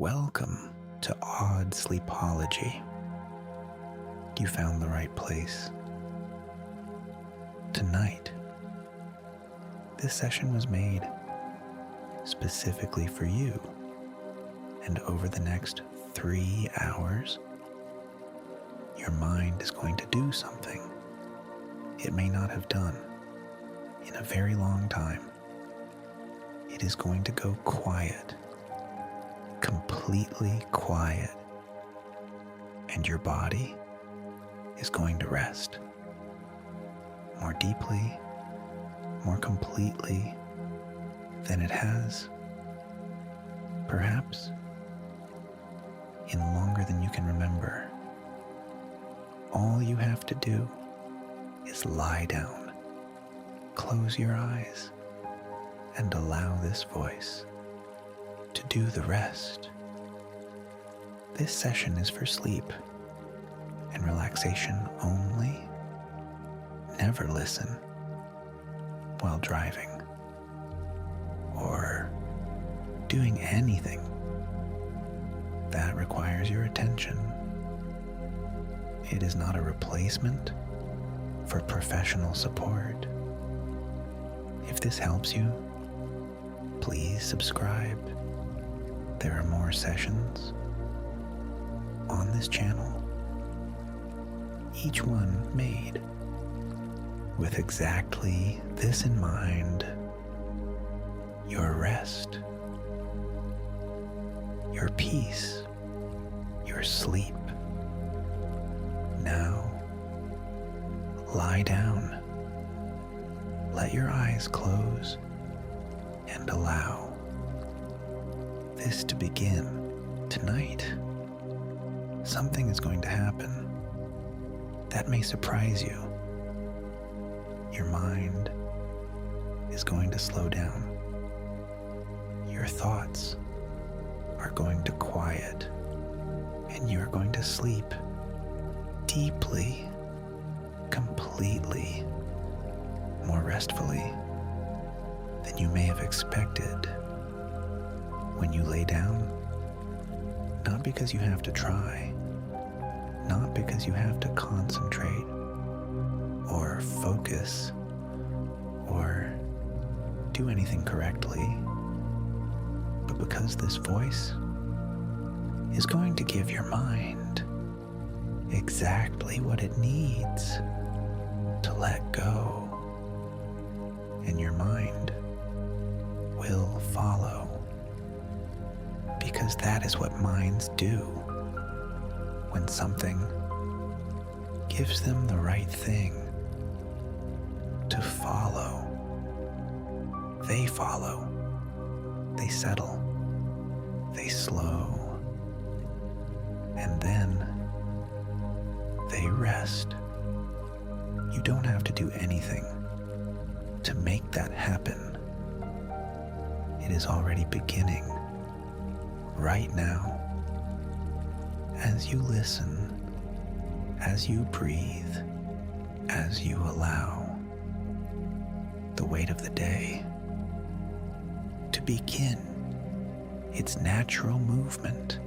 Welcome to Odd Sleepology. You found the right place. Tonight, this session was made specifically for you, and over the next 3 hours, your mind is going to do something it may not have done in a very long time. It is going to go quiet, completely quiet, and your body is going to rest more deeply, more completely than it has, perhaps, in longer than you can remember. All you have to do is lie down, close your eyes, and allow this voice to do the rest. This session is for sleep and relaxation only. Never listen while driving or doing anything that requires your attention. It is not a replacement for professional support. If this helps you, please subscribe. There are more sessions on this channel, each one made with exactly this in mind: your rest, your peace, your sleep. Now, lie down, let your eyes close, and allow this to begin. Tonight, something is going to happen that may surprise you. Your mind is going to slow down. Your thoughts are going to quiet, and you are going to sleep deeply, completely, more restfully than you may have expected when you lay down. Not because you have to try, not because you have to concentrate or focus or do anything correctly, but because this voice is going to give your mind exactly what it needs to let go, and your mind will follow, because that is what minds do. When something gives them the right thing to follow, they follow, they settle, they slow, and then they rest. You don't have to do anything to make that happen. It is already beginning right now, as you listen, as you breathe, as you allow the weight of the day to begin its natural movement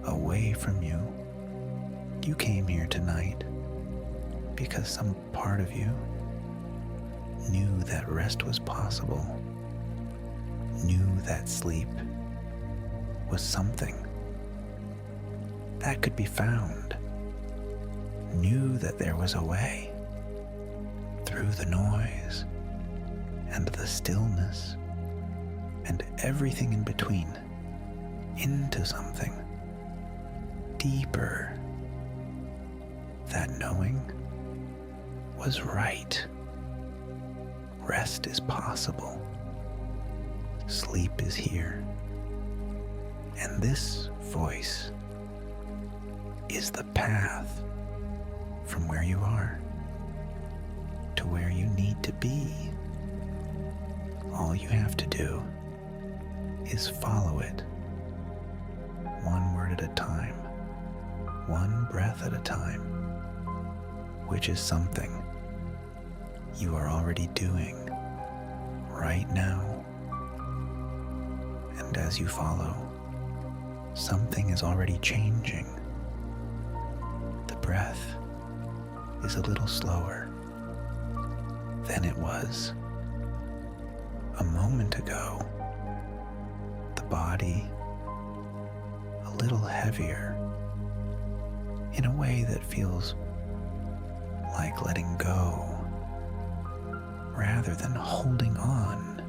away from you. You came here tonight because some part of you knew that rest was possible, knew that sleep was something that could be found, knew that there was a way through the noise and the stillness and everything in between into something deeper. That knowing was right. Rest is possible. Sleep is here. And this voice is the path from where you are to where you need to be. All you have to do is follow it, one word at a time, one breath at a time, which is something you are already doing right now. And as you follow, something is already changing. The breath is a little slower than it was a moment ago. The body a little heavier in a way that feels like letting go rather than holding on.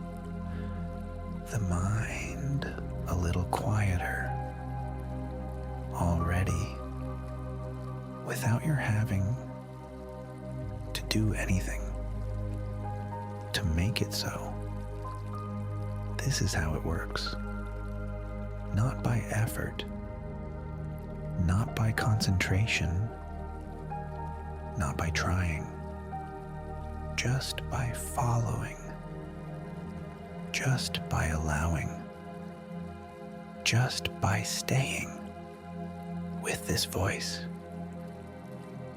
The mind a little quieter already without your having to do anything to make it so. This is how it works. Not by effort, not by concentration, not by trying, just by following, just by allowing, just by staying with this voice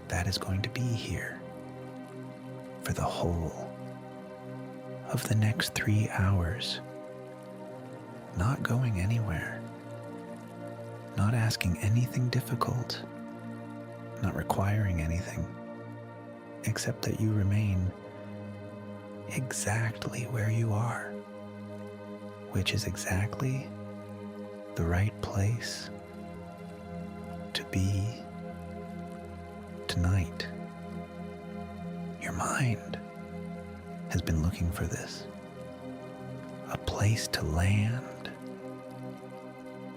that is going to be here for the whole of the next 3 hours, not going anywhere, not asking anything difficult, not requiring anything, except that you remain exactly where you are, which is exactly the right place to be tonight. Your mind has been looking for this, a place to land,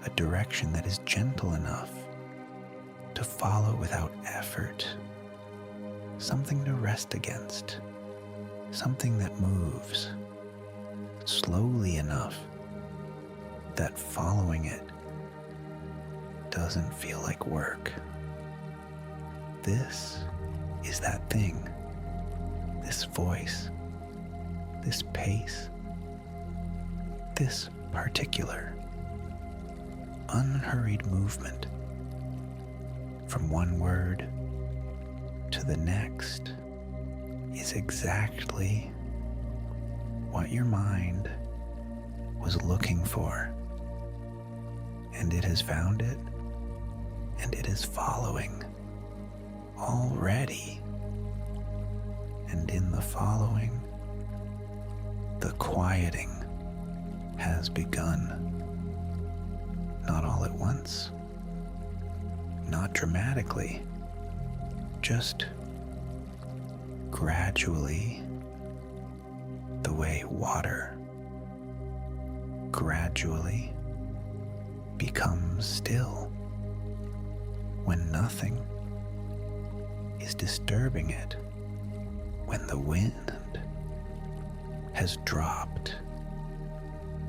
a direction that is gentle enough to follow without effort, something to rest against, something that moves slowly enough that following it doesn't feel like work. This is that thing, this voice, this pace, this particular unhurried movement from one word to the next is exactly what your mind was looking for, and it has found it, and it is following already. And in the following, the quieting has begun. Not all at once, not dramatically, just gradually, the way water gradually becomes still when nothing is disturbing it, when the wind has dropped,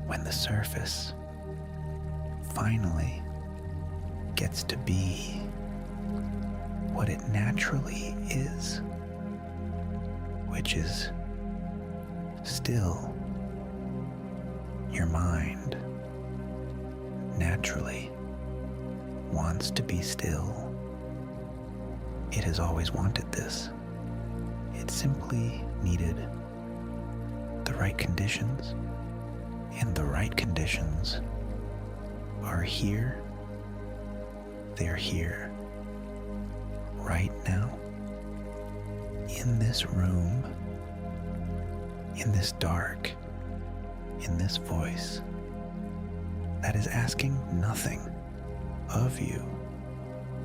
when the surface finally gets to be what it naturally is, which is still. Your mind naturally wants to be still. It has always wanted this. It simply needed the right conditions, and the right conditions are here. They're here right now, in this room, in this dark, in this voice that is asking nothing of you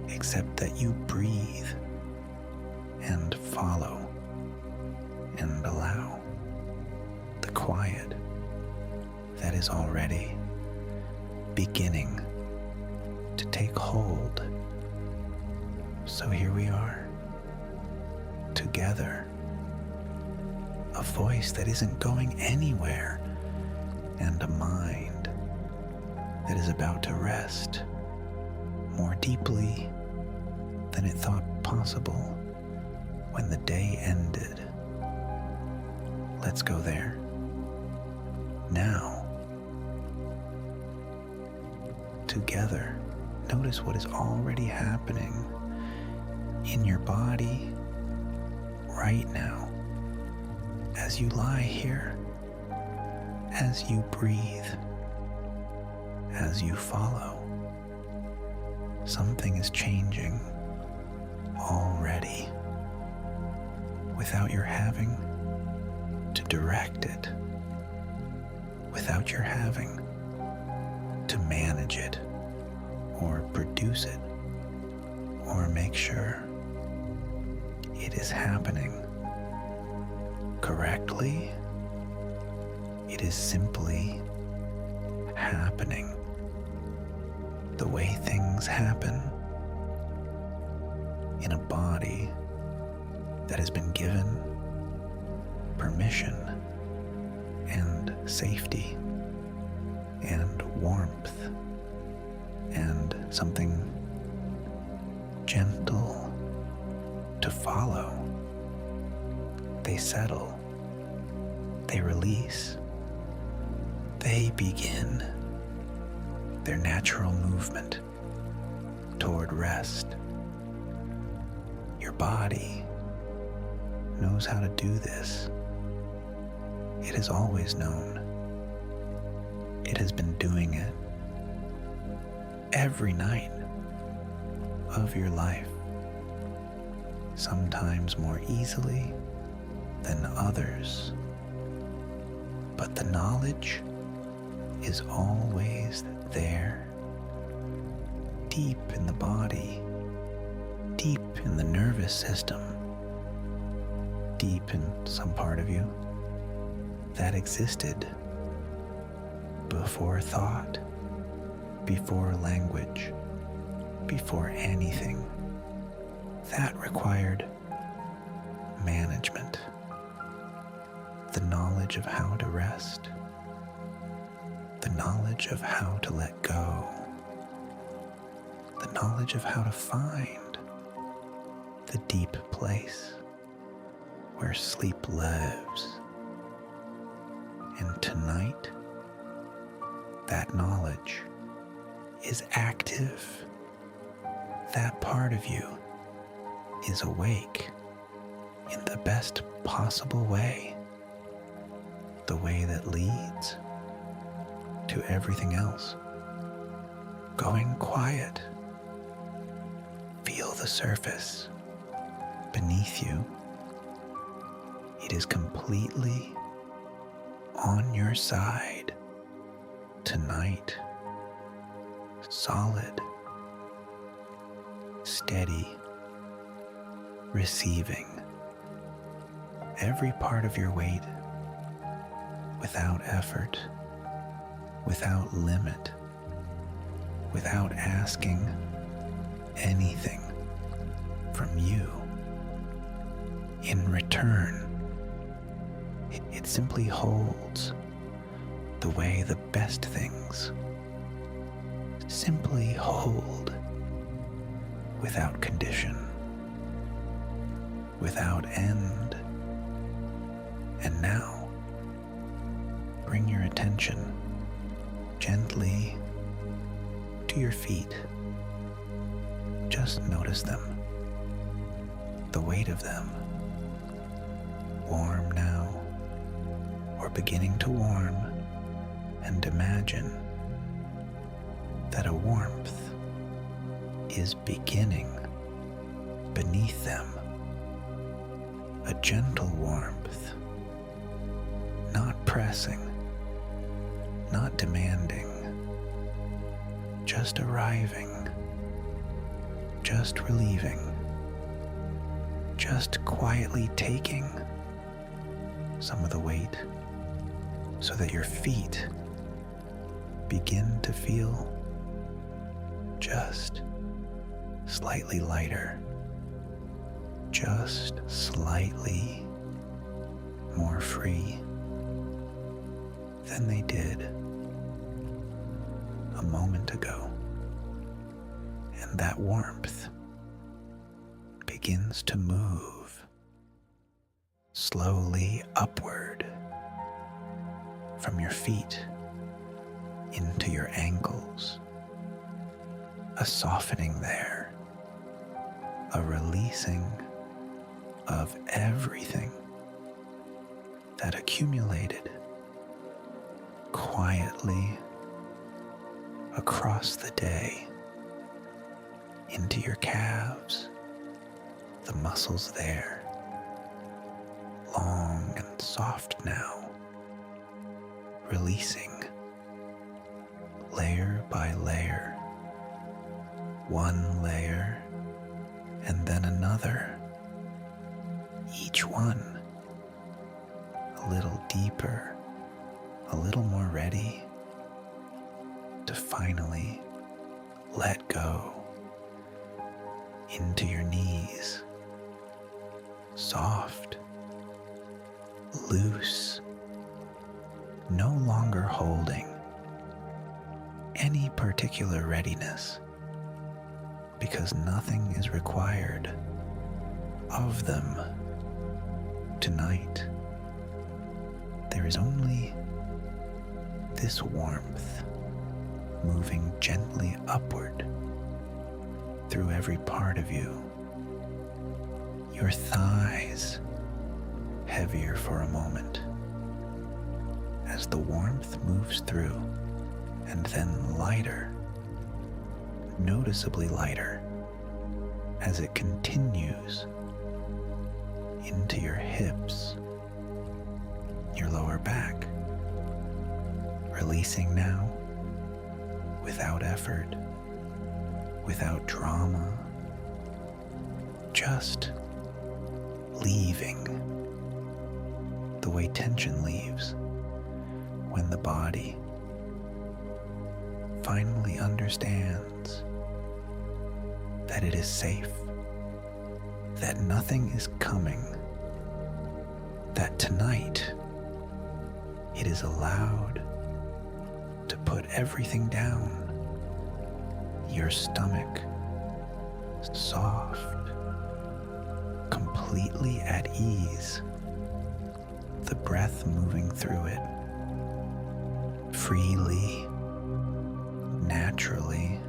except that you breathe and follow and allow the quiet that is already beginning to take hold. So here we are, together, a voice that isn't going anywhere, and a mind that is about to rest more deeply than it thought possible when the day ended. Let's go there. Now, together, notice what is already happening in your body right now as you lie here, as you breathe, as you follow, something is changing already without your having to direct it, without your having to manage it or produce it or make sure it is happening correctly. It is simply happening the way things happen in a body that has been given permission and safety and warmth and something gentle to follow. They settle, they release, they begin their natural movement toward rest. Your body knows how to do this. It has always known. It has been doing it every night of your life, sometimes more easily than others. But the knowledge is always there, deep in the body, deep in the nervous system, deep in some part of you that existed before thought, before language, before anything. That required management, the knowledge of how to rest, the knowledge of how to let go, the knowledge of how to find the deep place where sleep lives. And tonight, that knowledge is active. That part of you is awake in the best possible way, the way that leads to everything else. Going quiet. Feel the surface beneath you. It is completely on your side tonight. Solid, steady, receiving every part of your weight without effort, without limit, without asking anything from you. In return, it simply holds the way the best things simply hold, without condition, without end. And now, bring your attention gently to your feet. Just notice them, the weight of them. Warm now, or beginning to warm, and imagine that a warmth is beginning beneath them. A gentle warmth, not pressing, not demanding, just arriving, just relieving, just quietly taking some of the weight so that your feet begin to feel just slightly lighter, just slightly more free than they did a moment ago. And that warmth begins to move slowly upward from your feet into your ankles. A softening there, a releasing of everything that accumulated quietly across the day, your calves, the muscles there, long and soft now, releasing layer by layer, one layer and then another, each one a little deeper, a little more ready to finally let go into your knees, soft, loose, no longer holding any particular readiness, because nothing is required of them tonight. There is only this warmth moving gently upward through every part of you. Your thighs heavier for a moment as the warmth moves through, and then lighter, noticeably lighter, as it continues into your hips, your lower back, releasing now without effort, without drama, just leaving the way tension leaves when the body finally understands that it is safe, that nothing is coming, that tonight it is allowed to put everything down. Your stomach soft, completely at ease, the breath moving through it freely, naturally,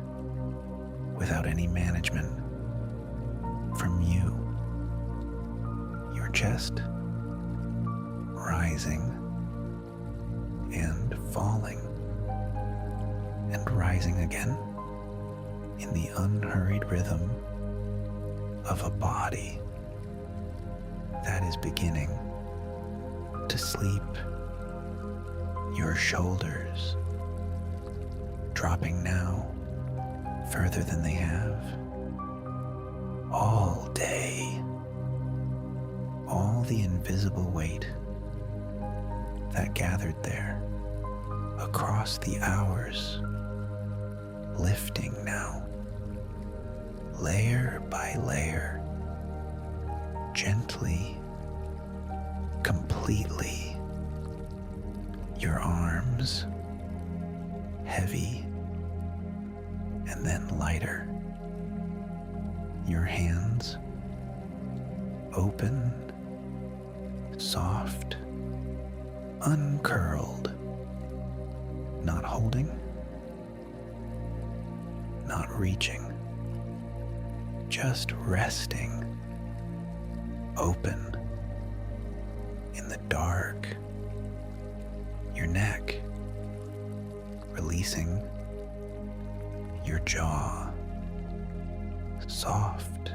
without any management from you. You're just rising and falling and rising again in the unhurried rhythm of a body that is beginning to sleep. Your shoulders dropping now further than they have all day. All the invisible weight that gathered there across the hours, lifting now, layer by layer, gently, completely. Your arms heavy and then lighter. Your hands open, soft, uncurled, not holding, not reaching, just resting, open in the dark. Your neck releasing, your jaw soft,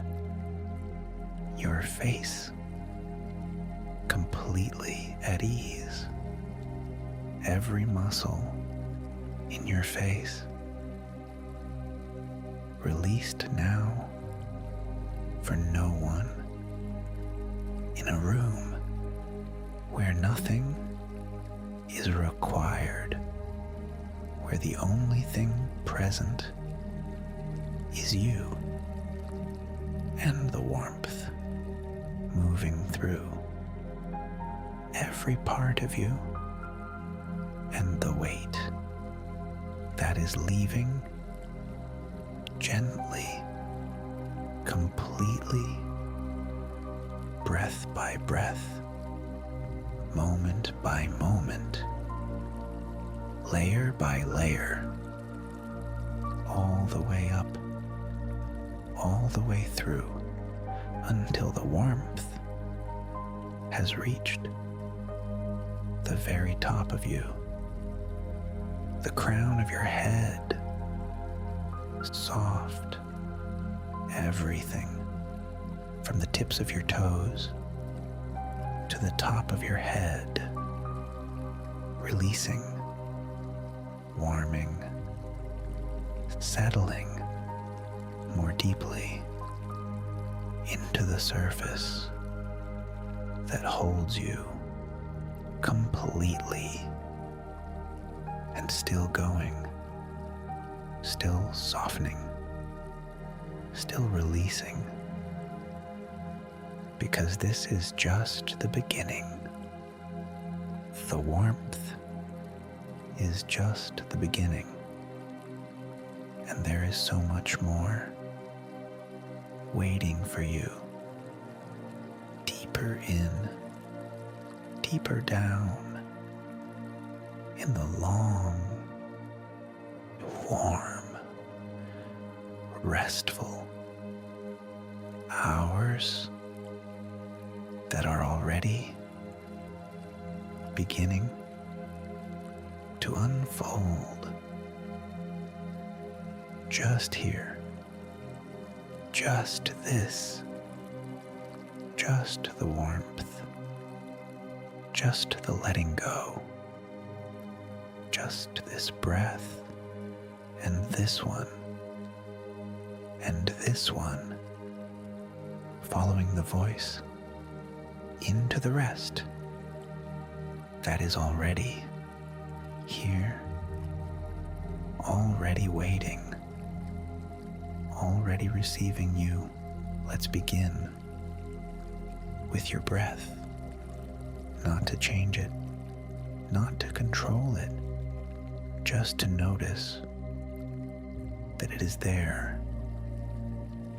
your face completely at ease, every muscle in your face released now for no one, in a room where nothing is required, where the only thing present is you and the warmth moving through every part of you, and the weight that is leaving gently, completely, breath by breath, moment by moment, layer by layer, all the way up, all the way through, until the warmth has reached the very top of you, the crown of your head, soft everything from the tips of your toes to the top of your head, releasing, warming, settling more deeply into the surface that holds you completely and still going, still softening, still releasing, because this is just the beginning. The warmth is just the beginning, and there is so much more waiting for you. Deeper in, deeper down, in the long, warm, restful hours that are already beginning to unfold. Just here, just this, just the warmth, just the letting go, just this breath, and this one, following the voice into the rest that is already here, already waiting, already receiving you. Let's begin with your breath, not to change it, not to control it, just to notice that it is there,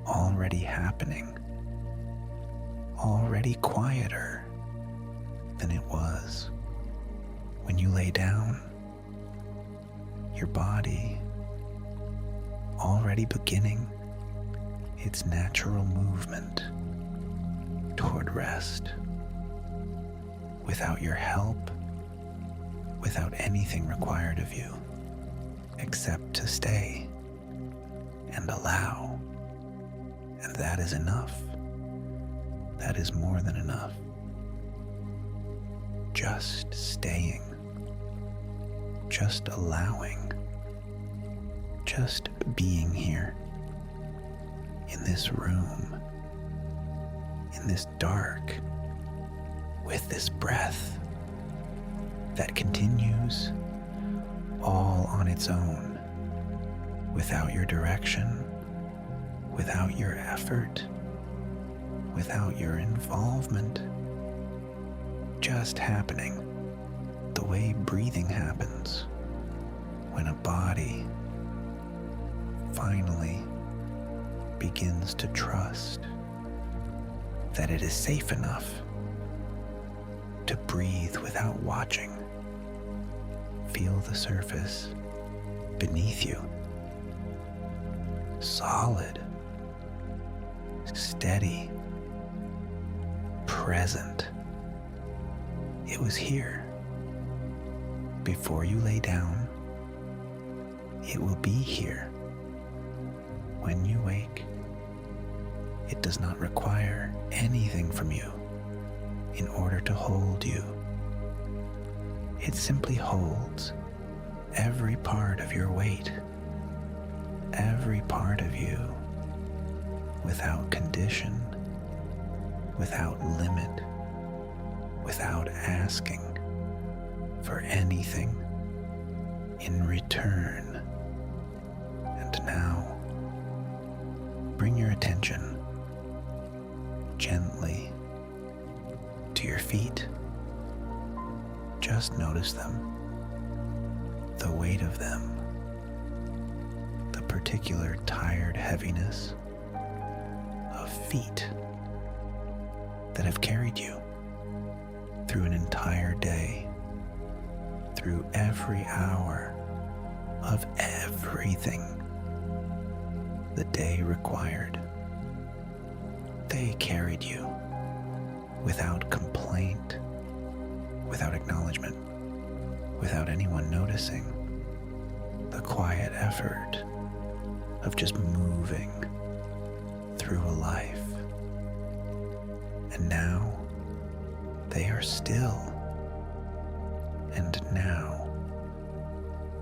already happening, already quieter than it was when you lay down. Your body already beginning its natural movement toward rest, without your help, without anything required of you, except to stay and allow. And that is enough. That is more than enough. Just staying, just allowing, just being here in this room, in this dark, with this breath that continues all on its own, without your direction, without your effort, without your involvement, just happening the way breathing happens when a body finally begins to trust that it is safe enough to breathe without watching. Feel the surface beneath you, solid, steady, present. It was here. Before you lay down, it will be here. When you wake, it does not require anything from you in order to hold you. It simply holds every part of your weight, every part of you, without condition, without limit, without asking for anything in return. And now, bring your attention gently to your feet. Just notice them, the weight of them, the particular tired heaviness of feet that have carried you through an entire day, through every hour of everything the day required. They carried you without complaint, without acknowledgement, without anyone noticing. The quiet effort of just moving through a life, and now they are still, and now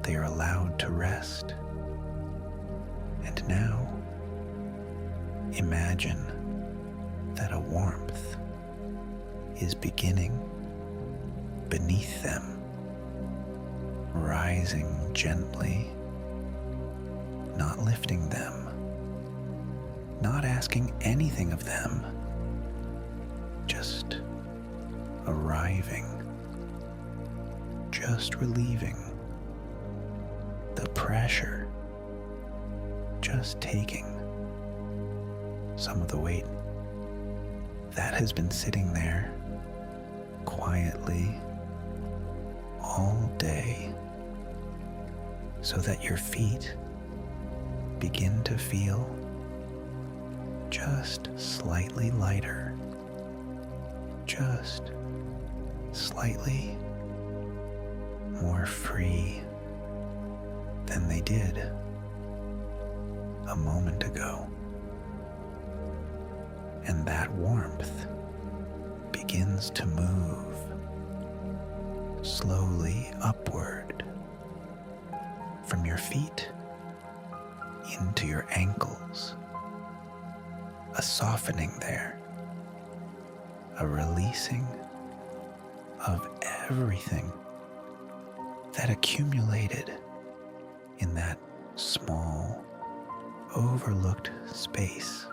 they are allowed to rest. And now imagine that a warmth is beginning beneath them, rising gently, not lifting them, not asking anything of them, just arriving, just relieving the pressure, just taking some of the weight that has been sitting there quietly all day, so that your feet begin to feel just slightly lighter, just slightly more free than they did a moment ago. And that warmth begins to move slowly upward from your feet into your ankles, a softening there, a releasing of everything that accumulated in that small, overlooked space,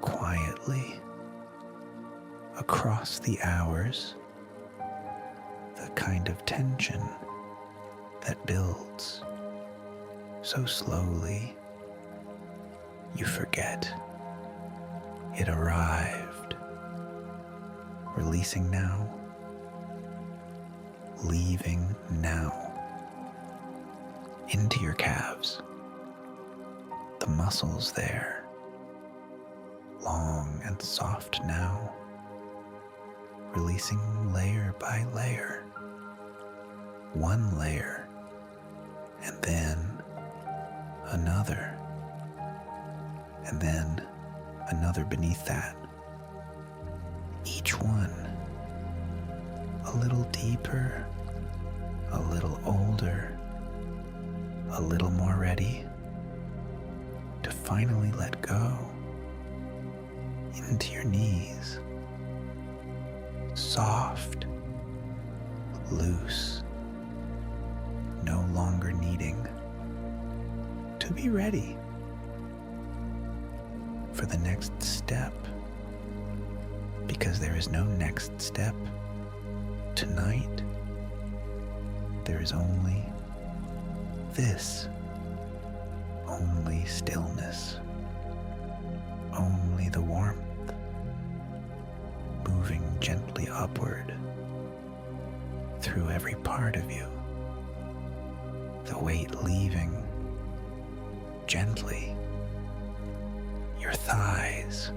quietly across the hours, the kind of tension that builds so slowly you forget it arrived, releasing now, leaving now, into your calves, the muscles there, long and soft now, releasing layer by layer, one layer, and then another, and then another beneath that, each one a little deeper, a little older, a little more ready to finally let go into your knees, soft, loose, no longer needing to be ready for the next step, because there is no next step tonight. There is only this, only stillness, only the warmth moving gently upward through every part of you, the weight leaving gently your thighs,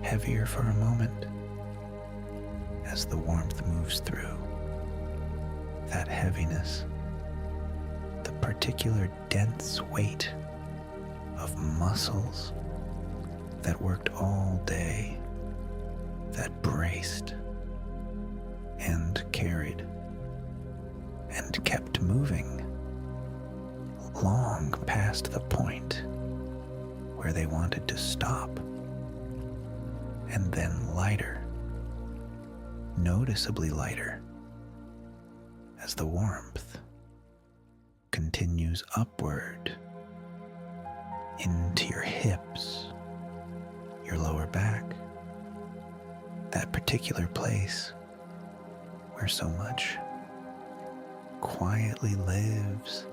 heavier for a moment as the warmth moves through. That heaviness, the particular dense weight of muscles that worked all day, that braced and carried and kept moving long past the point where they wanted to stop, and then lighter, noticeably lighter, as the warmth continues upward into your hips, your lower back, that particular place where so much quietly lives,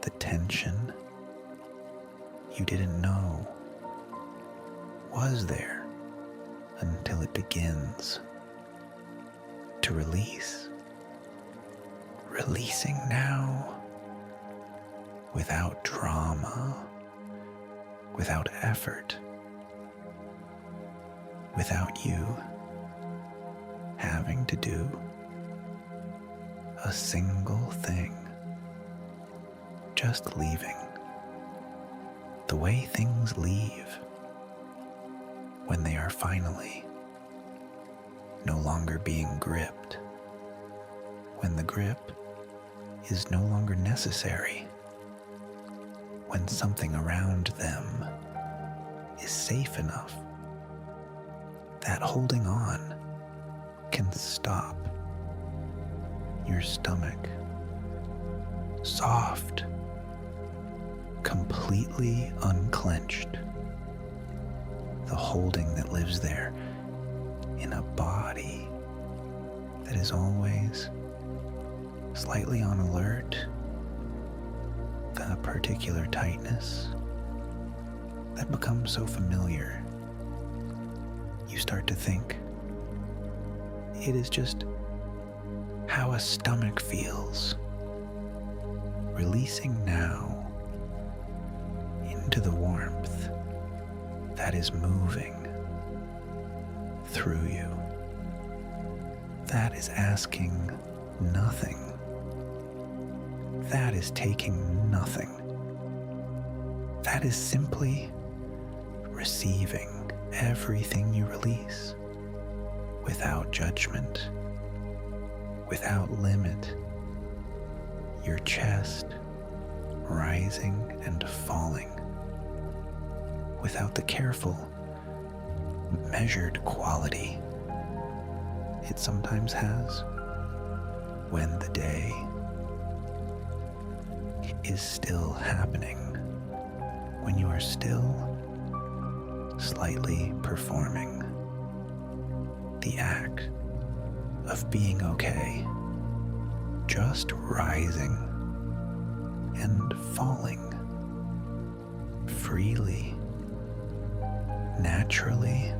the tension you didn't know was there until it begins to release. Releasing now, without drama, without effort, without you having to do a single thing, just leaving the way things leave when they are finally no longer being gripped, when the grip is no longer necessary, when something around them is safe enough that holding on can stop. Your stomach, soft, completely unclenched, the holding that lives there in a body that is always slightly on alert, the particular tightness that becomes so familiar. You start to think it is just how a stomach feels, releasing now into the warmth that is moving through you, that is asking nothing, that is taking nothing, that is simply receiving everything you release without judgment, without limit, your chest rising and falling, without the careful, measured quality it sometimes has when the day is still happening, when you are still slightly performing the act of being okay, just rising and falling freely, naturally,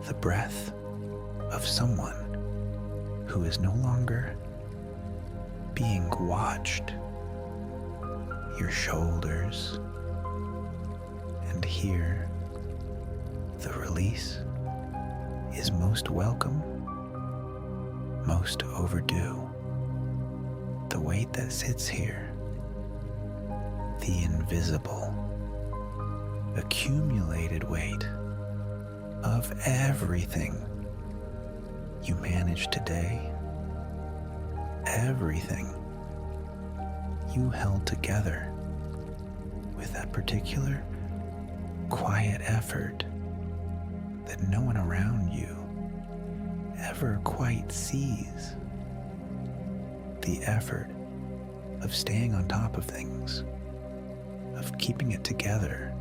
the breath of someone who is no longer being watched. Your shoulders, and here the release is most welcome, most overdue. The weight that sits here, the invisible, accumulated weight of everything you managed today, everything you held together with that particular quiet effort that no one around you ever quite sees. The effort of staying on top of things, of keeping it together,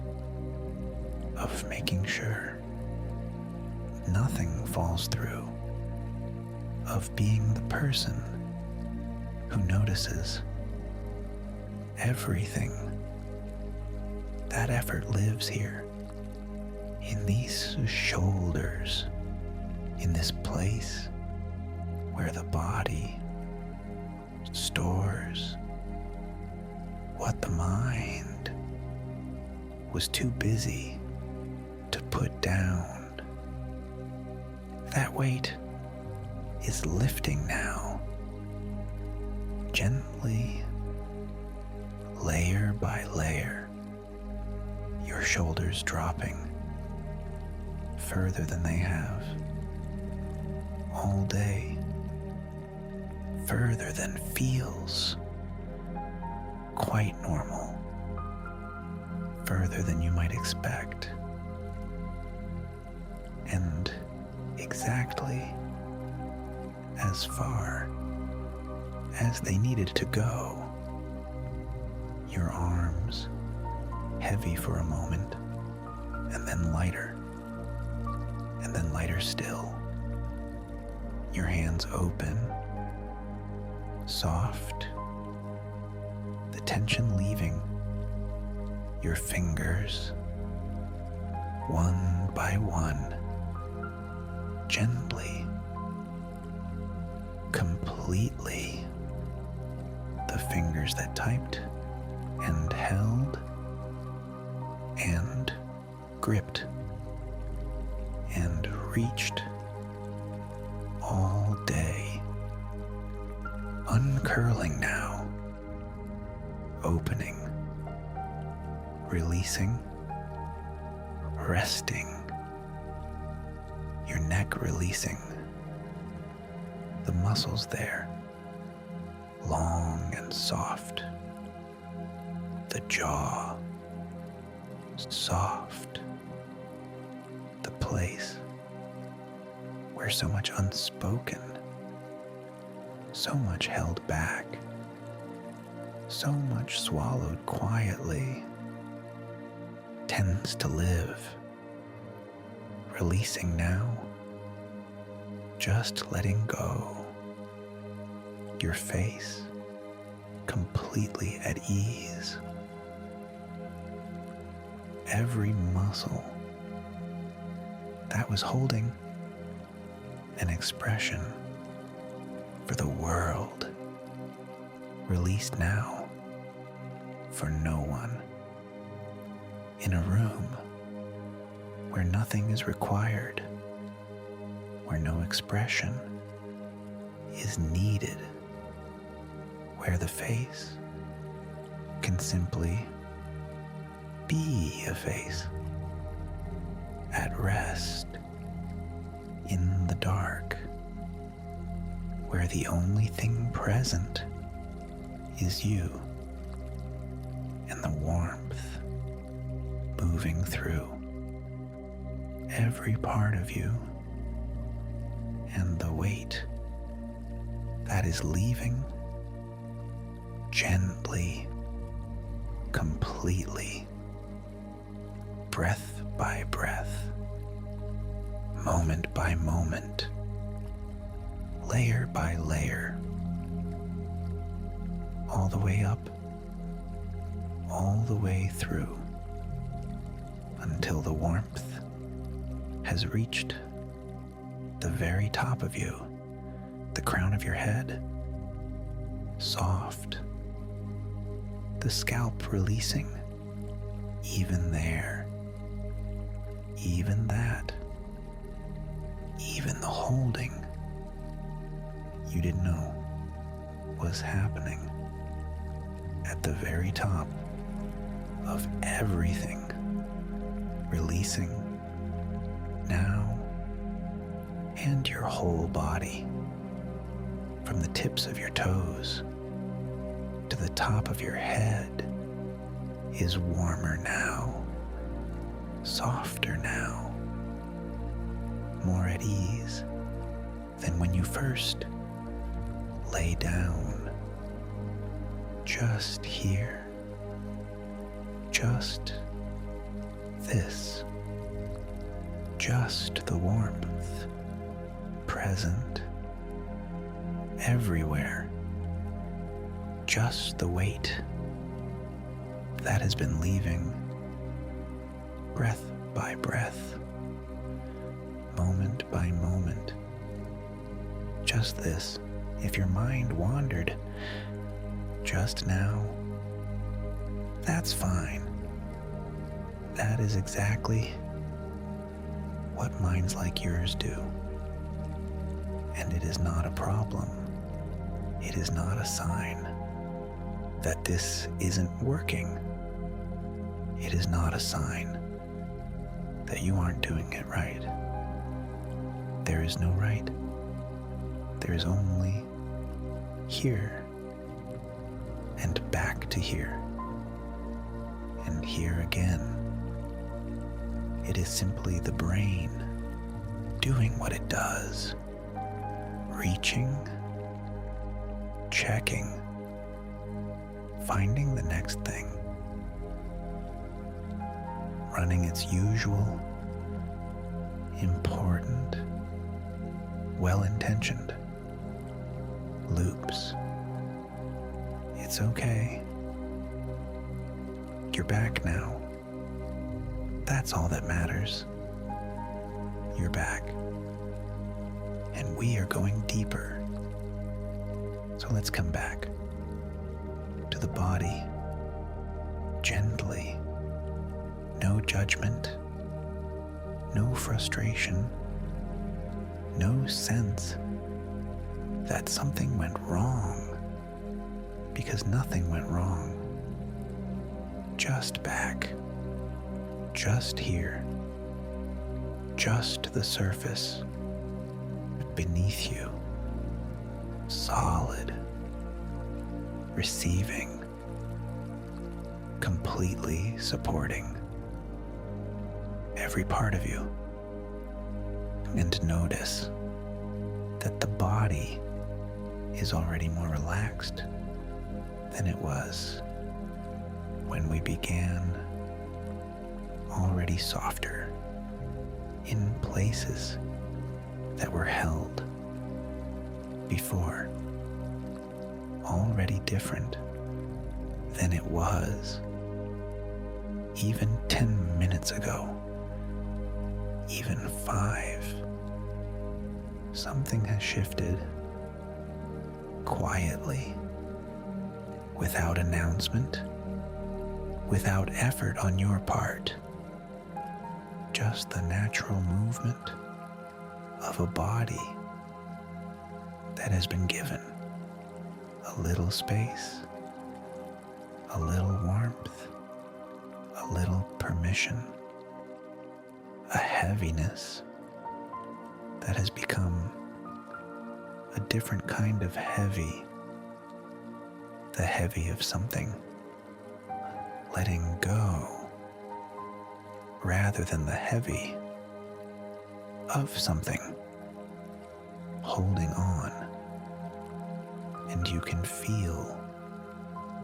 of making sure nothing falls through, of being the person who notices everything. That effort lives here, in these shoulders, in this place where the body stores what the mind was too busy to put down. That weight is lifting now, gently, layer by layer, your shoulders dropping further than they have all day, further than feels quite normal, further than you might expect, and exactly as far as they needed to go. Your arms heavy for a moment, and then lighter still. Your hands open, soft, the tension leaving. Your fingers, one by one, gently, completely, the fingers that typed and held and gripped and reached all day, uncurling now, opening, releasing, resting, your neck releasing, the muscles there, long and soft, the jaw, soft, the place where so much unspoken, so much held back, so much swallowed quietly, tends to live, releasing now, just letting go, your face completely at ease, every muscle that was holding an expression for the world, released now for no one, in a room where nothing is required, where no expression is needed, where the face can simply be a face, at rest, in the dark, where the only thing present is you and the warmth moving through every part of you, and the weight that is leaving gently, completely, breath by breath, moment by moment, layer by layer, all the way up, all the way through, until the warmth has reached the very top of you, the crown of your head, soft, the scalp releasing, even there, even that, even the holding you didn't know was happening at the very top of everything, releasing now, and your whole body, from the tips of your toes to the top of your head, is warmer now, softer now, more at ease than when you first lay down. Just here, just this, just the warmth present everywhere, just the weight that has been leaving breath by breath, moment by moment. Just this. If your mind wandered just now, that's fine. That is exactly what minds like yours do. And it is not a problem. It is not a sign that this isn't working. It is not a sign that you aren't doing it right. There is no right. There is only here and back to here and here again. It is simply the brain doing what it does, reaching, checking, finding the next thing, running its usual, important, well-intentioned loops. It's okay. You're back now. That's all that matters. You're back. And we are going deeper. So let's come back to the body, gently. No judgment, no frustration, no sense that something went wrong, because nothing went wrong. just back, just here, just the surface beneath you, solid, receiving, completely supporting every part of you. And notice that the body is already more relaxed than it was when we began, already softer in places that were held before, already different than it was even 10 minutes ago, even 5. Something has shifted quietly, without announcement, without effort on your part, just the natural movement of a body that has been given a little space, a little warmth, a little permission, a heaviness that has become a different kind of heavy, the heavy of something letting go, rather than the heavy of something holding on. And you can feel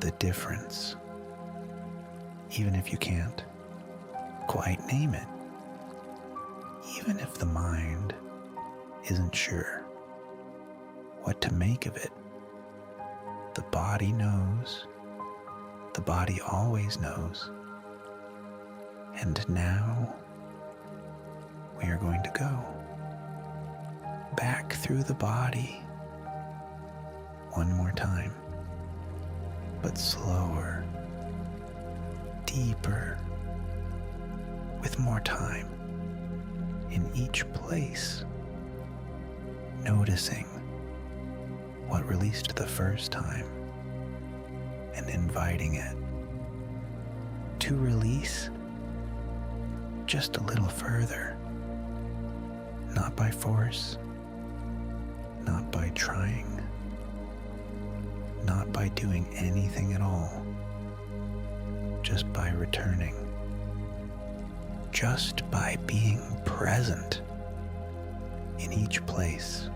the difference, even if you can't quite name it, even if the mind isn't sure what to make of it. The body knows. The body always knows. And now we are going to go back through the body one more time, but slower, deeper, with more time in each place, noticing what released the first time and inviting it to release just a little further, not by force, not by trying, not by doing anything at all, just by returning, just by being present in each place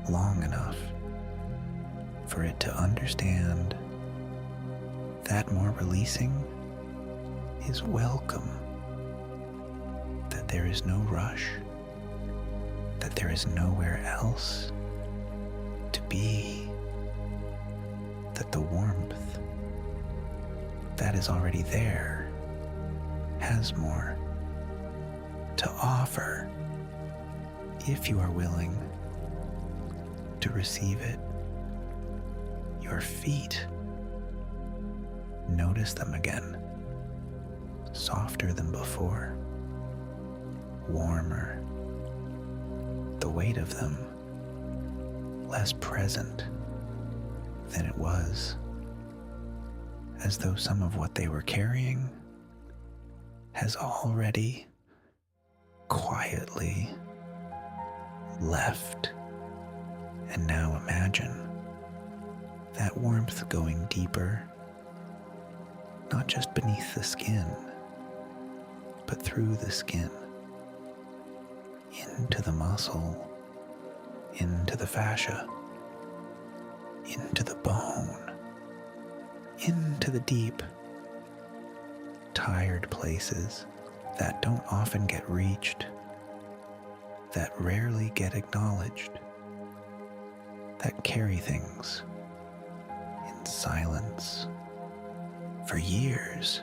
long enough for it to understand that more releasing is welcome, that there is no rush, that there is nowhere else to be, that the warmth that is already there has more to offer if you are willing to receive it. Your feet, notice them again, softer than before, warmer, the weight of them less present than it was, as though some of what they were carrying has already quietly left. And now imagine that warmth going deeper, not just beneath the skin, but through the skin, into the muscle, into the fascia, into the bone, into the deep, tired places that don't often get reached, that rarely get acknowledged, that carry things in silence for years,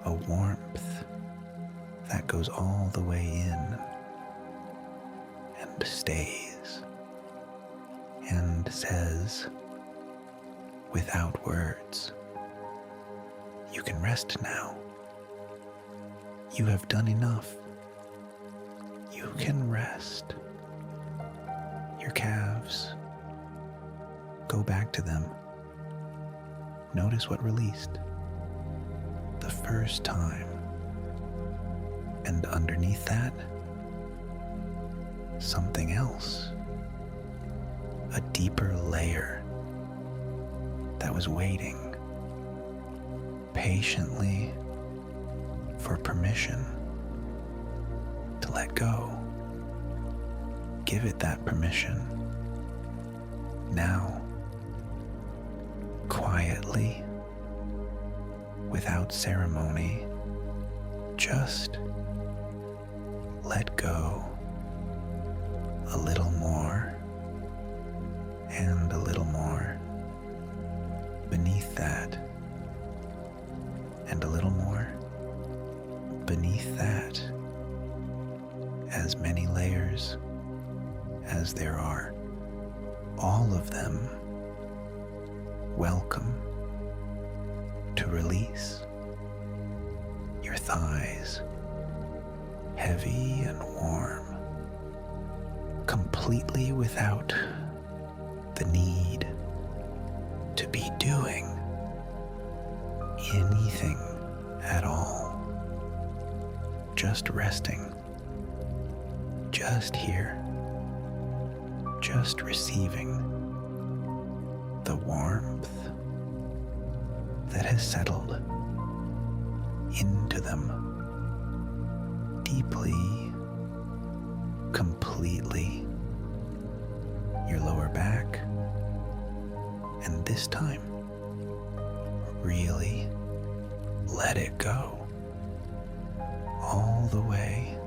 a warmth that goes all the way in and stays and says, without words, you can rest now. You have done enough. You can rest. Your calves, go back to them. Notice what released the first time. And underneath that, something else. A deeper layer that was waiting patiently for permission to let go. Give it that permission. Now, quietly, without ceremony, just let go a little more and a little more beneath that, and a little more beneath that. As many layers as there are, all of them welcome to release. Your thighs, heavy and warm, completely without the need to be doing anything at all. Just resting, just here, just receiving the warmth that has settled into them deeply, completely, your lower back, and this time, really let it go all the way,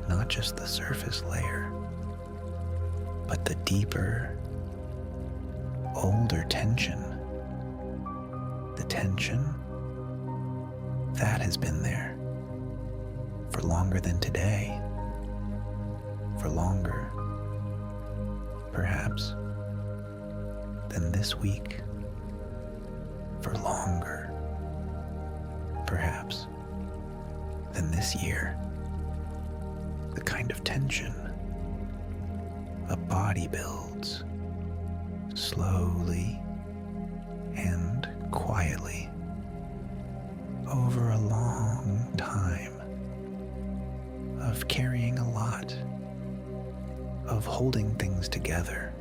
not just the surface layer, but the deeper, older tension, the tension that has been there for longer than today, for longer, perhaps, than this week, for longer, perhaps, than this year. The kind of tension a body builds slowly and quietly over a long time of carrying a lot, of holding things together,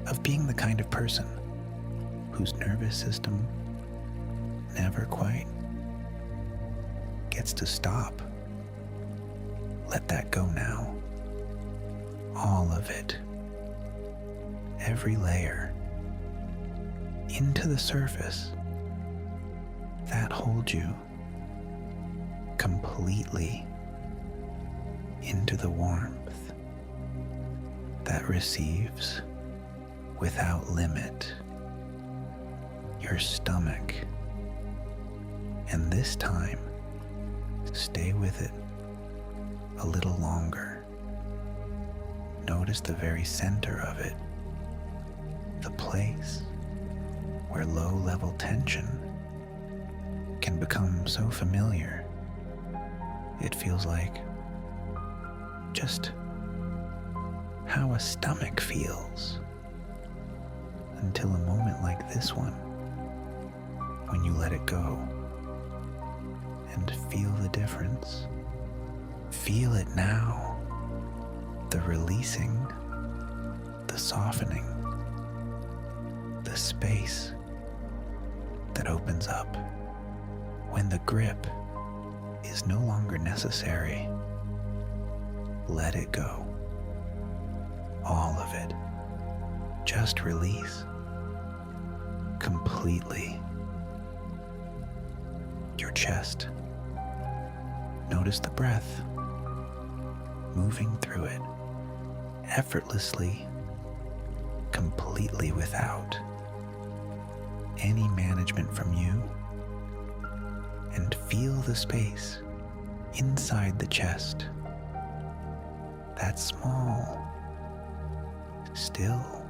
of being the kind of person whose nervous system never quite gets to stop. Let that go now. All of it. Every layer. Into the surface. That holds you completely into the warmth that receives without limit your stomach. And this time, stay with it a little longer. Notice the very center of it, the place where low-level tension can become so familiar. It feels like just how a stomach feels, until a moment like this one, when you let it go and feel the difference. Feel it now, the releasing, the softening, the space that opens up when the grip is no longer necessary. Let it go. All of it. Just release. Completely. Your chest. Notice the breath moving through it effortlessly, completely without any management from you. And feel the space inside the chest. That small, still,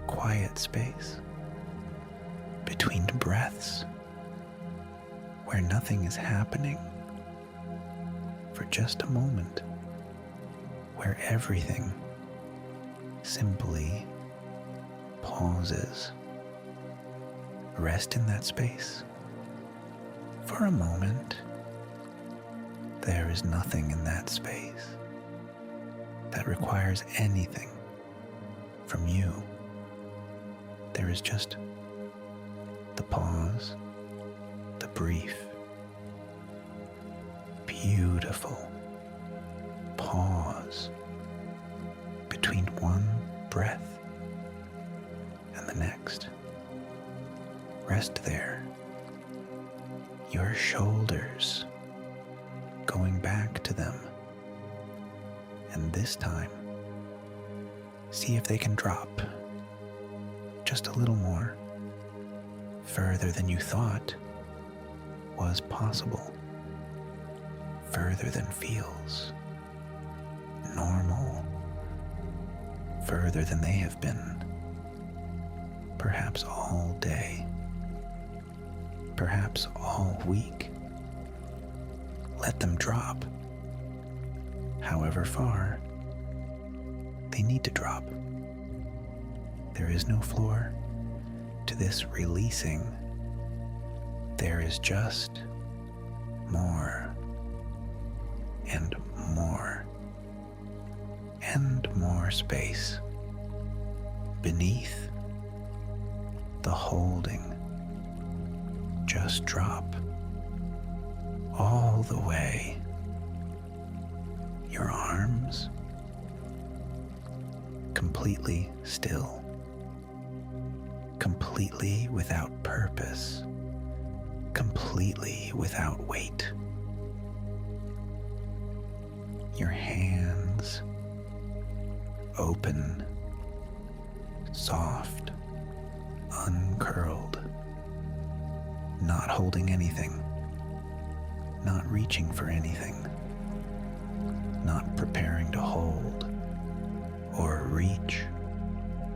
quiet space between breaths where nothing is happening for just a moment, where everything simply pauses. rest in that space for a moment. There is nothing in that space that requires anything from you. There is just the pause, the brief, beautiful pause between one breath and the next. Rest there. Your shoulders going back to them. And this time, see if they can drop just a little more, further than you thought was possible, further than feels normal, further than they have been, perhaps all day, perhaps all week. Let them drop, however far they need to drop. There is no floor to this releasing. There is just more and more and more space beneath the holding. Just drop all the way. Your arms completely still, completely without purpose, completely without weight. Your hands open, soft, uncurled, not holding anything, not reaching for anything, not preparing to hold or reach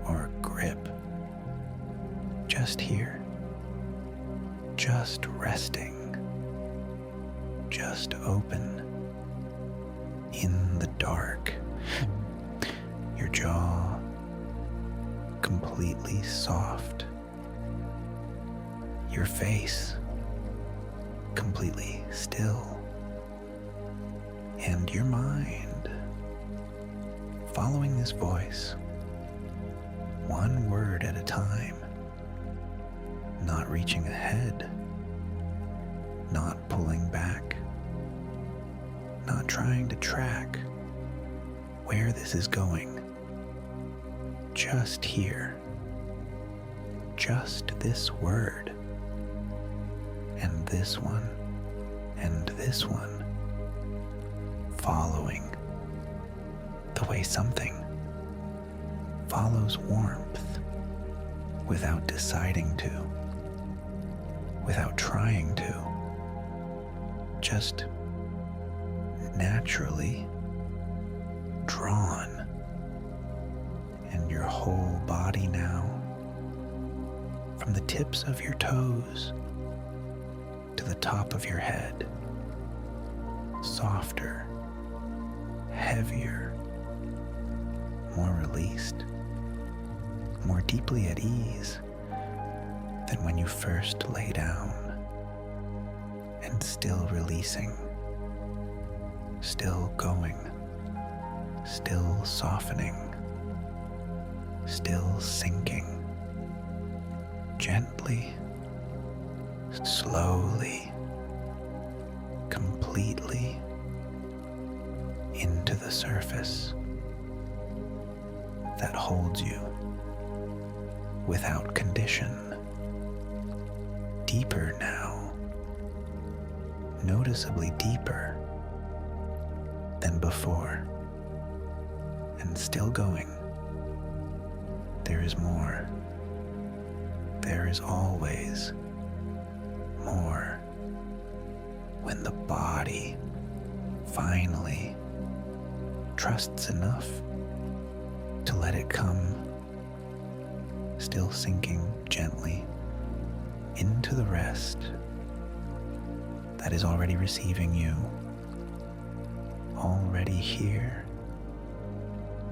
or grip. Just here, just resting, just open in the dark. Your jaw completely soft. Your face completely still. And your mind following this voice, one word at a time, not reaching ahead, not pulling back, not trying to track where this is going. Just here, just this word, and this one, and this one, following the way something follows warmth without deciding to, without trying to, just naturally drawn. And your whole body now, from the tips of your toes to the top of your head, softer, heavier, more released, more deeply at ease than when you first lay down, and still releasing, still going, still softening, still sinking, gently, slowly, completely into the surface that holds you without condition. Deeper now, noticeably deeper than before, and still going. There is more. There is always more. When the body finally trusts enough to let it come, still sinking gently into the rest that is already receiving you, already here,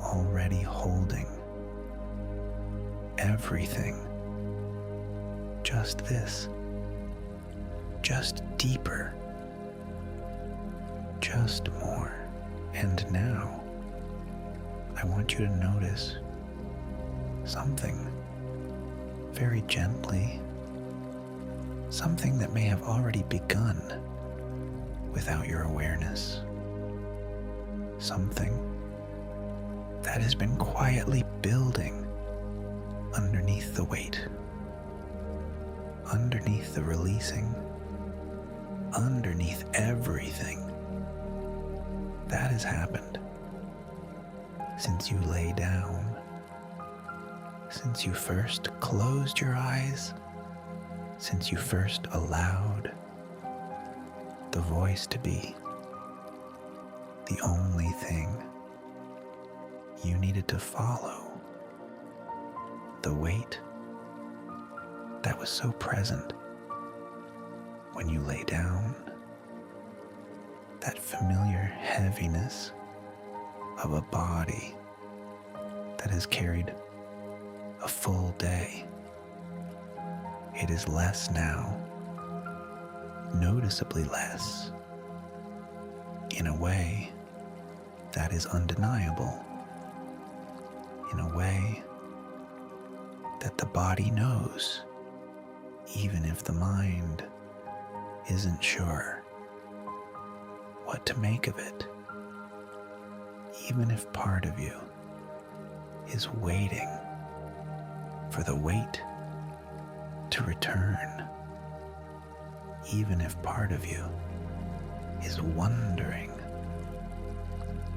already holding everything just this, just deeper, just more. And now, I want you to notice something very gently, something that may have already begun without your awareness, something that has been quietly building underneath the weight, underneath the releasing, underneath everything that has happened since you lay down, since you first closed your eyes, since you first allowed the voice to be the only thing you needed to follow, the weight that was so present when you lay down, that familiar heaviness of a body that has carried a full day. It is less now, noticeably less, in a way that is undeniable, in a way that the body knows, even if the mind isn't sure what to make of it, even if part of you is waiting for the weight to return, even if part of you is wondering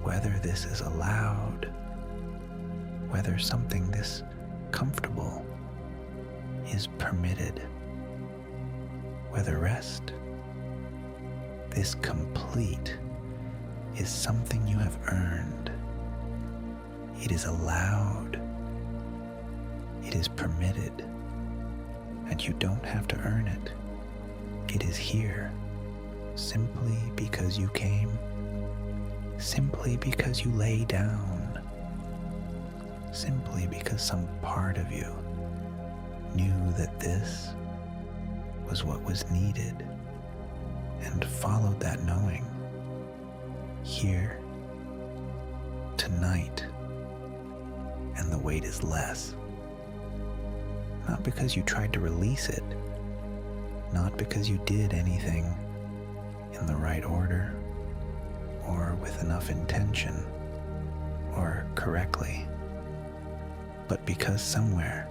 whether this is allowed, whether something this comfortable is permitted, whether rest, this complete, is something you have earned. It is allowed. It is permitted. And you don't have to earn it. It is here simply because you came, simply because you lay down, simply because some part of you knew that this was what was needed and followed that knowing. Here, tonight, and the weight is less. Not because you tried to release it, not because you did anything in the right order, or with enough intention, or correctly, but because somewhere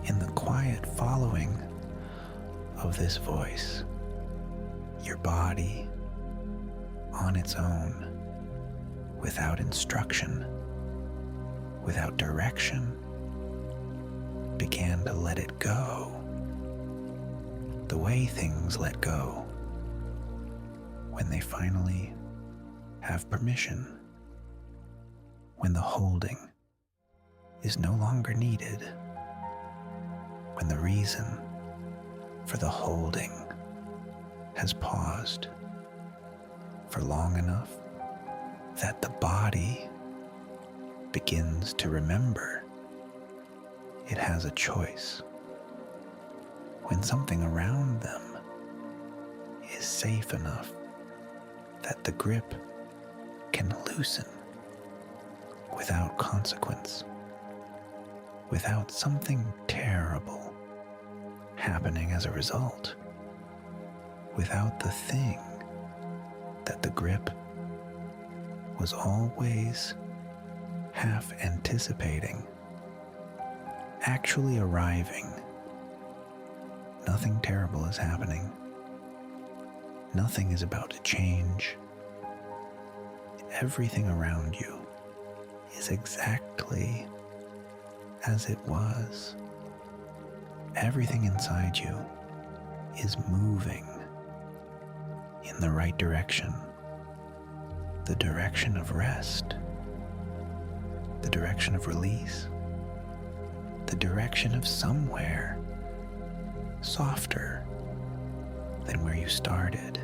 in the quiet following of this voice, your body, on its own, without instruction, without direction, began to let it go, the way things let go when they finally have permission, when the holding is no longer needed, when the reason for the holding has paused for long enough that the body begins to remember it has a choice. When something around them is safe enough that the grip can loosen without consequence, without something terrible happening as a result, without the thing that the grip was always half anticipating actually arriving. Nothing terrible is happening. Nothing is about to change. Everything around you is exactly as it was. Everything inside you is moving in the right direction, the direction of rest, the direction of release, the direction of somewhere softer than where you started.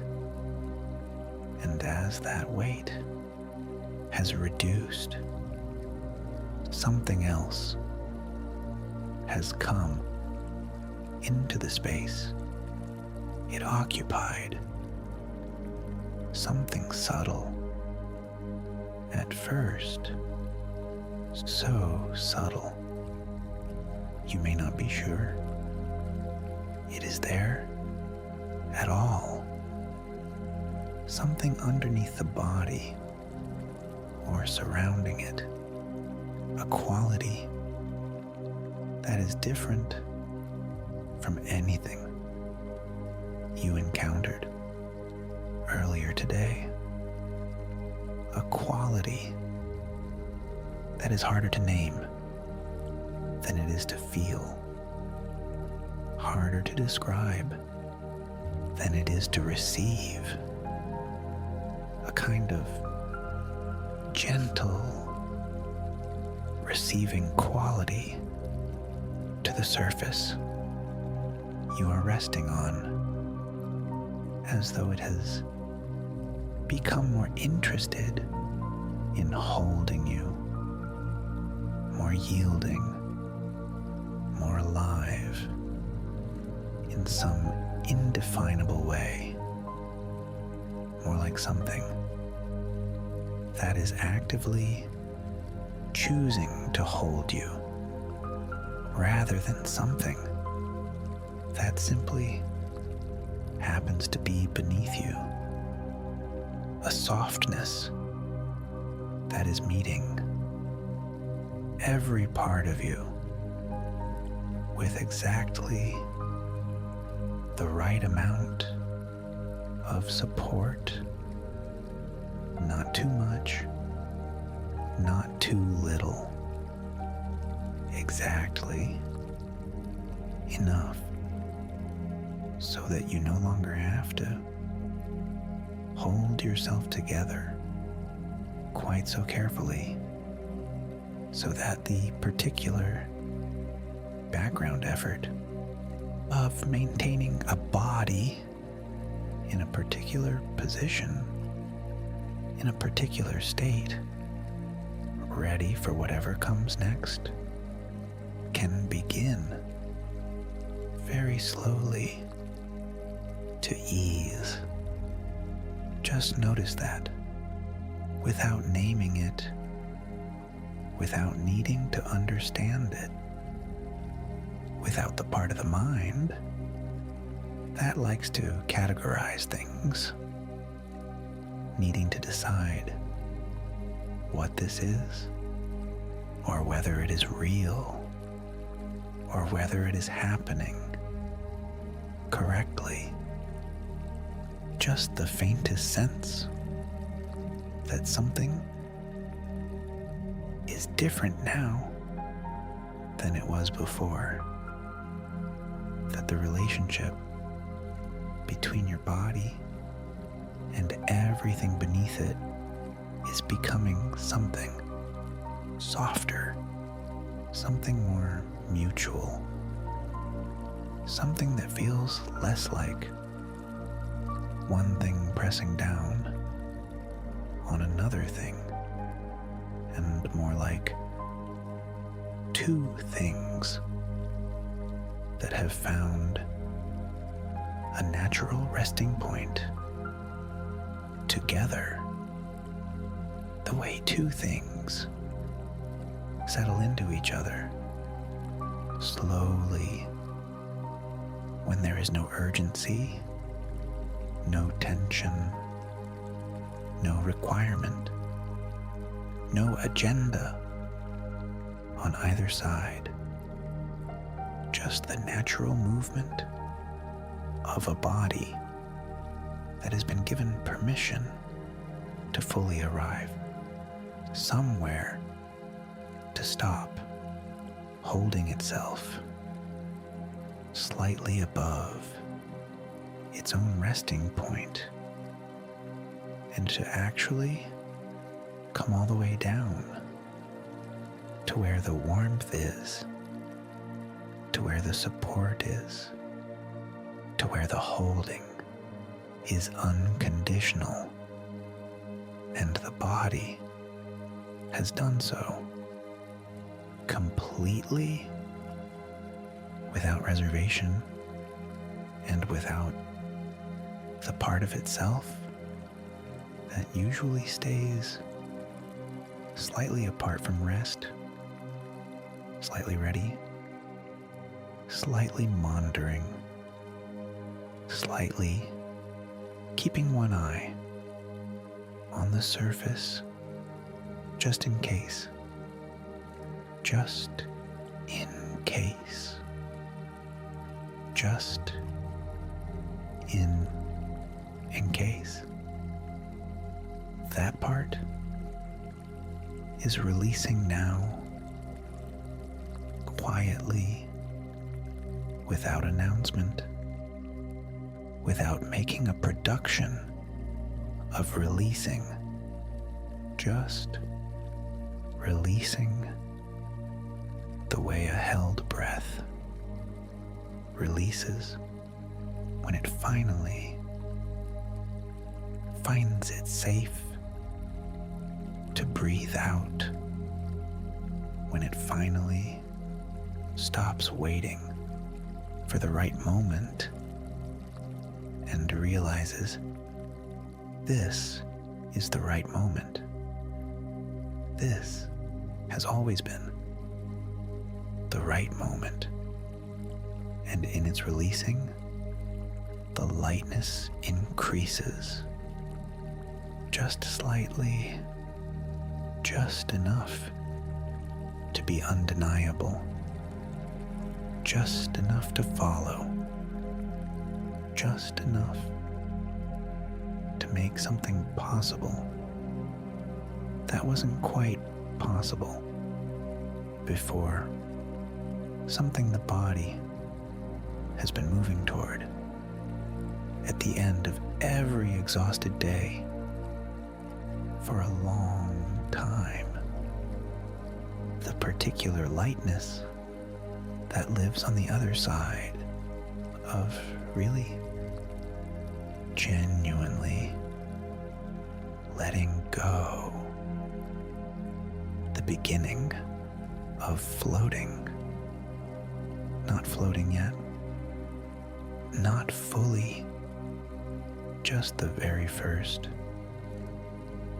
And as that weight has reduced, something else has come into the space it occupied. Something subtle. At first, so subtle, you may not be sure it is there at all. Something underneath the body or surrounding it, a quality that is different from anything you encountered earlier today. A quality that is harder to name than it is to feel, harder to describe than it is to receive. A kind of gentle receiving quality to the surface you are resting on, as though it has become more interested in holding you, more yielding, more alive in some indefinable way, more like something that is actively choosing to hold you, rather than something that simply happens to be beneath you. A softness that is meeting every part of you with exactly the right amount of support. Not too much, not too little. Exactly enough so that you no longer have to hold yourself together quite so carefully, so that the particular background effort of maintaining a body in a particular position, in a particular state, ready for whatever comes next, can begin very slowly to ease. Just notice that, without naming it, without needing to understand it, without the part of the mind that likes to categorize things, needing to decide what this is, or whether it is real, or whether it is happening correctly. Just the faintest sense that something is different now than it was before, that the relationship between your body and everything beneath it is becoming something softer, something more mutual, something that feels less like one thing pressing down on another thing, and more like two things that have found a natural resting point together, the way two things settle into each other slowly, when there is no urgency, no tension, no requirement, no agenda on either side, just the natural movement of a body that has been given permission to fully arrive, somewhere to stop, holding itself slightly above its own resting point, and to actually come all the way down to where the warmth is, to where the support is, to where the holding is unconditional, and the body has done so completely without reservation and without the part of itself that usually stays slightly apart from rest, slightly ready, slightly monitoring, slightly keeping one eye on the surface just in case. Just in case. Just in case. That part is releasing now, quietly, without announcement, without making a production of releasing, just releasing the way a held breath releases when it finally finds it safe to breathe out, when it finally stops waiting for the right moment and realizes this is the right moment. This has always been the right moment. And in its releasing, the lightness increases just slightly, just enough to be undeniable, just enough to follow, just enough to make something possible that wasn't quite possible before, something the body has been moving toward at the end of every exhausted day for a long time. The particular lightness that lives on the other side of really genuinely letting go. The beginning of floating. Not floating yet. Not fully. Just the very first,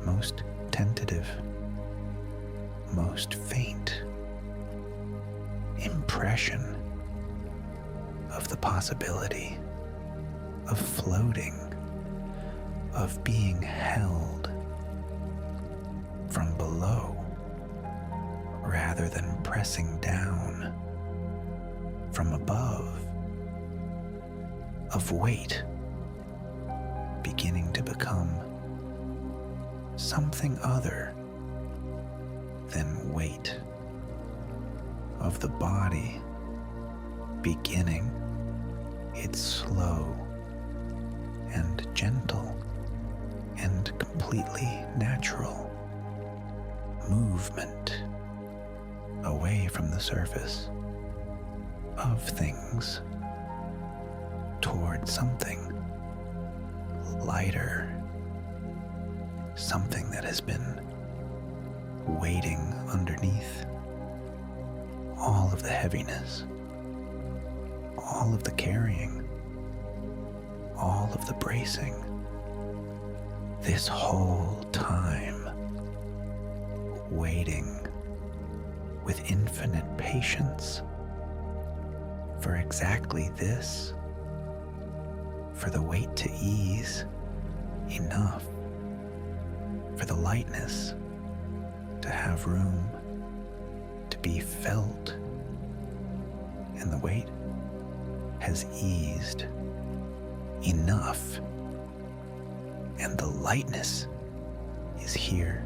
most tentative, most faint impression of the possibility of floating, of being held from below rather than pressing down from above, of weight beginning to become something other than weight, of the body beginning its slow and gentle and completely natural movement away from the surface of things toward something lighter, something that has been waiting underneath all of the heaviness, all of the carrying, all of the bracing, this whole time, waiting with infinite patience for exactly this, for the weight to ease enough, for the lightness to have room to be felt, and the weight has eased enough, and the lightness is here.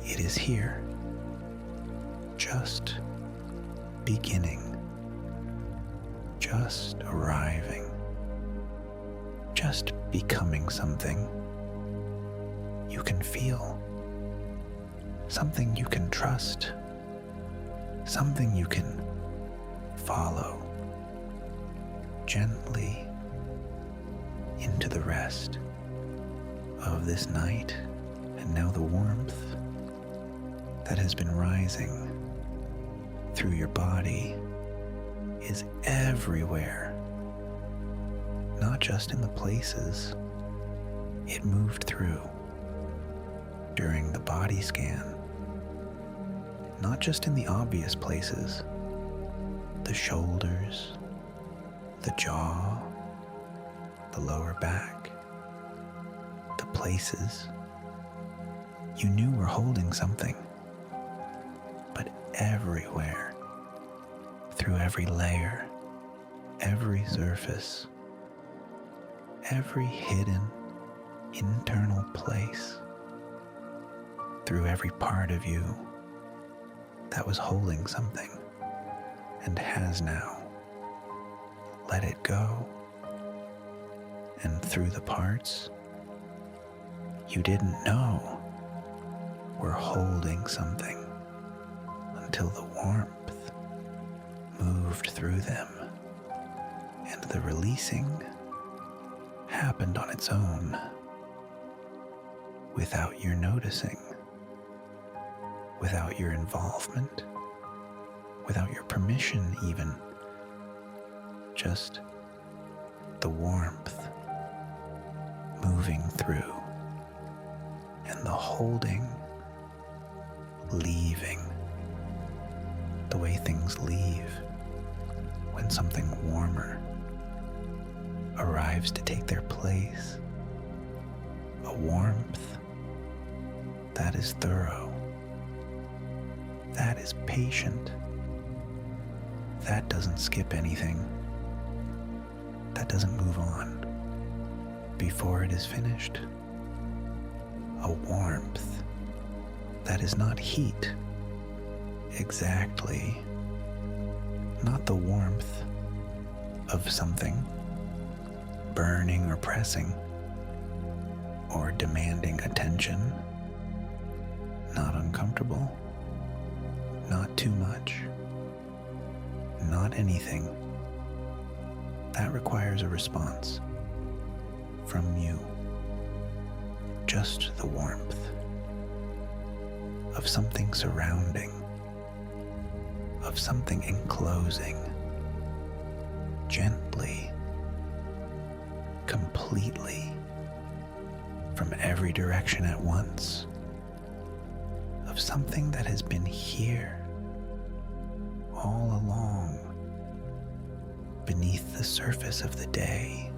It is here, just beginning, just arriving, just becoming something you can feel, something you can trust, something you can follow gently into the rest of this night, and now the warmth that has been rising through your body is everywhere, not just in the places it moved through during the body scan, not just in the obvious places, the shoulders, the jaw, the lower back, the places you knew were holding something, but everywhere, through every layer, every surface, every hidden internal place, through every part of you that was holding something and has now let it go, and through the parts you didn't know were holding something until the warmth moved through them and the releasing happened on its own without your noticing, without your involvement, without your permission even, just the warmth moving through and the holding leaving the way things leave when something warmer arrives to take their place. A warmth that is thorough, that is patient, that doesn't skip anything, that doesn't move on before it is finished. A warmth that is not heat, exactly, not the warmth of something burning or pressing or demanding attention, not uncomfortable, not too much, not anything that requires a response from you, just the warmth of something surrounding, of something enclosing, gently, completely, from every direction at once, of something that has been here all along, beneath the surface of the day,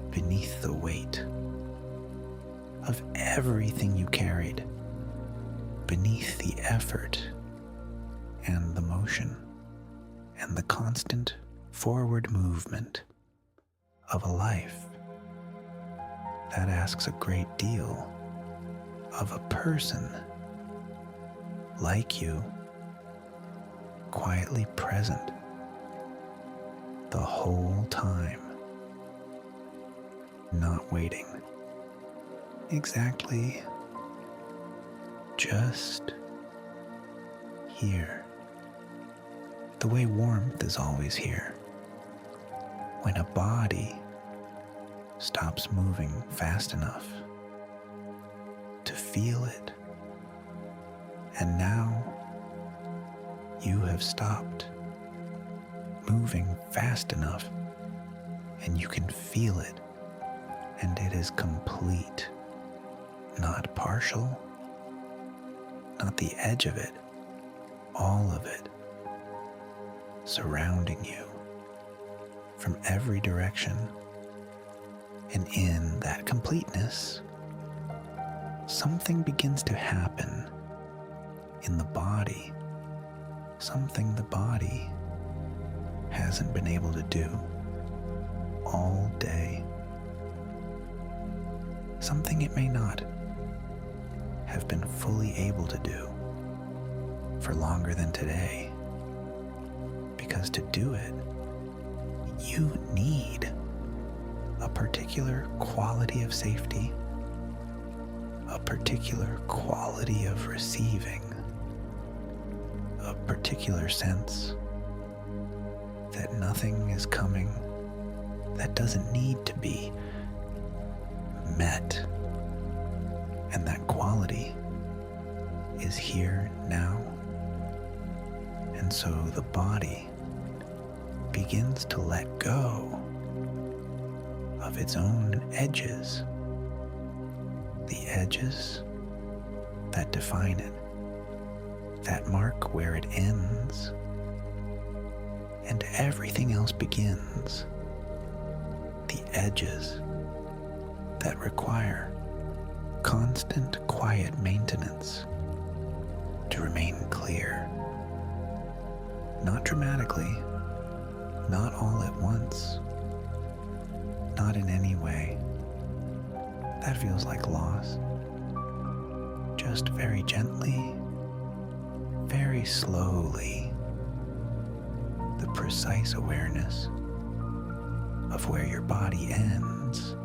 beneath the weight of everything you carried, beneath the effort and the motion and the constant forward movement of a life that asks a great deal of a person like you, quietly present the whole time, not waiting, exactly, just here, the way warmth is always here. When a body stops moving fast enough to feel it, and now you have stopped moving fast enough and you can feel it, and it is complete, not partial, not the edge of it, all of it, surrounding you from every direction. And in that completeness, something begins to happen in the body, something the body hasn't been able to do all day, something it may not have been fully able to do for longer than today, because to do it, you need a particular quality of safety, a particular quality of receiving, a particular sense that nothing is coming that doesn't need to be met, and that quality is here now. And so the body begins to let go of its own edges, the edges that define it, that mark where it ends, and everything else begins, the edges that require constant quiet maintenance to remain clear. Not dramatically, not all at once, not in any way. That feels like loss. Just very gently, very slowly, the precise awareness of where your body ends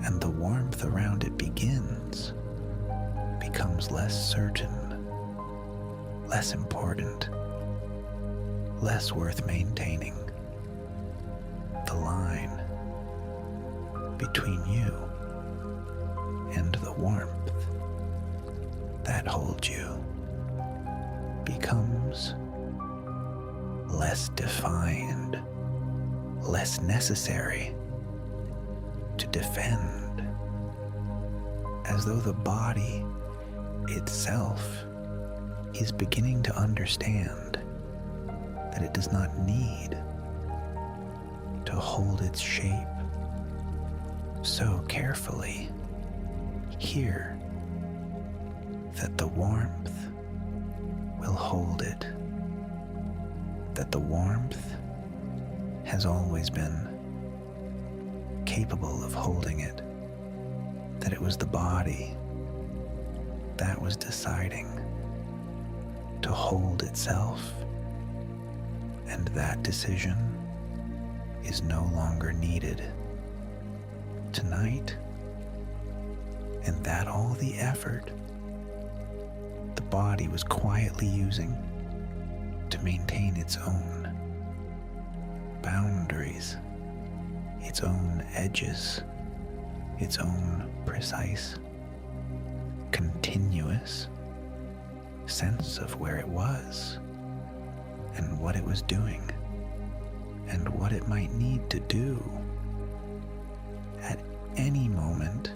and the warmth around it begins becomes less certain, less important, less worth maintaining. The line between you and the warmth that holds you becomes less defined, less necessary to defend, as though the body itself is beginning to understand that it does not need to hold its shape so carefully here, that the warmth will hold it, that the warmth has always been capable of holding it, that it was the body that was deciding to hold itself, and that decision is no longer needed tonight, and that all the effort the body was quietly using to maintain its own boundaries, its own edges, its own precise, continuous sense of where it was and what it was doing and what it might need to do at any moment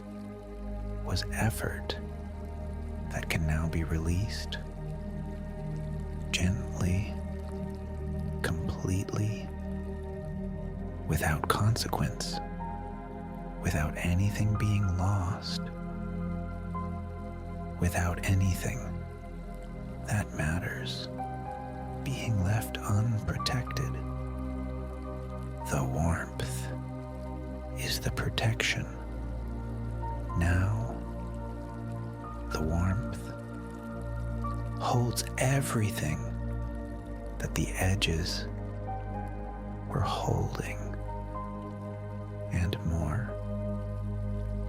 was effort that can now be released gently, completely, without consequence, without anything being lost, without anything that matters being left unprotected. The warmth is the protection. Now, the warmth holds everything that the edges were holding, and more.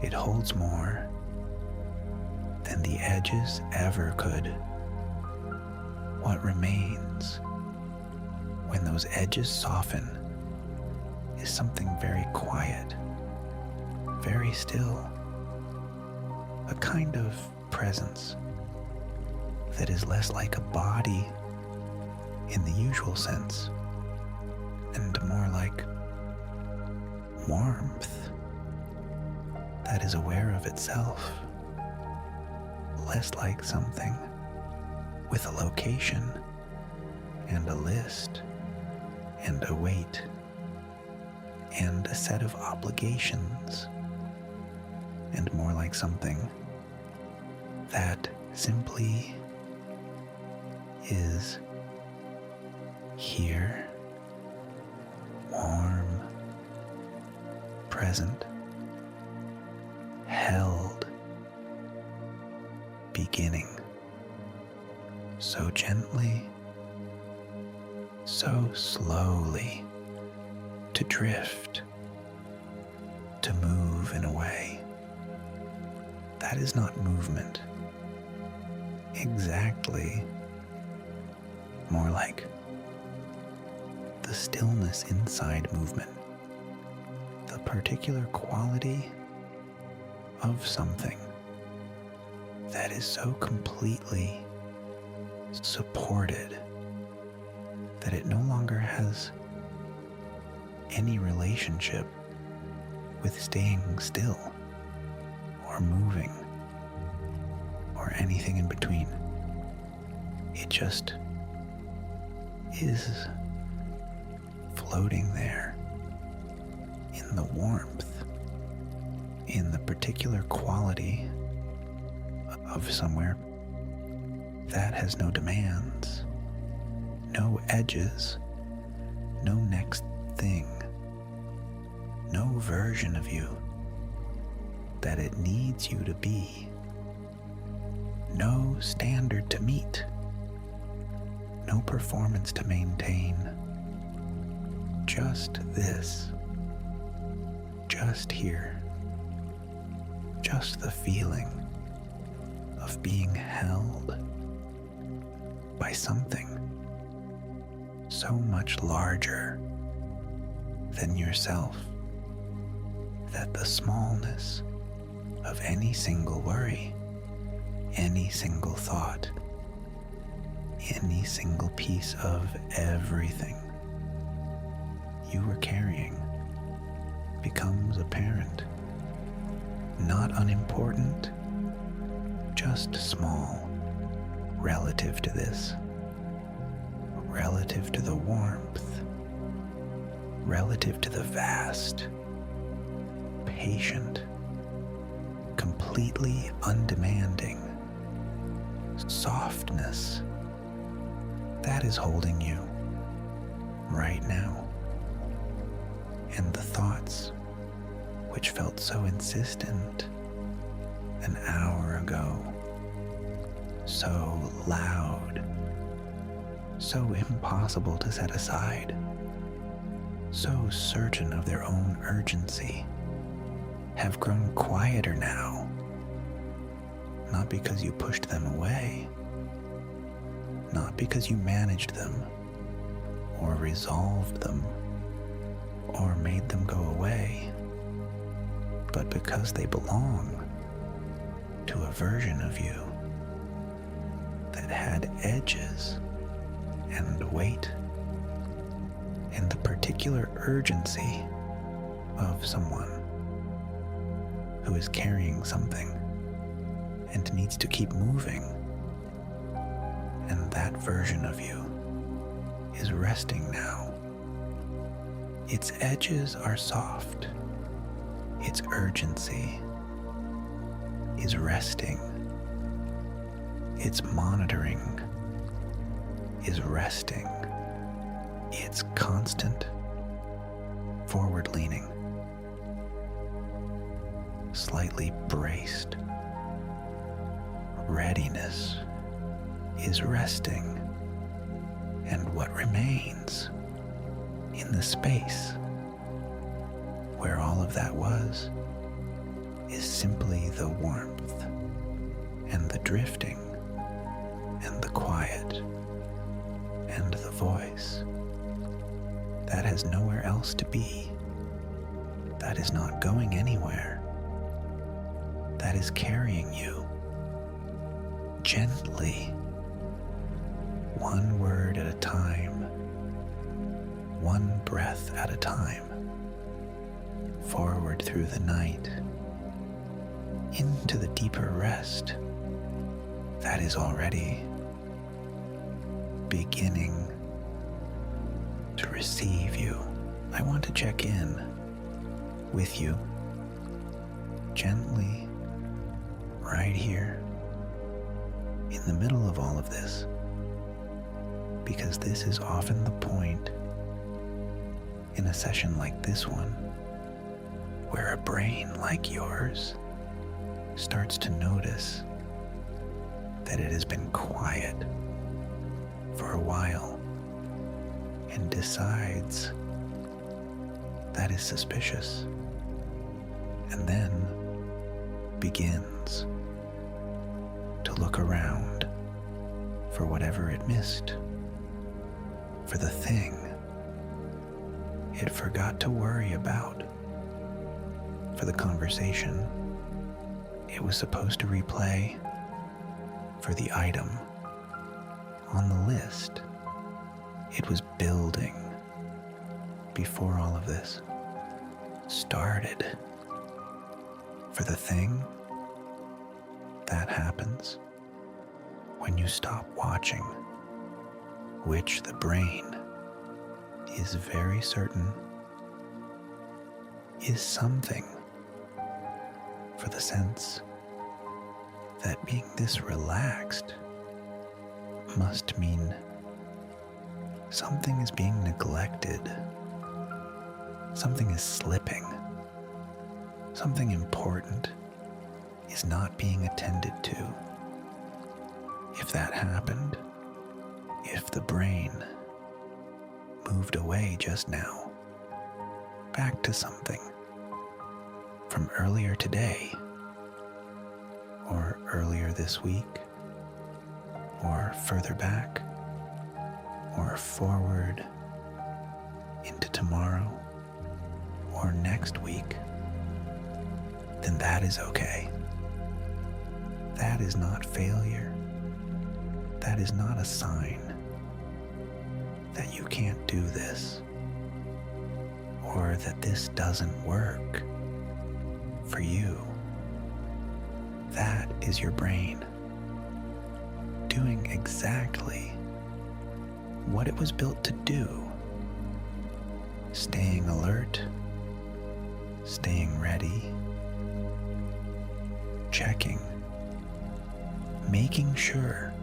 It holds more than the edges ever could. What remains when those edges soften is something very quiet, very still, a kind of presence that is less like a body in the usual sense, and more like warmth that is aware of itself, less like something with a location and a list and a weight and a set of obligations, and more like something that simply is here, warm, present, held, beginning, so gently, so slowly, to drift, to move in a way that is not movement exactly, more like the stillness inside movement, the particular quality of something that is so completely supported that it no longer has any relationship with staying still or moving or anything in between. It just is floating there in the warmth, in the particular quality of somewhere that has no demands, no edges, no next thing, no version of you that it needs you to be, no standard to meet, no performance to maintain, just this, just here, just the feeling of being held by something so much larger than yourself that the smallness of any single worry, any single thought, any single piece of everything you were carrying becomes apparent, not unimportant, just small relative to this, relative to the warmth, relative to the vast, patient, completely undemanding softness that is holding you right now. And the thoughts which felt so insistent an hour ago, so loud, so impossible to set aside, so certain of their own urgency, have grown quieter now, not because you pushed them away, not because you managed them, or resolved them, or made them go away, but because they belong to a version of you that had edges and weight and the particular urgency of someone who is carrying something and needs to keep moving. And that version of you is resting now. Its edges are soft. Its urgency is resting. Its monitoring is resting. Its constant forward-leaning, slightly braced readiness is resting, and what remains in the space where all of that was is simply the warmth and the drifting and the quiet and the voice that has nowhere else to be, that is not going anywhere, that is carrying you gently, one word at a time, one breath at a time, forward through the night, into the deeper rest that is already beginning to receive you. I want to check in with you gently right here in the middle of all of this, because this is often the point in a session like this one where a brain like yours starts to notice that it has been quiet for a while and decides that is suspicious, and then begins to look around for whatever it missed, for the thing it forgot to worry about, for the conversation it was supposed to replay, for the item on the list it was building before all of this started, for the thing that happens when you stop watching, which the brain is very certain is something, for the sense that being this relaxed must mean something is being neglected, something is slipping, something important is not being attended to. If that happened, if the brain moved away just now, back to something from earlier today, or earlier this week, or further back, or forward into tomorrow, or next week, then that is okay. That is not failure. That is not a sign that you can't do this, or that this doesn't work for you. That is your brain doing exactly what it was built to do, staying alert, staying ready, checking, making sure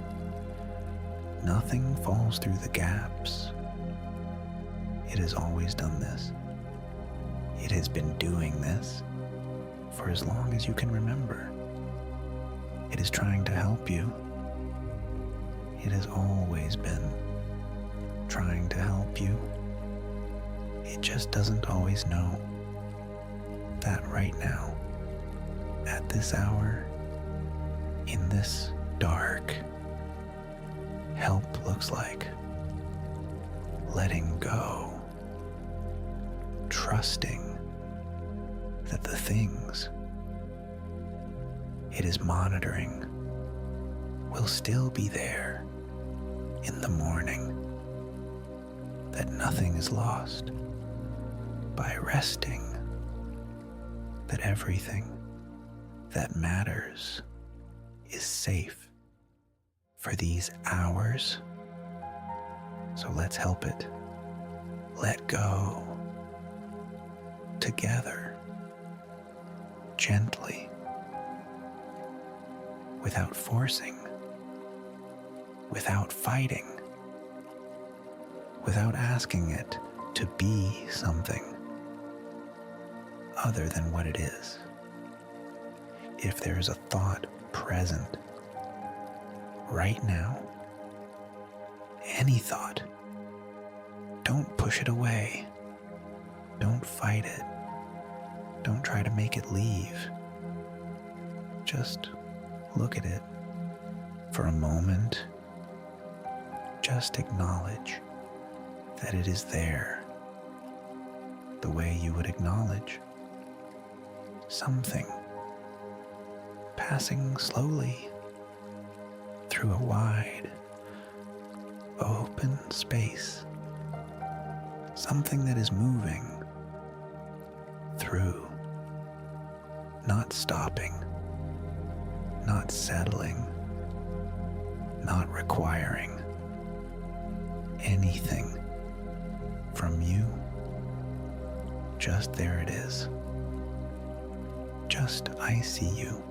nothing falls through the gaps. It has always done this. It has been doing this for as long as you can remember. It is trying to help you. It has always been trying to help you. It just doesn't always know that right now, at this hour, in this dark, help looks like letting go, trusting that the things it is monitoring will still be there in the morning, that nothing is lost by resting, that everything that matters is safe for these hours. So let's help it let go together, gently, without forcing, without fighting, without asking it to be something other than what it is. If there is a thought present right now, any thought, don't push it away. Don't fight it. Don't try to make it leave. Just look at it for a moment. Just acknowledge that it is there, the way you would acknowledge something passing slowly through a wide, open space, something that is moving through, not stopping, not settling, not requiring anything from you. Just there it is. Just I see you.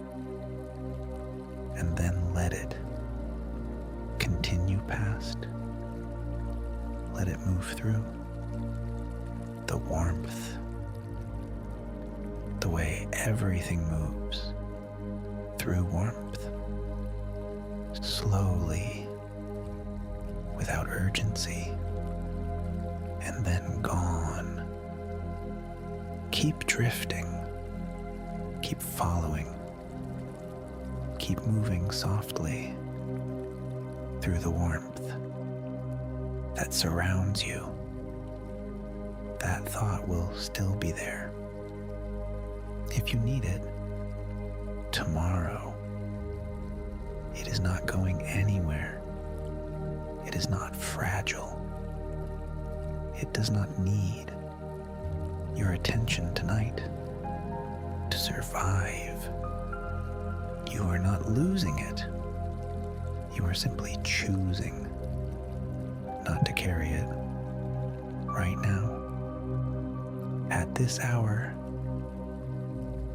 And then let it continue past. Let it move through. The warmth, the way everything moves through warmth, slowly, without urgency, and then gone. Keep drifting, keep following, keep moving softly through the warmth that surrounds you. That thought will still be there. If you need it, tomorrow, it is not going anywhere. It is not fragile. It does not need your attention tonight to survive. You are not losing it. You are simply choosing not to carry it right now, at this hour,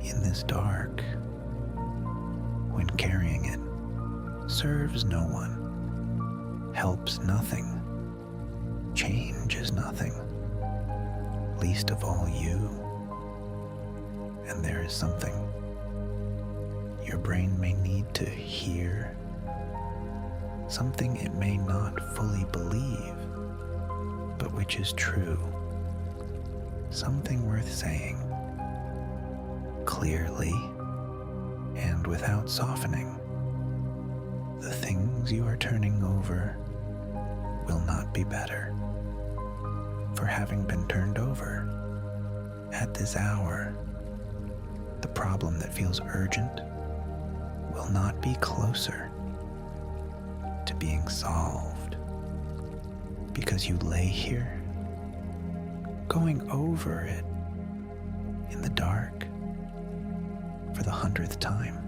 in this dark, when carrying it serves no one, helps nothing, changes nothing, least of all you. And there is something your brain may need to hear, something it may not fully believe, but which is true, something worth saying, clearly and without softening. The things you are turning over will not be better for having been turned over at this hour. The problem that feels urgent will not be closer to being solved because you lay here going over it in the dark for the 100th time.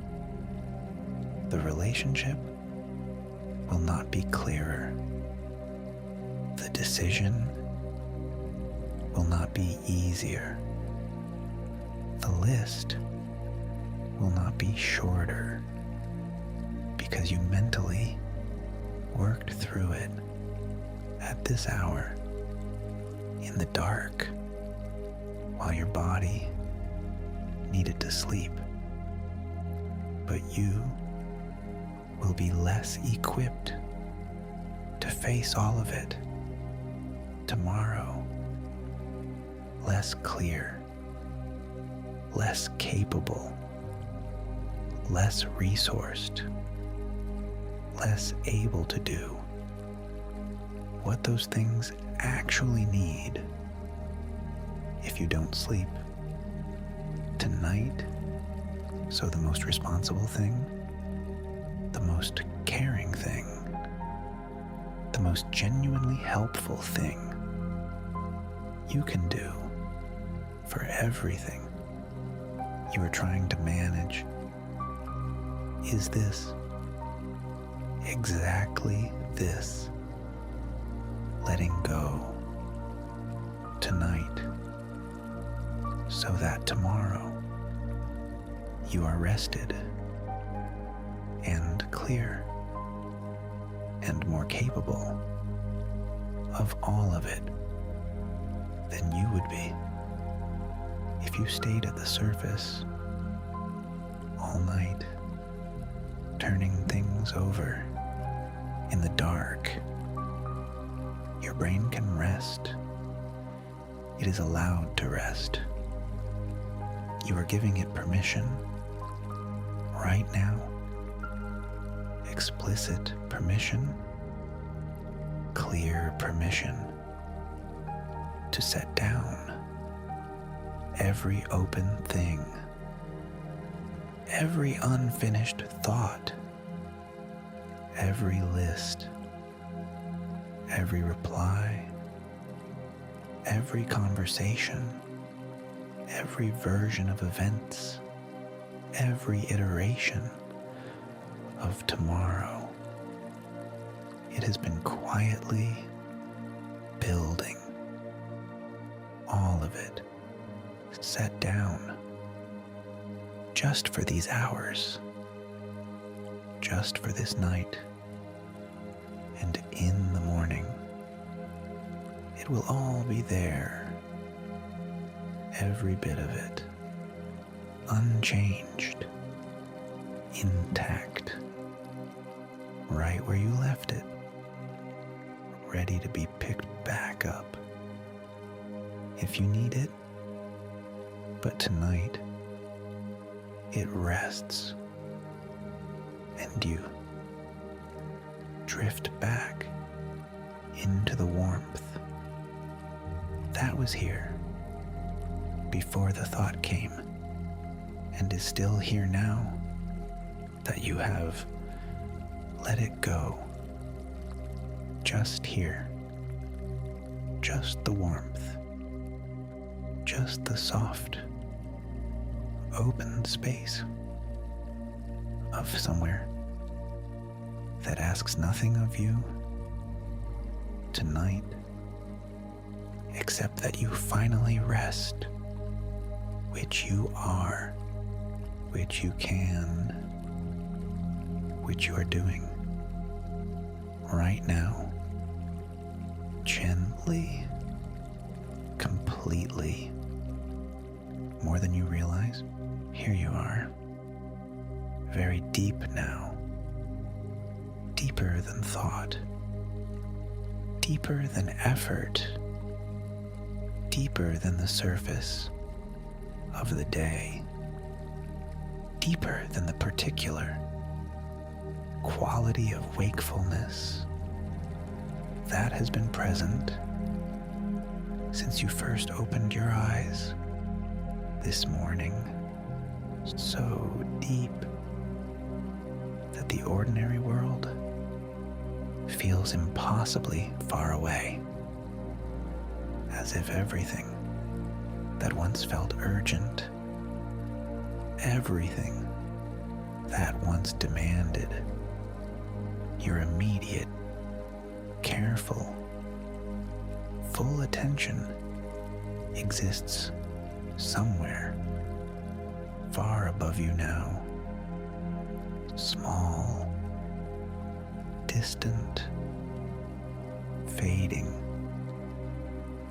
The relationship will not be clearer. The decision will not be easier. The list will not be shorter because you mentally worked through it at this hour in the dark while your body needed to sleep. But you will be less equipped to face all of it tomorrow, less clear, less capable, less resourced, less able to do what those things actually need if you don't sleep tonight. So the most responsible thing, the most caring thing, the most genuinely helpful thing you can do for everything you are trying to manage is this, exactly this, letting go tonight so that tomorrow you are rested and clear and more capable of all of it than you would be if you stayed at the surface all night, turning things over in the dark. Your brain can rest. It is allowed to rest. You are giving it permission right now. Explicit permission, clear permission to set down every open thing, every unfinished thought, every list, every reply, every conversation, every version of events, every iteration of tomorrow. It has been quietly building, all of it set down just for these hours, just for this night, and in the morning it will all be there, every bit of it, unchanged, intact, right where you left it, ready to be picked back up if you need it. But tonight, it rests, and you drift back into the warmth that was here before the thought came, and is still here now that you have let it go. Just here, just the warmth, just the soft, open space of somewhere that asks nothing of you tonight except that you finally rest, which you are, which you can, which you are doing right now, gently, completely, more than you realize. Here you are, very deep now, deeper than thought, deeper than effort, deeper than the surface of the day, deeper than the particular quality of wakefulness that has been present since you first opened your eyes this morning, so deep that the ordinary world feels impossibly far away, as if everything that once felt urgent, everything that once demanded your immediate, careful, full attention exists somewhere far above you now, small, distant, fading,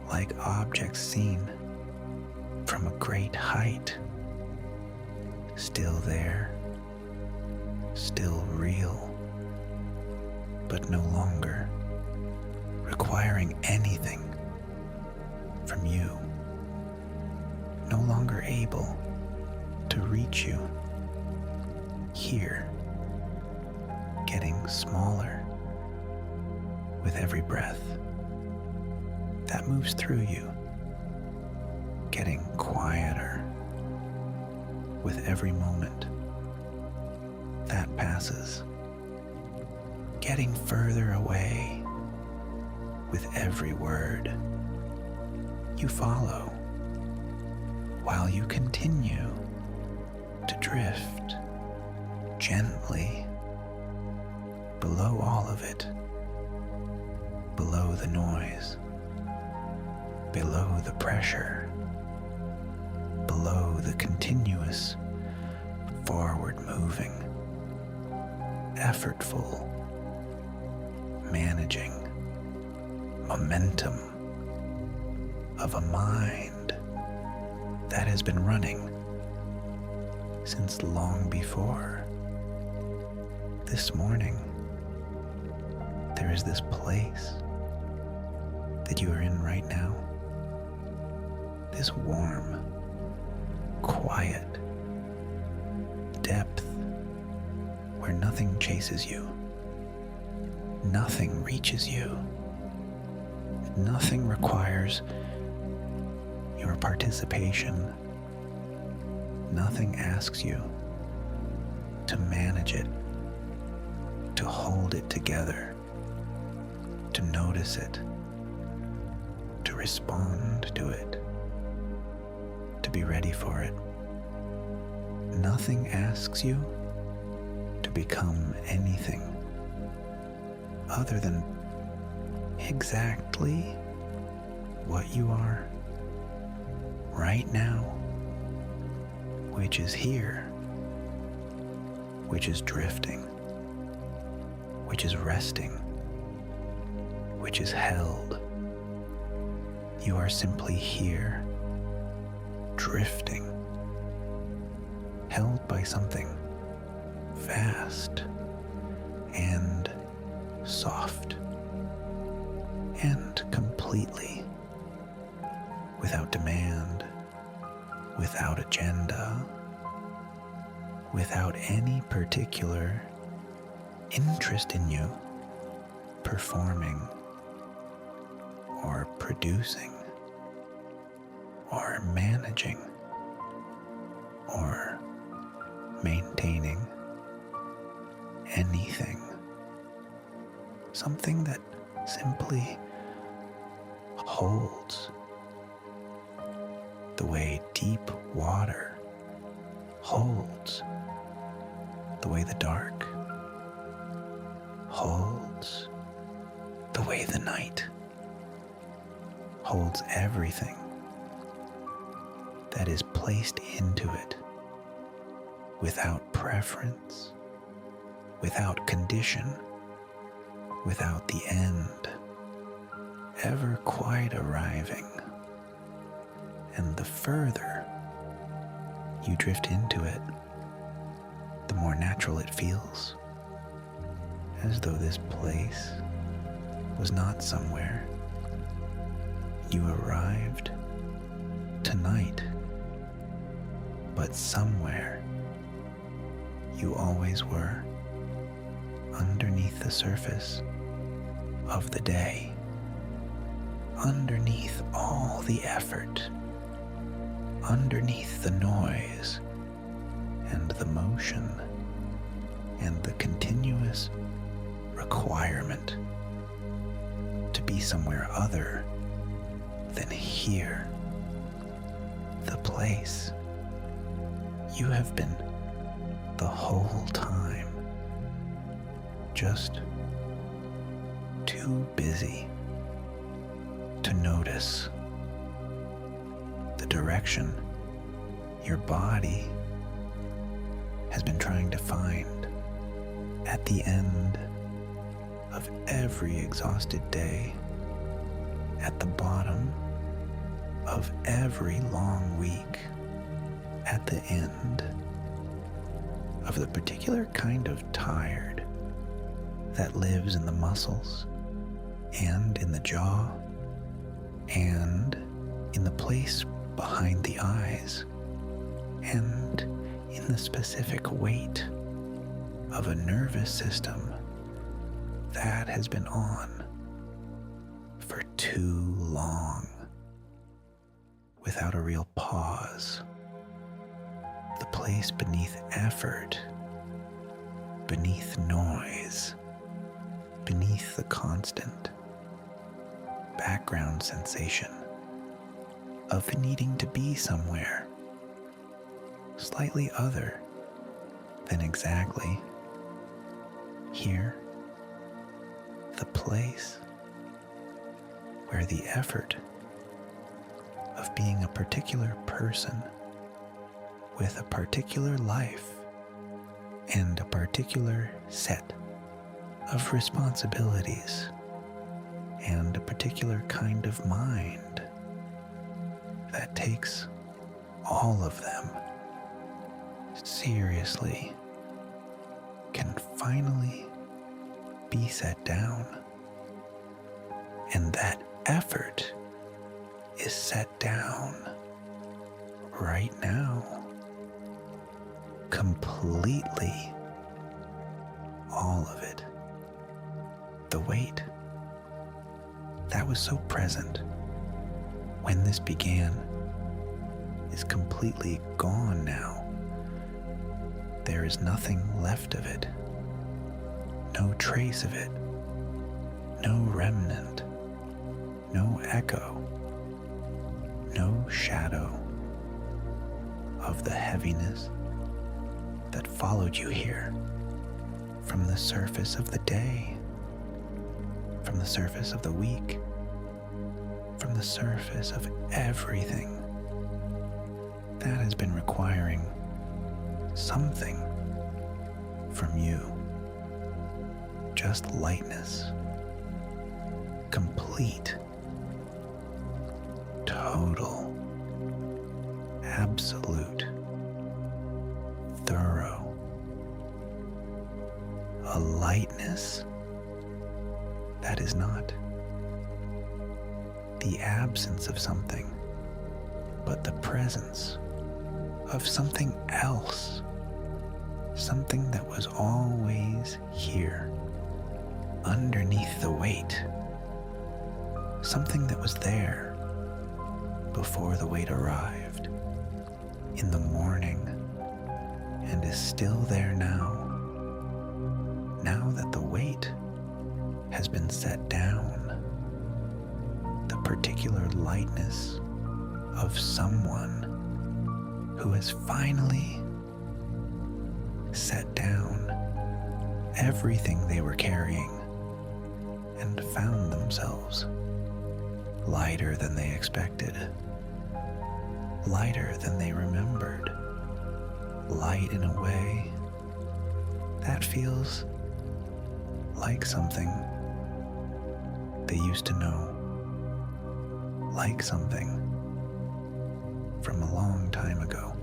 like objects seen from a great height, still there, still real, but no longer requiring anything from you, no longer able to reach you. Here, getting smaller with every breath that moves through you, getting quieter with every moment that passes, getting further away with every word you follow, while you continue to drift gently below all of it, below the noise, below the pressure, below the continuous forward moving, effortful, managing momentum of a mind that has been running since long before this morning. There is this place that you are in right now, this warm, quiet depth where nothing chases you, nothing reaches you, nothing requires your participation, nothing asks you to manage it, to hold it together, to notice it, to respond to it, to be ready for it. Nothing asks you to become anything other than exactly what you are right now, which is here, which is drifting, which is resting, which is held. You are simply here, drifting, held by something vast and soft and completely without demand, without agenda, without any particular interest in you performing or producing or managing or maintaining anything. Something that simply holds the way deep water holds, the way the dark holds, the way the night holds everything that is placed into it without preference, without condition, without the end ever quite arriving. And the further you drift into it, the more natural it feels, as though this place was not somewhere you arrived tonight, but somewhere you always were, underneath the surface of the day, underneath all the effort, underneath the noise and the motion and the continuous requirement to be somewhere other than here, the place you have been the whole time, just too busy to notice the direction your body has been trying to find at the end of every exhausted day, at the bottom of every long week, at the end of the particular kind of tired that lives in the muscles and in the jaw and in the place behind the eyes and in the specific weight of a nervous system that has been on for too long without a real pause. The place beneath effort, beneath noise, beneath the constant background sensation of needing to be somewhere slightly other than exactly here, the place where the effort of being a particular person with a particular life and a particular set of responsibilities and a particular kind of mind that takes all of them seriously can finally be set down. And that effort is set down right now, completely, all of it. The weight that was so present when this began is completely gone now. There is nothing left of it, no trace of it, no remnant, no echo, no shadow of the heaviness that followed you here from the surface of the day, from the surface of the week, from the surface of everything that has been requiring something from you. Just lightness, complete, total, absolute, thorough, a lightness that is not the absence of something, but the presence of something else, something that was always here, underneath the weight, something that was there before the weight arrived in the morning and is still there now that the weight has been set down. The particular lightness of someone who has finally set down everything they were carrying and found themselves lighter than they expected, lighter than they remembered, light in a way that feels like something they used to know, like something from a long time ago,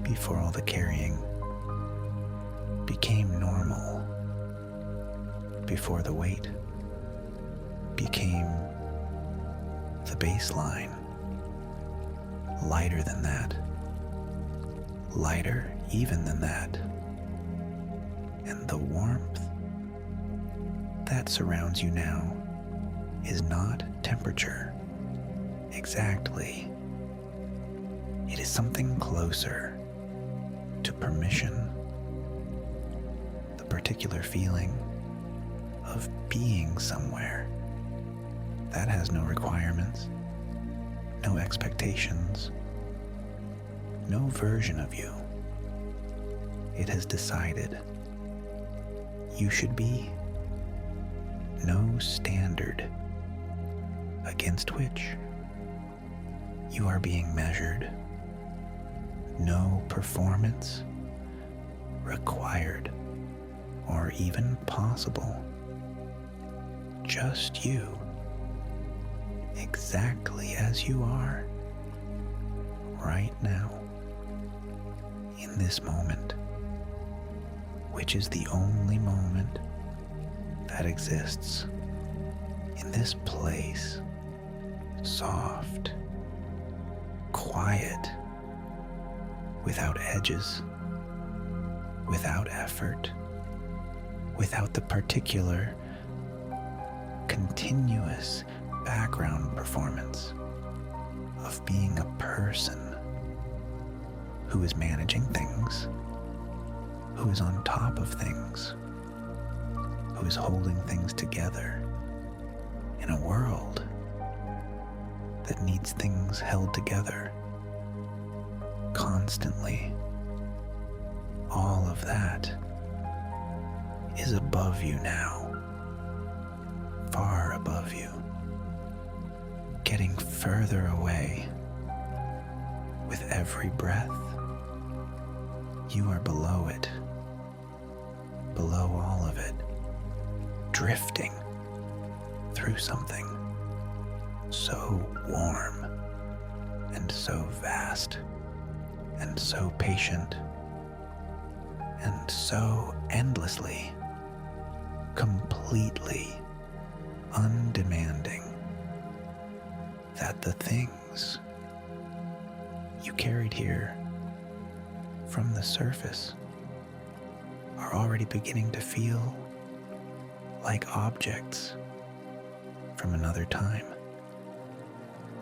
before all the carrying became normal, before the weight became the baseline. Lighter than that, lighter even than that, and the warmth that surrounds you now is not temperature exactly. It is something closer to permission, the particular feeling of being somewhere that has no requirements, no expectations, no version of you. It has decided you should be, no standard against which you are being measured, no performance required or even possible. Just you, exactly as you are, right now, in this moment, which is the only moment that exists in this place, soft, quiet, without edges, without effort, without the particular continuous background performance of being a person who is managing things, who is on top of things, who is holding things together in a world that needs things held together constantly. All of that is above you now, far above you, getting further away with every breath. You are below it, below all of it, drifting through something so warm and so vast and so patient and so endlessly, completely undemanding that the things you carried here from the surface are already beginning to feel like objects from another time.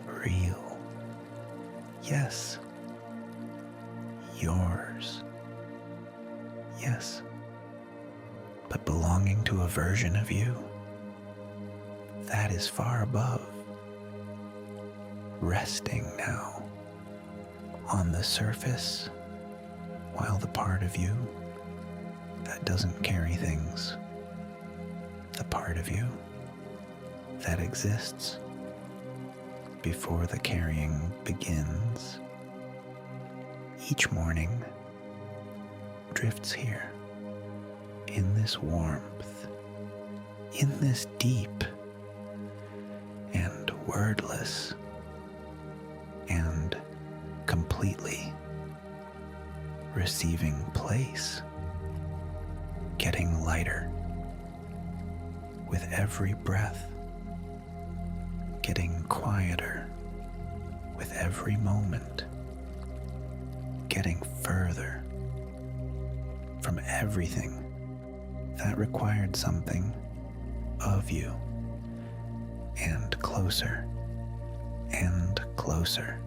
Real. Yes. Yours. Yes. But belonging to a version of you that is far above, resting now on the surface, while the part of you that doesn't carry things, the part of you that exists before the carrying begins, each morning drifts here in this warmth, in this deep and wordless and completely receiving place, getting lighter with every breath, getting quieter with every moment, getting further from everything that required something of you, and closer and closer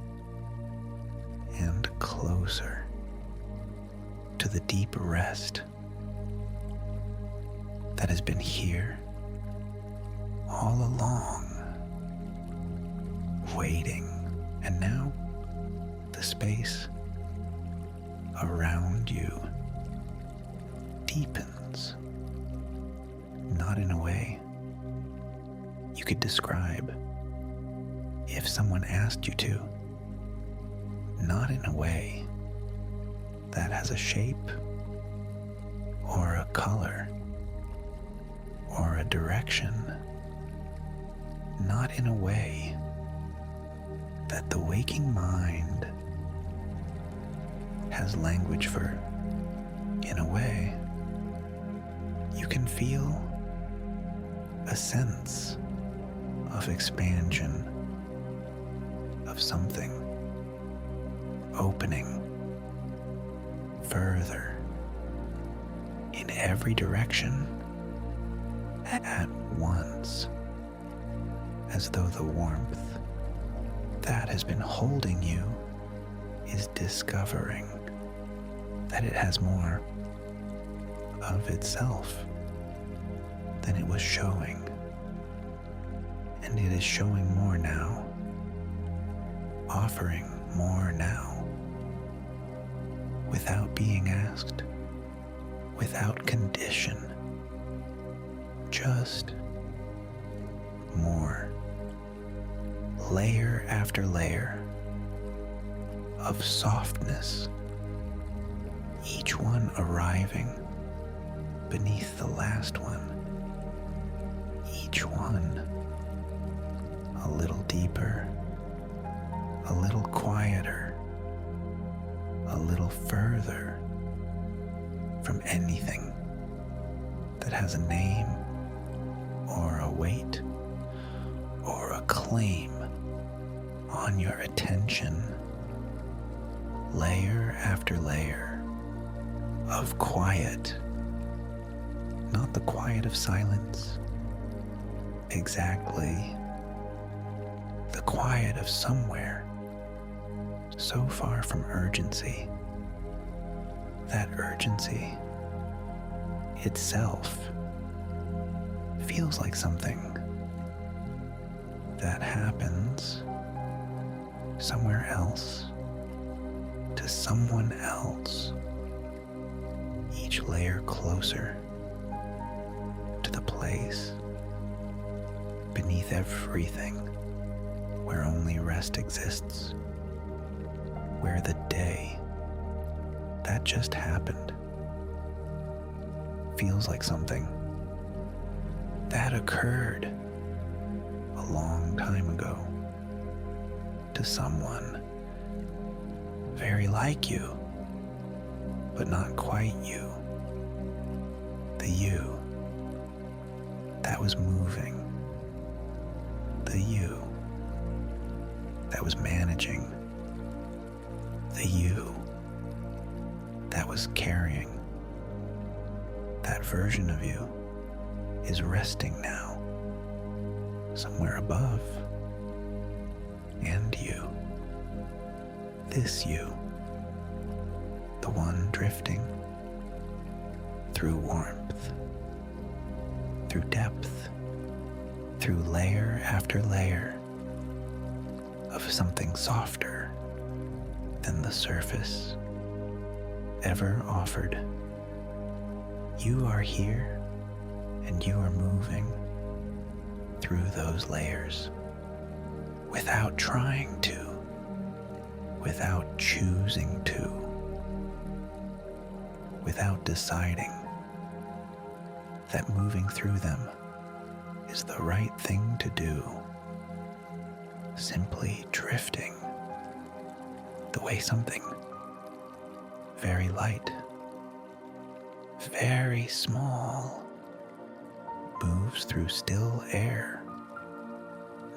and closer to the deep rest that has been here all along, waiting And now the space around you deepens, not in a way you could describe if someone asked you to, not in a way that has a shape or a color or a direction, not in a way that the waking mind has language for. In a way, you can feel a sense of expansion, of something opening further in every direction at once, as though the warmth that has been holding you is discovering that it has more of itself than it was showing, and it is showing more now, offering more now, without being asked, without condition, just more, layer after layer of softness, each one arriving beneath the last one, each one a little deeper, a little quieter, a little further from anything that has a name or a weight or a claim on your attention, layer after layer of quiet, not the quiet of silence, exactly the quiet of somewhere so far from urgency. That urgency itself feels like something that happens somewhere else to someone else, each layer closer to the place beneath everything where only rest exists, where the day that just happened feels like something that occurred a long time ago to someone very like you, but not quite you. The you that was moving, the you that was managing, the you that was carrying. That version of you is resting now, somewhere above. And you, this you, the one drifting through warmth, through depth, through layer after layer of something softer than the surface ever offered. You are here and you are moving through those layers without trying to, without choosing to, without deciding that moving through them is the right thing to do. Simply drifting the way something very light, very small, moves through still air,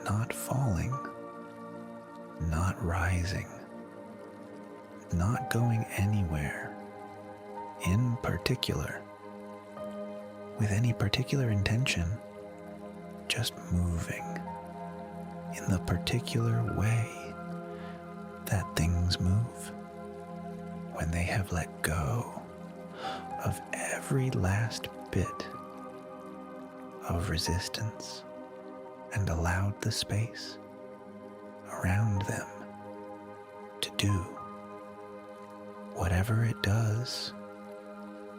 not falling, not rising, not going anywhere in particular, with any particular intention, just moving in the particular way that things move when they have let go of every last bit of resistance and allowed the space around them do, whatever it does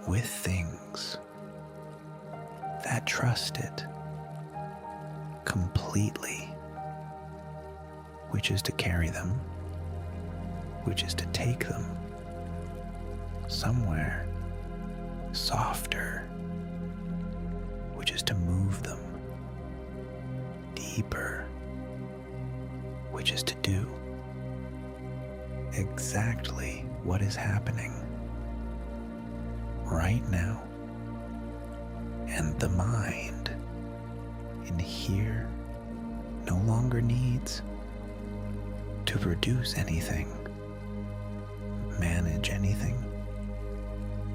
with things that trust it completely, which is to carry them, which is to take them somewhere softer, which is to move them deeper, which is to do exactly what is happening right now. And the mind in here no longer needs to produce anything, manage anything,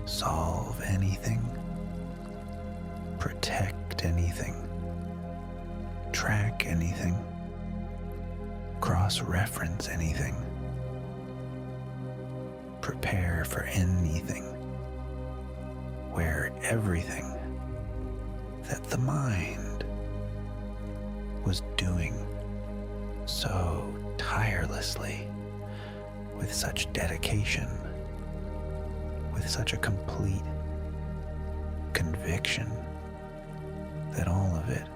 solve anything, protect anything, track anything, cross-reference anything, prepare for anything, where everything that the mind was doing so tirelessly, with such dedication, with such a complete conviction that all of it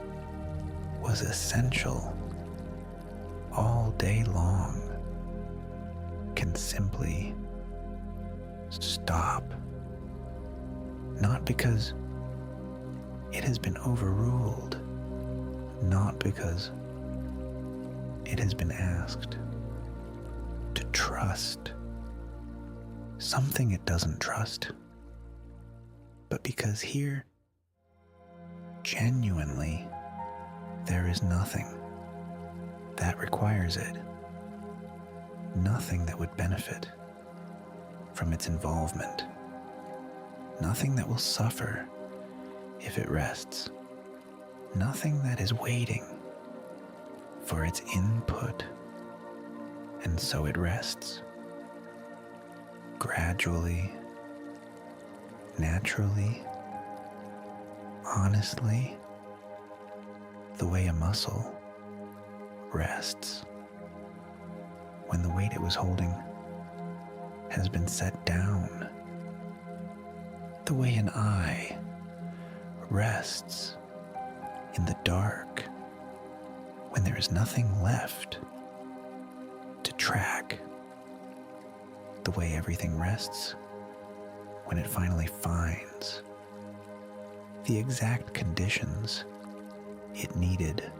was essential all day long, can simply stop. Not because it has been overruled, not because it has been asked to trust something it doesn't trust, but because here, genuinely, there is nothing that requires it, nothing that would benefit from its involvement, nothing that will suffer if it rests, nothing that is waiting for its input, and so it rests, gradually, naturally, honestly, the way a muscle rests when the weight it was holding has been set down, the way an eye rests in the dark when there is nothing left to track, the way everything rests when it finally finds the exact conditions it needed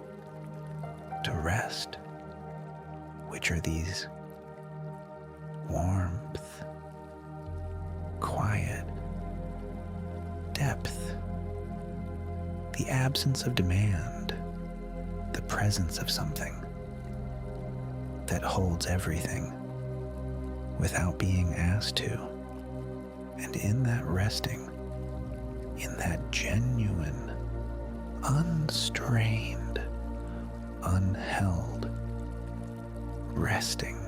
to rest, which are these warmth, quiet, depth, the absence of demand, the presence of something that holds everything without being asked to. And in that resting, in that genuine, unstrained, unheld resting,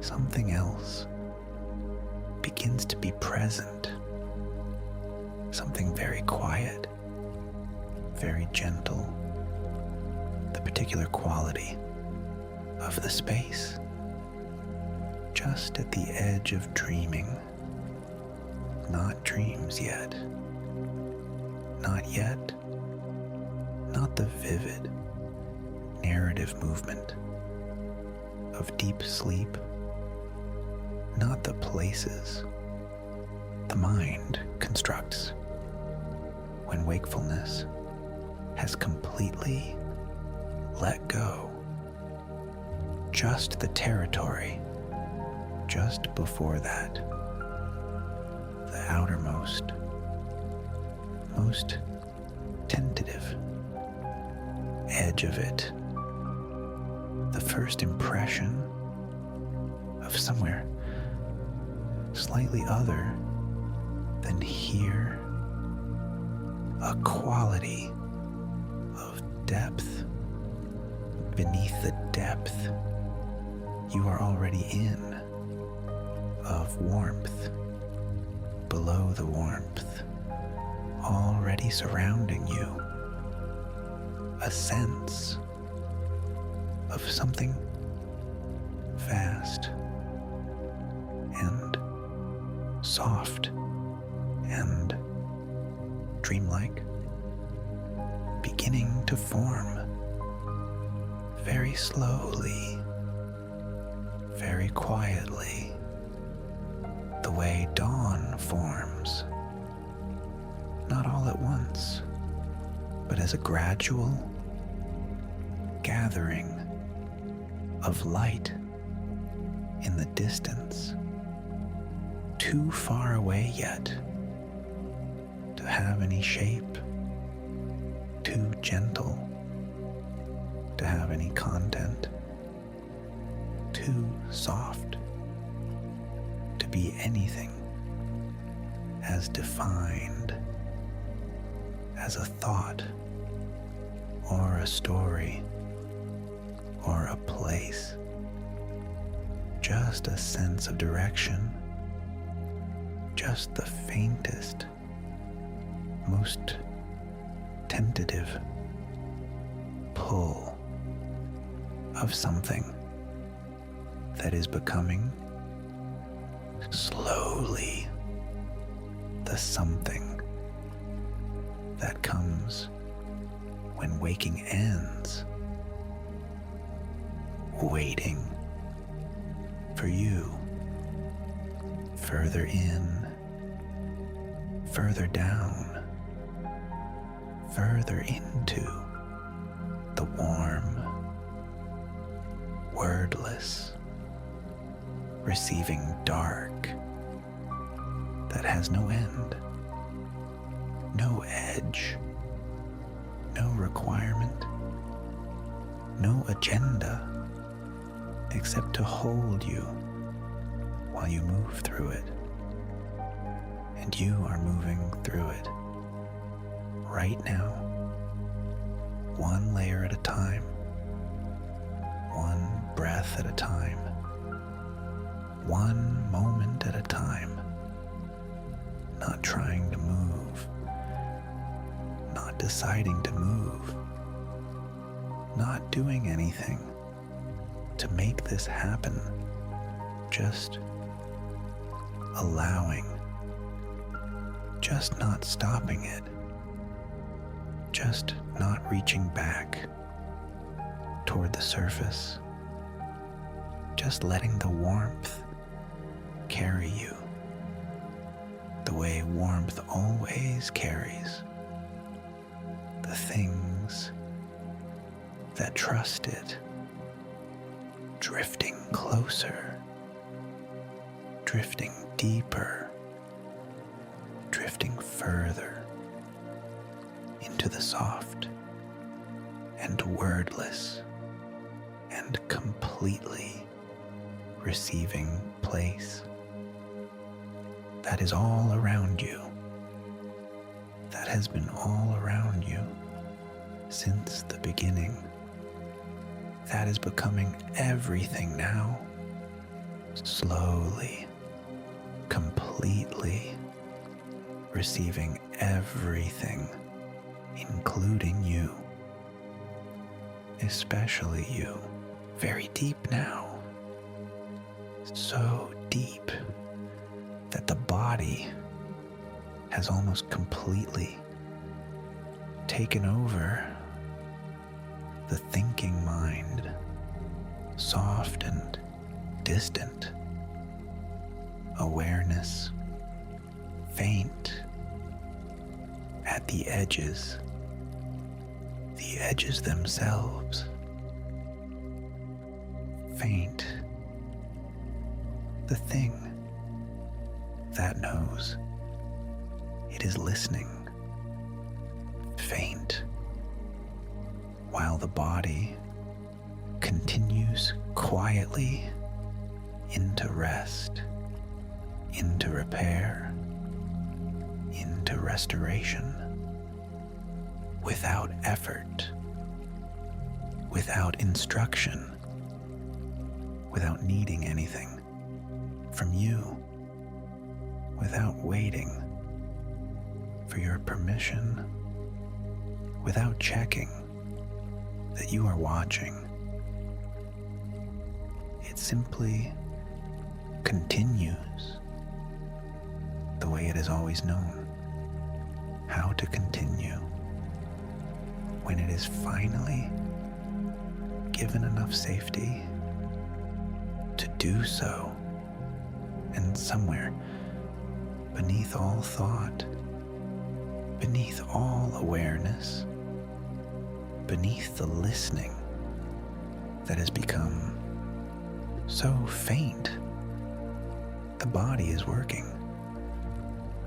something else begins to be present, something very quiet, very gentle, the particular quality of the space, just at the edge of dreaming, not dreams yet, not yet, not the vivid narrative movement of deep sleep, not the places the mind constructs when wakefulness has completely let go, just the territory just before that, the outermost, most tentative edge of it, the first impression of somewhere slightly other than here, a quality of depth beneath the depth you are already in, of warmth below the warmth already surrounding you, a sense of something vast, soft and dreamlike, beginning to form very slowly, very quietly, the way dawn forms, not all at once, but as a gradual gathering of light in the distance, too far away yet to have any shape, too gentle to have any content, too soft to be anything as defined as a thought or a story or a place, just a sense of direction, just the faintest, most tentative pull of something that is becoming slowly the something that comes when waking ends, waiting for you further in, further down, further into the warm, wordless, receiving dark that has no end, no edge, no requirement, no agenda except to hold you while you move through it. And you are moving through it right now, one layer at a time, one breath at a time, one moment at a time, not trying to move, not deciding to move, not doing anything to make this happen, just allowing, just not stopping it, just not reaching back toward the surface, just letting the warmth carry you the way warmth always carries the things that trust it, drifting closer, drifting deeper, drifting further into the soft and wordless and completely receiving place that is all around you, that has been all around you since the beginning, that is becoming everything now, slowly, completely receiving everything, including you, especially you, very deep now, so deep that the body has almost completely taken over the thinking mind, soft and distant, awareness, faint at the edges themselves, faint, the thing that knows it is listening, faint, while the body continues quietly into rest, into repair, into restoration, without effort, without instruction, without needing anything from you, without waiting for your permission, without checking that you are watching. It simply continues the way it has always known how to continue when it is finally given enough safety to do so. And somewhere beneath all thought, beneath all awareness, beneath the listening that has become so faint, the body is working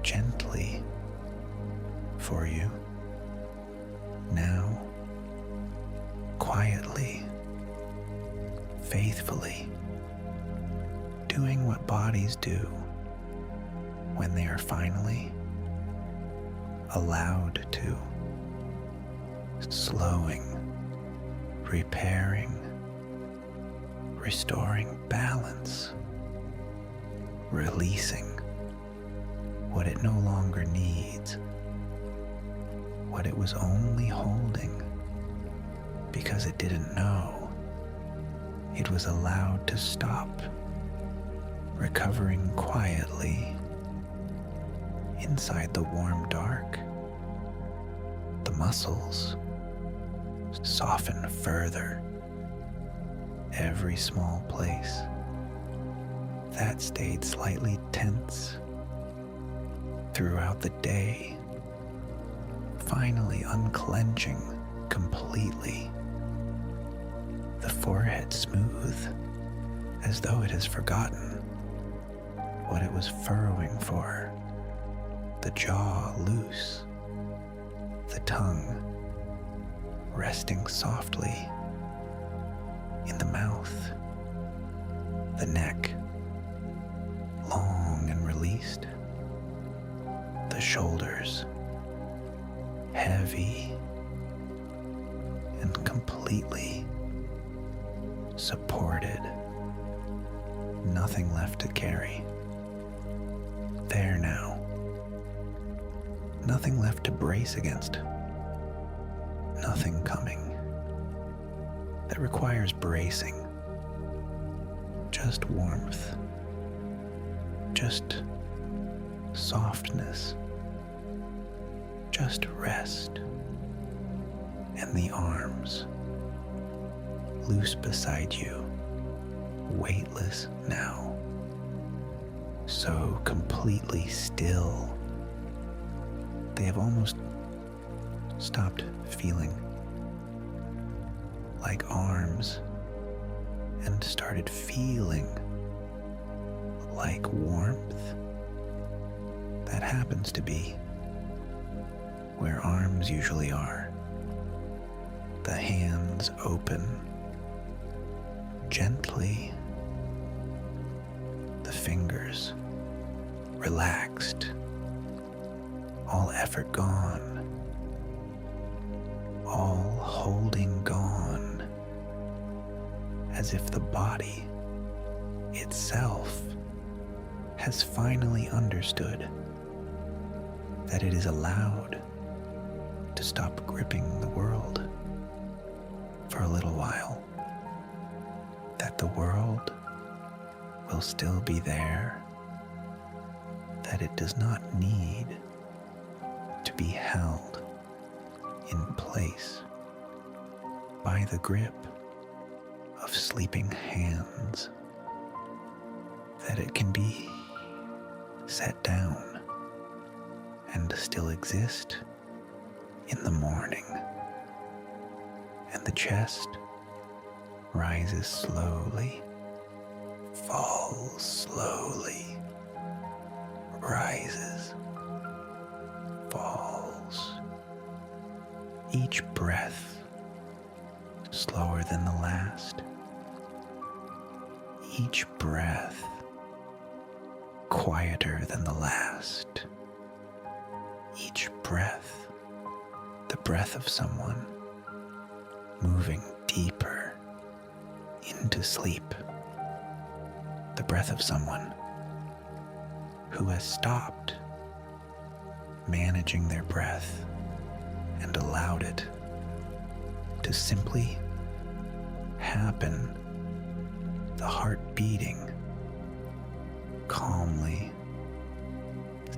gently for you now, quietly, faithfully, doing what bodies do when they are finally allowed to, slowing, repairing, restoring balance, releasing what it no longer needs, what it was only holding because it didn't know. It was allowed to stop, recovering quietly inside the warm dark. The muscles soften further. Every small place that stayed slightly tense throughout the day, finally unclenching completely. The forehead smooth, as though it has forgotten what it was furrowing for. The jaw loose, the tongue resting softly in the mouth, the neck long and released, the shoulders heavy and completely supported, nothing left to carry. There now, nothing left to brace against, nothing coming that requires bracing, just warmth, just softness, just rest, and the arms loose beside you, weightless now, so completely still. They have almost stopped feeling like arms and started feeling like warmth. That happens to be where arms usually are. The hands open gently, the fingers relaxed, all effort gone, all holding gone, as if the body itself has finally understood that it is allowed to stop gripping the world for a little while, that the world will still be there, that it does not need to be held in place by the grip of sleeping hands, that it can be set down and still exist in the morning. And the chest rises slowly, falls slowly, rises, falls. Each breath slower than the last. Each breath quieter than the last. Each breath, the breath of someone moving deeper into sleep. The breath of someone who has stopped managing their breath and allowed it to simply happen. The heart beating calmly,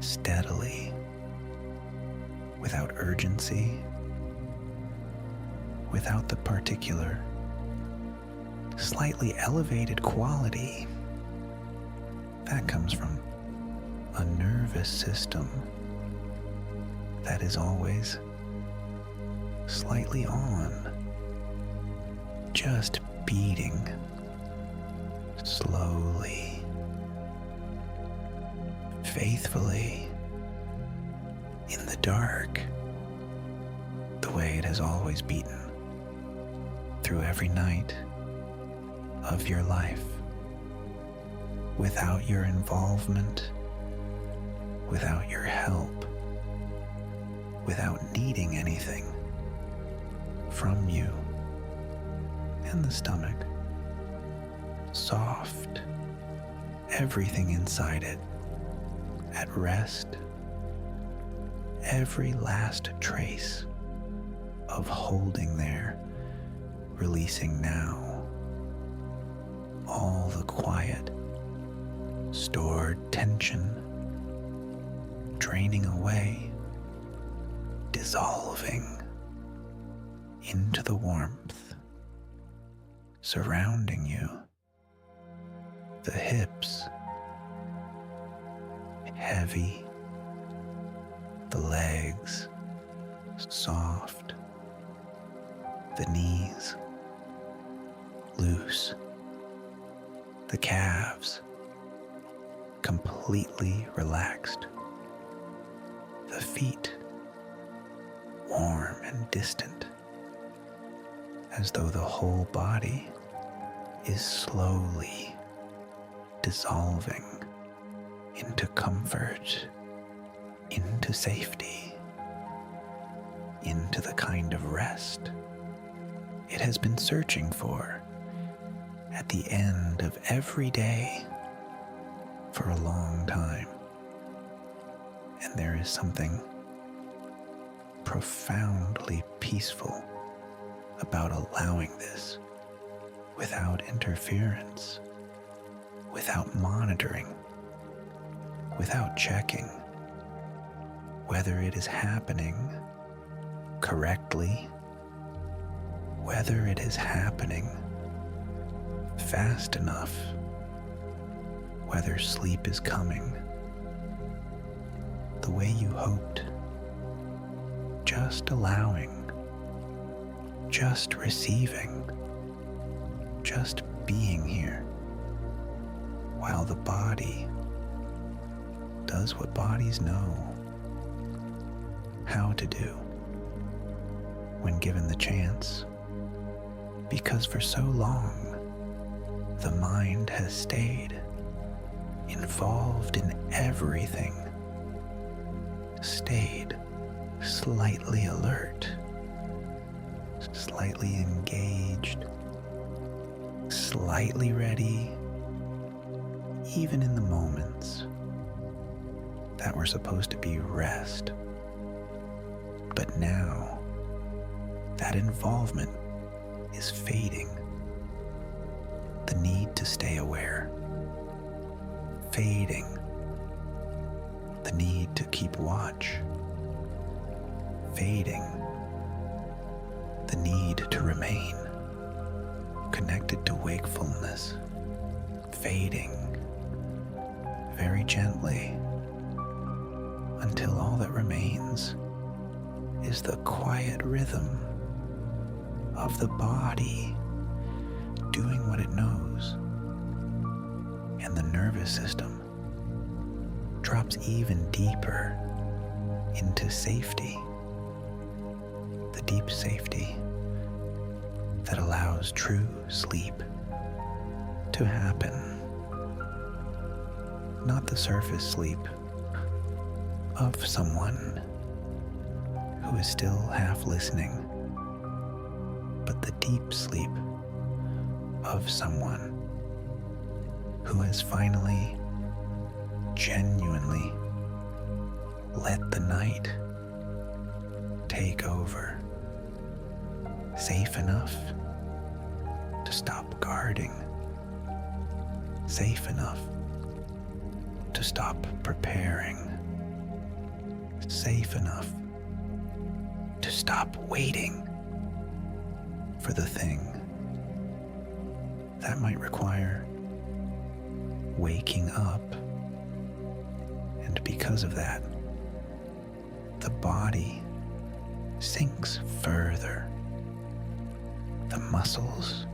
steadily, without urgency, without the particular, slightly elevated quality that comes from a nervous system that is always slightly on, just beating slowly, faithfully, in the dark, the way it has always beaten through every night of your life, without your involvement, without your help, without needing anything from you and the stomach. Soft, everything inside it at rest, every last trace of holding there, releasing now, all the quiet, stored tension, draining away, dissolving into the warmth surrounding you. The hips, heavy, the legs, soft, the knees, loose, the calves, completely relaxed, the feet, warm and distant, as though the whole body is slowly dissolving into comfort, into safety, into the kind of rest it has been searching for at the end of every day for a long time. And there is something profoundly peaceful about allowing this without interference, without monitoring, without checking whether it is happening correctly, whether it is happening fast enough, whether sleep is coming the way you hoped. Just allowing, just receiving, just being here, while the body does what bodies know how to do when given the chance, because for so long the mind has stayed involved in everything, stayed slightly alert, slightly engaged, slightly ready, even in the moments that were supposed to be rest. But now, that involvement is fading. The need to stay aware, fading. The need to keep watch, fading. The need to remain connected to wakefulness, fading very gently, until all that remains is the quiet rhythm of the body doing what it knows, and the nervous system drops even deeper into safety, the deep safety that allows true sleep to happen. Not the surface sleep of someone who is still half listening, but the deep sleep of someone who has finally, genuinely let the night take over, safe enough to stop guarding, safe enough to stop preparing, safe enough to stop waiting for the thing that might require waking up. And because of that, the body sinks further. The muscles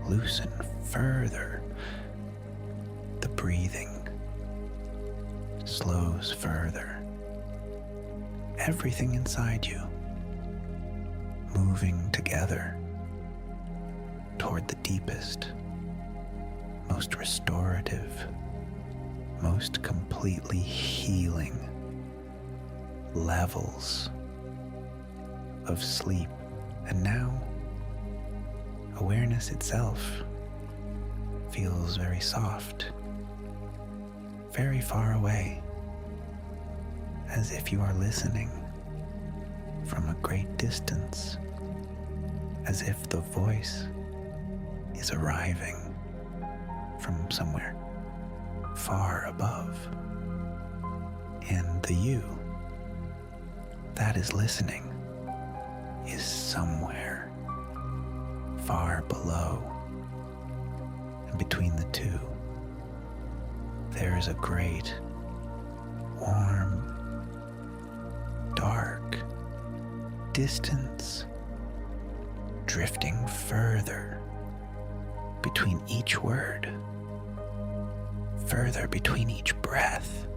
loosen further. The breathing slows further. Everything inside you moving together toward the deepest, most restorative, most completely healing levels of sleep. And now, awareness itself feels very soft, very far away, as if you are listening from a great distance, as if the voice is arriving from somewhere far above. And the you that is listening is somewhere far below. And between the two, there is a great, warm, dark distance drifting further between each word, further between each breath,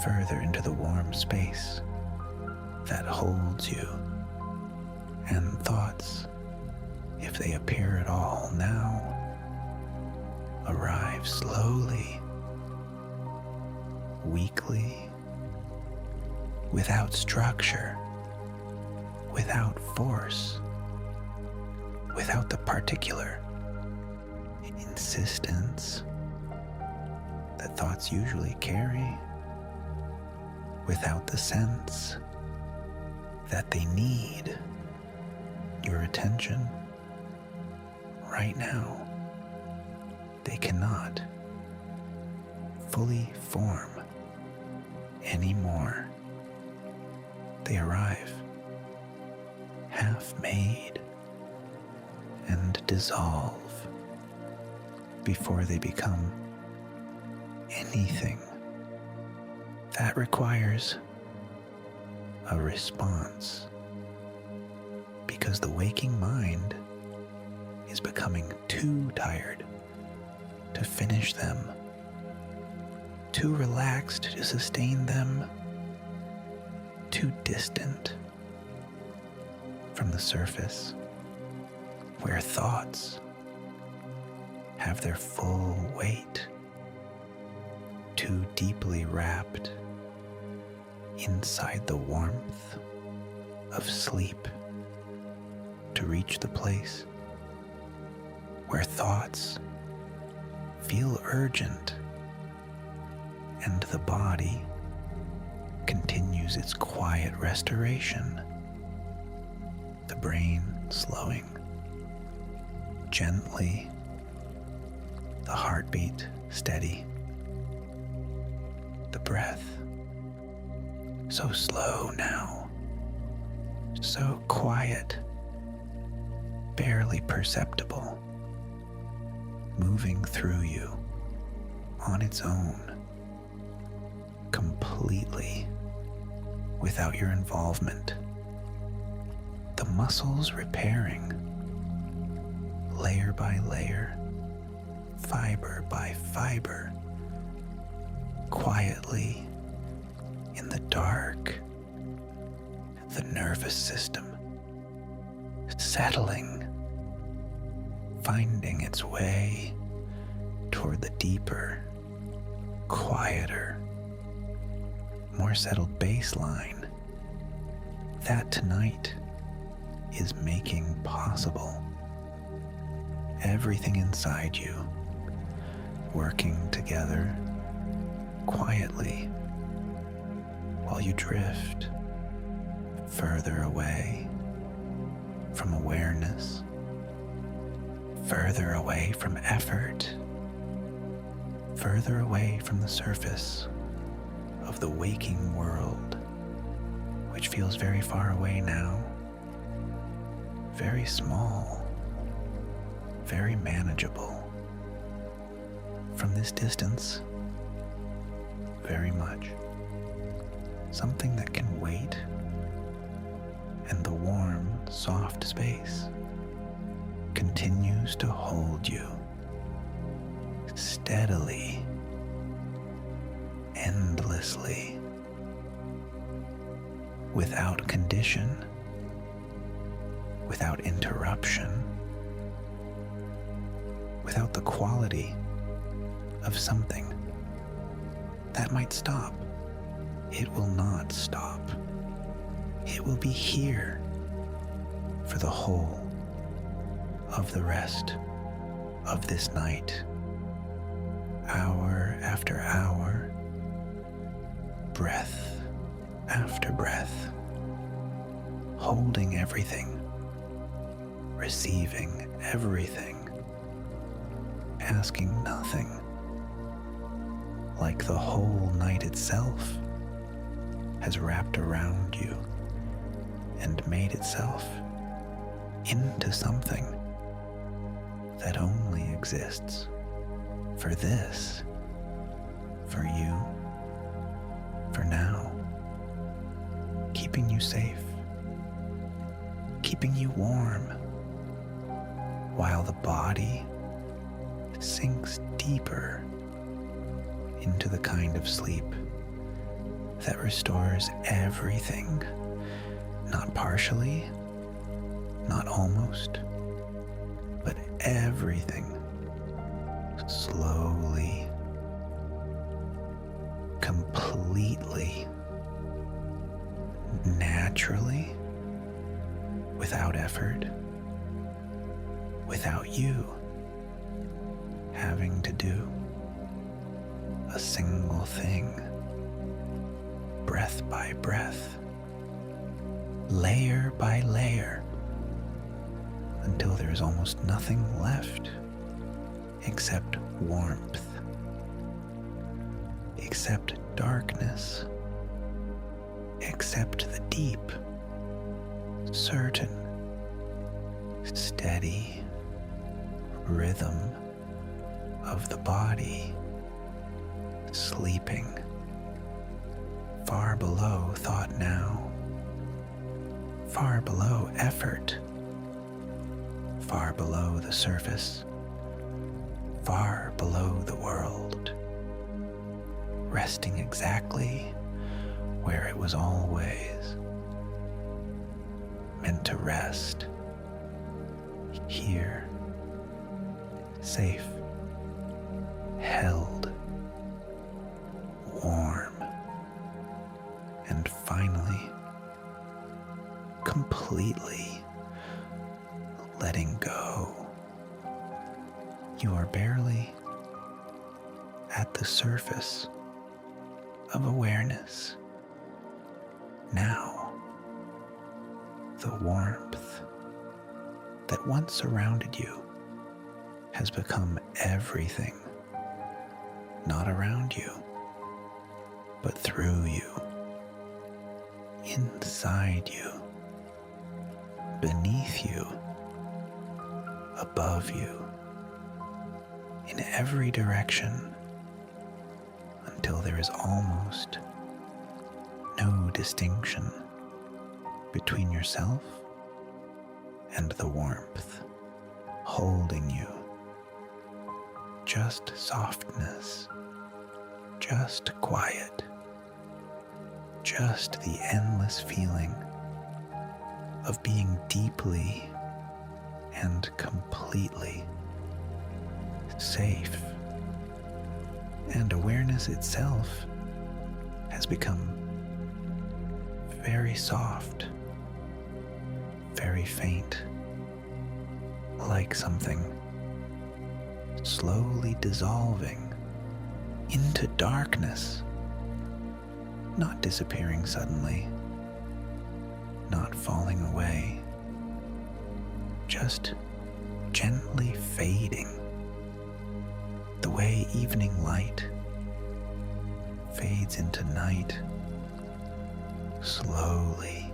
further into the warm space that holds you. And thoughts, if they appear at all now, arrive slowly, weakly, without structure, without force, without the particular insistence that thoughts usually carry, without the sense that they need your attention right now. They cannot fully form anymore. They arrive half made and dissolve before they become anything that requires a response, because the waking mind is becoming too tired to finish them, too relaxed to sustain them, too distant from the surface where thoughts have their full weight, too deeply wrapped inside the warmth of sleep to reach the place where thoughts feel urgent and the body continues its quiet restoration, the brain slowing gently, the heartbeat steady, the breath so slow now, so quiet, barely perceptible, moving through you on its own, completely without your involvement. The muscles repairing, layer by layer, fiber by fiber, quietly in the dark, the nervous system settling, finding its way toward the deeper, quieter, more settled baseline that tonight is making possible. Everything inside you working together quietly while you drift further away from awareness, further away from effort, further away from the surface of the waking world, which feels very far away now, very small, very manageable. From this distance, very much. Something that can wait, and the warm, soft space continues to hold you steadily, endlessly, without condition, without interruption, without the quality of something that might stop. It will not stop. It will be here for the whole of the rest of this night, hour after hour, breath after breath, holding everything, receiving everything, asking nothing, like the whole night itself has wrapped around you and made itself into something that only exists for this, for you, for now, keeping you safe, keeping you warm, while the body sinks deeper into the kind of sleep that restores everything, not partially, not almost, but everything, slowly, completely, naturally, without effort, without you having to do a single thing, breath by breath, layer by layer, until there's almost nothing left except warmth, except darkness, except the deep, certain, steady rhythm of the body sleeping far below thought now, far below effort, far below the surface, far below the world, resting exactly where it was always meant to rest, here, safe, held, warm, and finally, completely letting go. You are barely at the surface of awareness. Now, the warmth that once surrounded you has become everything, not around you, but through you, inside you, beneath you, above you, in every direction, until there is almost no distinction between yourself and the warmth holding you. Just softness, just quiet, just the endless feeling of being deeply and completely safe. And awareness itself has become very soft, very faint, like something slowly dissolving into darkness, not disappearing suddenly, not falling away, just gently fading, the way evening light fades into night, slowly,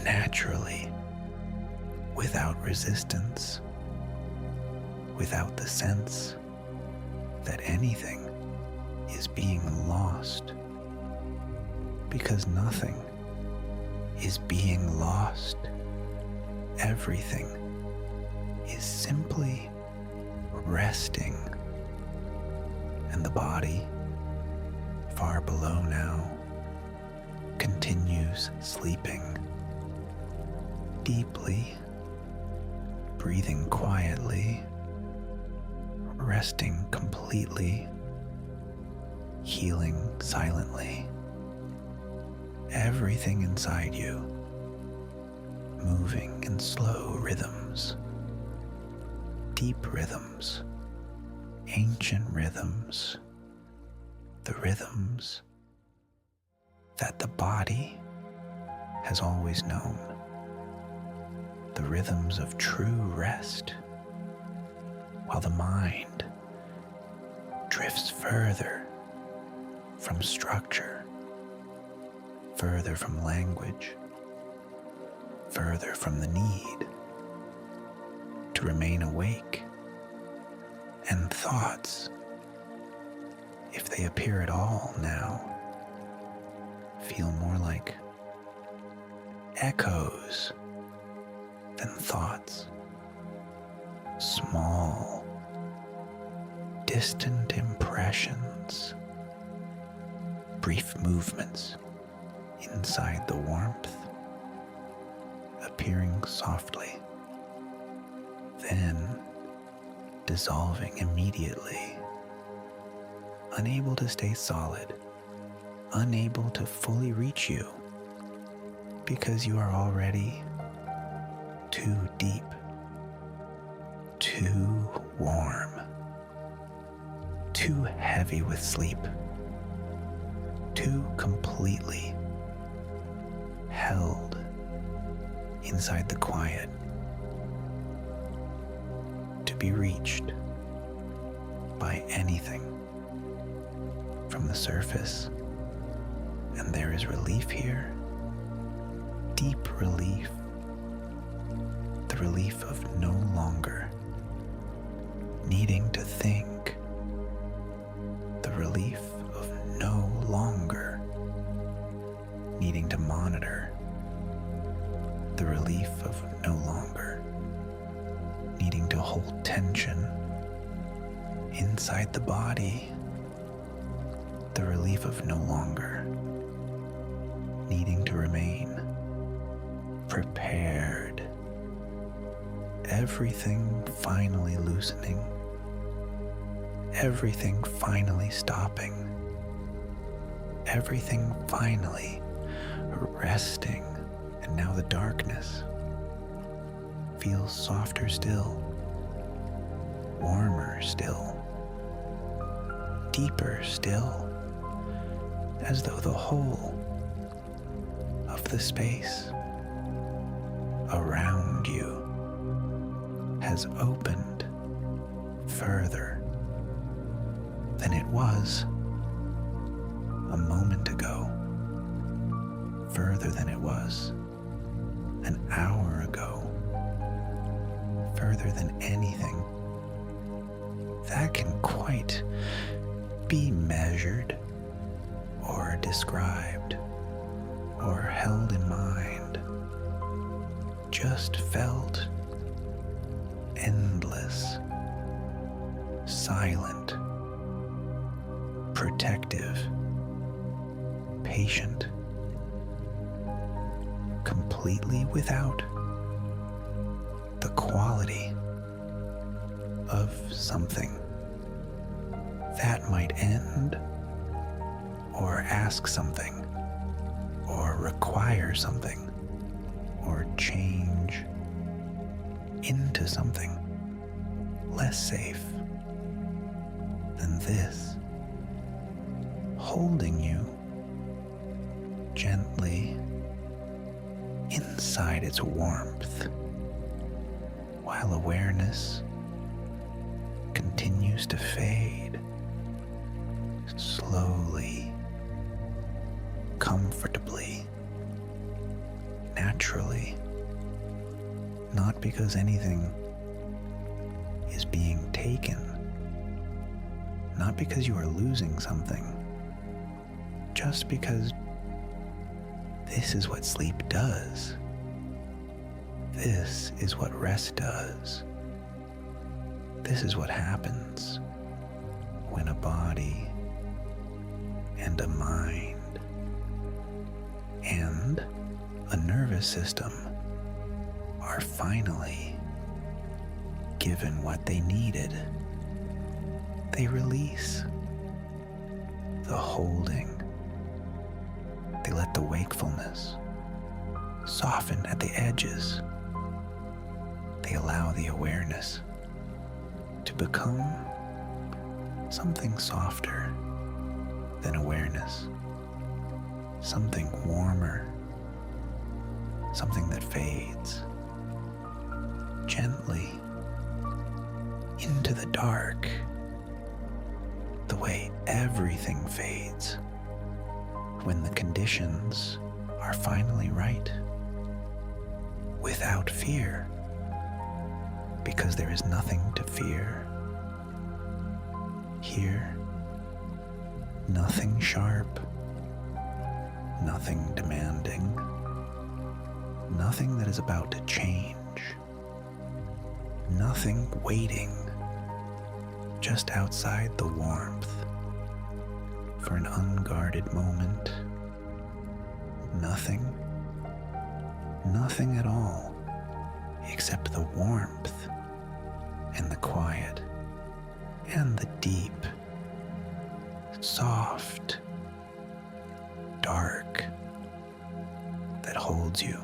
naturally, without resistance, without the sense that anything is being lost, because nothing is being lost. Everything is simply resting, and the body, far below now, continues sleeping deeply, breathing quietly, resting completely, healing silently. Everything inside you moving in slow rhythms, deep rhythms, ancient rhythms, the rhythms that the body has always known, the rhythms of true rest, while the mind drifts further from structure, further from language, further from the need to remain awake, and thoughts, if they appear at all now, feel more like echoes than thoughts, small, distant impressions, brief movements inside the warmth, appearing softly, then dissolving immediately, unable to stay solid, unable to fully reach you, because you are already too deep, too warm, too heavy with sleep, too completely held inside the quiet to be reached by anything from the surface. And there is relief here, deep relief, the relief of no longer needing to think, the relief of no longer needing to monitor, the relief of no longer needing to hold tension inside the body, the relief of no longer needing to remain prepared, everything finally loosening, everything finally stopping, everything finally resting. And now the darkness feels softer still, warmer still, deeper still, as though the whole of the space around you has opened further than it was a moment ago, further than it was an hour ago, further than anything that can quite be measured or described or held in mind, just felt endless, silent, protective, patient, completely without the quality of something that might end or ask something or require something or change into something less safe than this, holding you gently inside its warmth, while awareness continues to fade slowly not because anything is being taken, not because you are losing something, just because this is what sleep does. This is what rest does. This is what happens when a body and a mind and a nervous system are finally given what they needed. They release the holding. They let the wakefulness soften at the edges. They allow the awareness to become something softer than awareness, something warmer, something that fades gently into the dark, the way everything fades when the conditions are finally right, without fear, because there is nothing to fear. Here, nothing sharp, nothing demanding, nothing that is about to change, nothing waiting just outside the warmth for an unguarded moment. Nothing at all except the warmth and the quiet and the deep, soft, dark that holds you.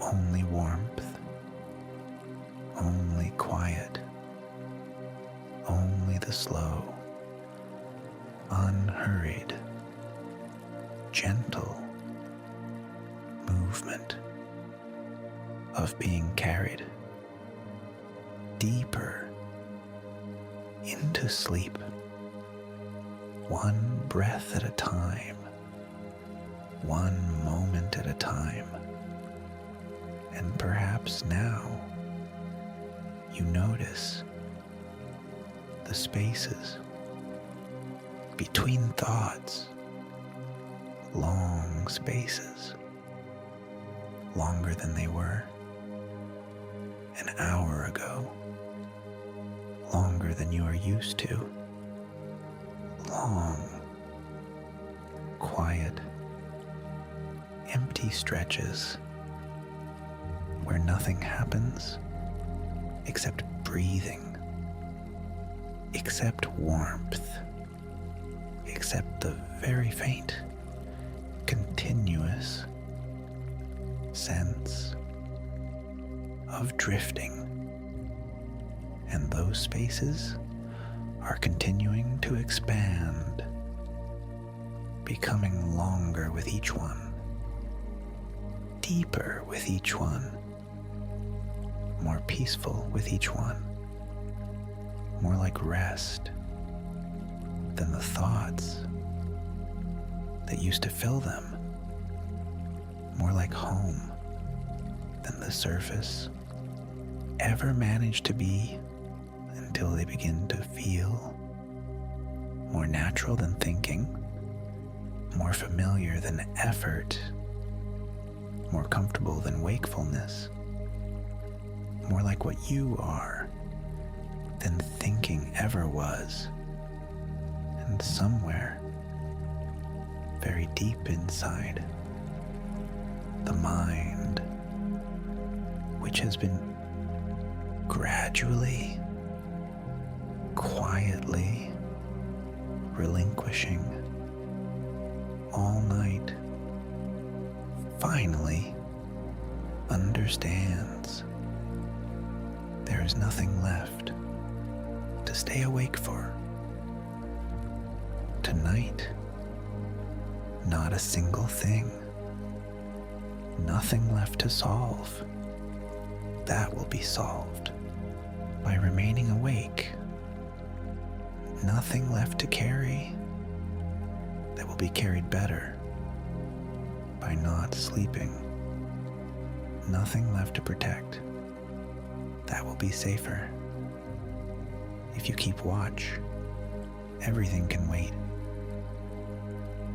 Only warmth, only quiet, only the slow, unhurried, gentle movement of being carried deeper into sleep, one breath at a time, one moment at a time. And perhaps now you notice the spaces between thoughts, long spaces, longer than they were an hour ago, longer than you are used to, long, quiet, empty stretches where nothing happens except breathing, except warmth, except the very faint, continuous sense of drifting. And those spaces are continuing to expand, becoming longer with each one, deeper with each one, more peaceful with each one, more like rest than the thoughts that used to fill them, more like home than the surface ever managed to be, until they begin to feel more natural than thinking, more familiar than effort, more comfortable than wakefulness, more like what you are than thinking ever was. And somewhere, very deep inside, the mind, which has been gradually, quietly relinquishing all night, finally understands there is nothing left to stay awake for. Tonight, not a single thing, nothing left to solve. That will be solved by remaining awake. Nothing left to carry. That will be carried better by not sleeping. nothing left to protect. That will be safer. If you keep watch, everything can wait.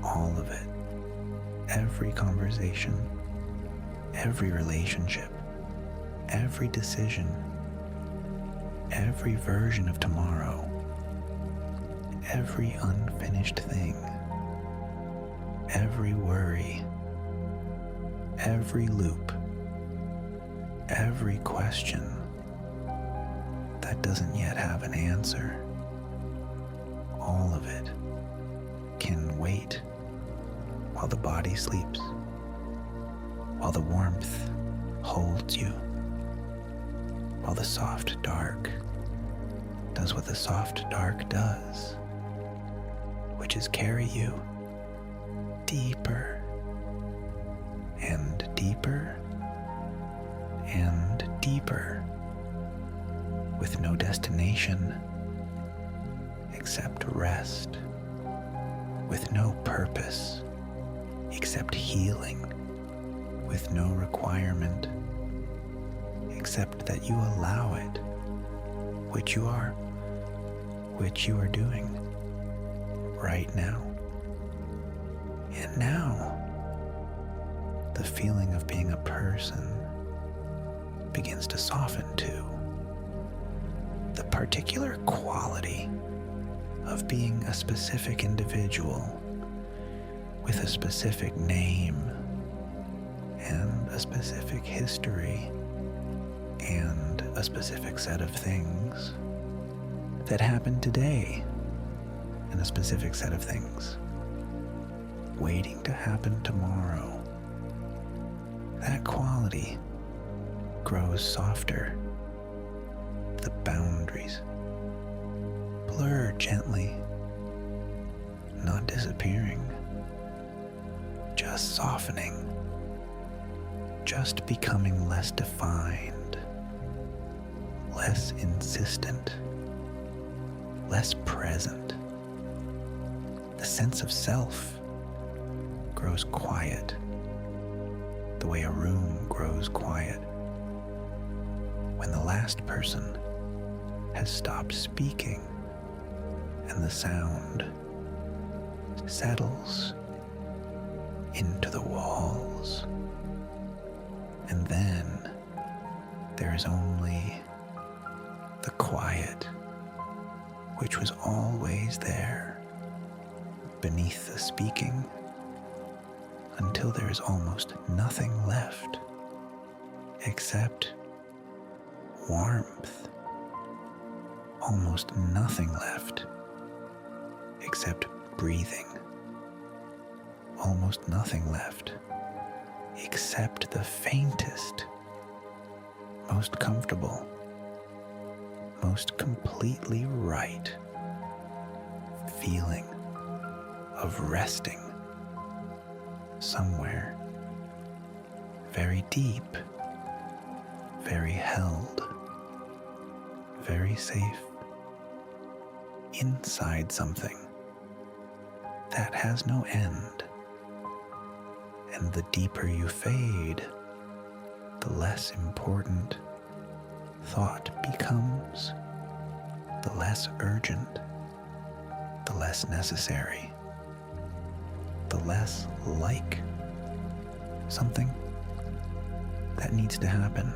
All of it. Every conversation, every relationship, every decision, every version of tomorrow, every unfinished thing, every worry, every loop, every question that doesn't yet have an answer, all of it can wait while the body sleeps, while the warmth holds you, while the soft dark does what the soft dark does, which is carry you deeper and deeper and deeper, with no destination except rest, with no purpose except healing, with no requirement except that you allow it, which you are doing right now. And now, the feeling of being a person begins to soften too. The particular quality of being a specific individual with a specific name and a specific history and a specific set of things that happened today, and a specific set of things waiting to happen tomorrow. That quality grows softer. The boundaries blur gently, not disappearing, just softening, just becoming less defined, less insistent, less present. The sense of self grows quiet, the way a room grows quiet when the last person has stopped speaking and the sound settles into the walls. And then there is only the quiet, which was always there beneath the speaking, until there is almost nothing left except warmth, almost nothing left except breathing, almost nothing left except the faintest, most comfortable, most completely right feeling of resting somewhere very deep, very held, very safe, inside something that has no end. And the deeper you fade, the less important thought becomes, the less urgent, the less necessary, the less like something that needs to happen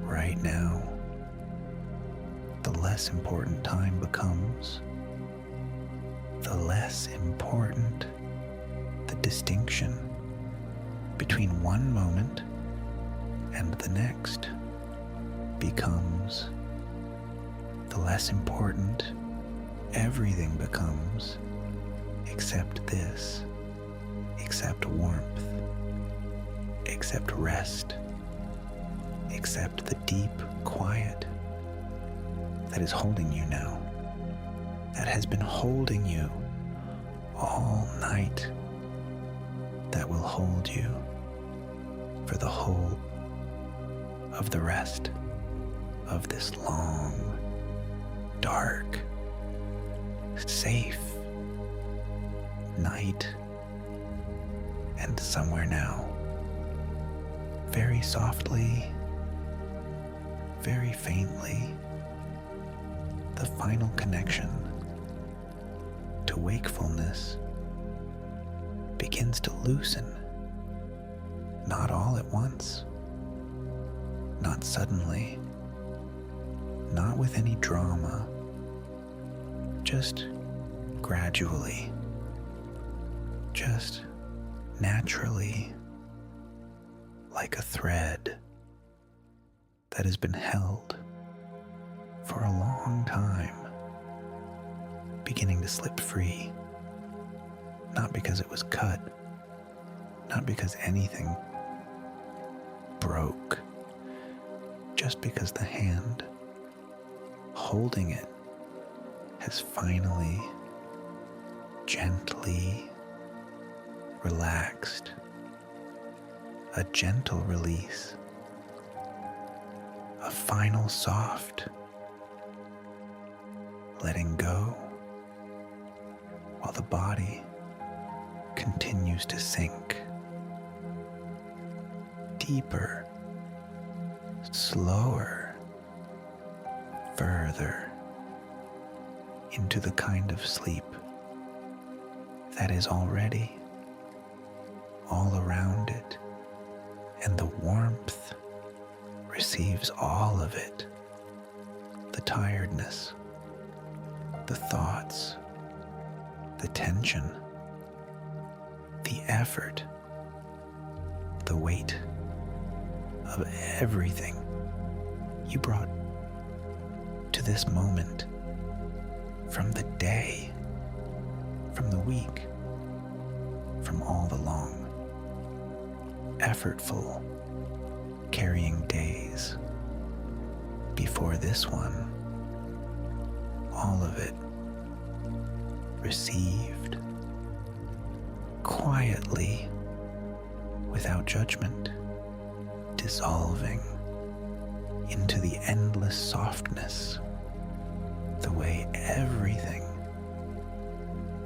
right now. The less important time becomes, the less important the distinction between one moment and the next becomes, the less important everything becomes, except this, except warmth, except rest, except the deep quiet that is holding you now, that has been holding you all night, that will hold you for the whole of the rest of this long, dark, safe night. And somewhere now, very softly, very faintly, the final connection to wakefulness begins to loosen, not all at once, not suddenly, not with any drama, just gradually, just naturally, like a thread that has been held for a long time, beginning to slip free, not because it was cut, not because anything broke, just because the hand holding it has finally, gently relaxed. A gentle release, a final soft letting go, while the body continues to sink deeper, slower, further into the kind of sleep that is already all around it, and the warmth receives all of it, the tiredness, the thoughts, the tension, the effort, the weight of everything you brought to this moment, from the day, from the week, from all the long, effortful, carrying days before this one, all of it received quietly, without judgment, dissolving into the endless softness, the way everything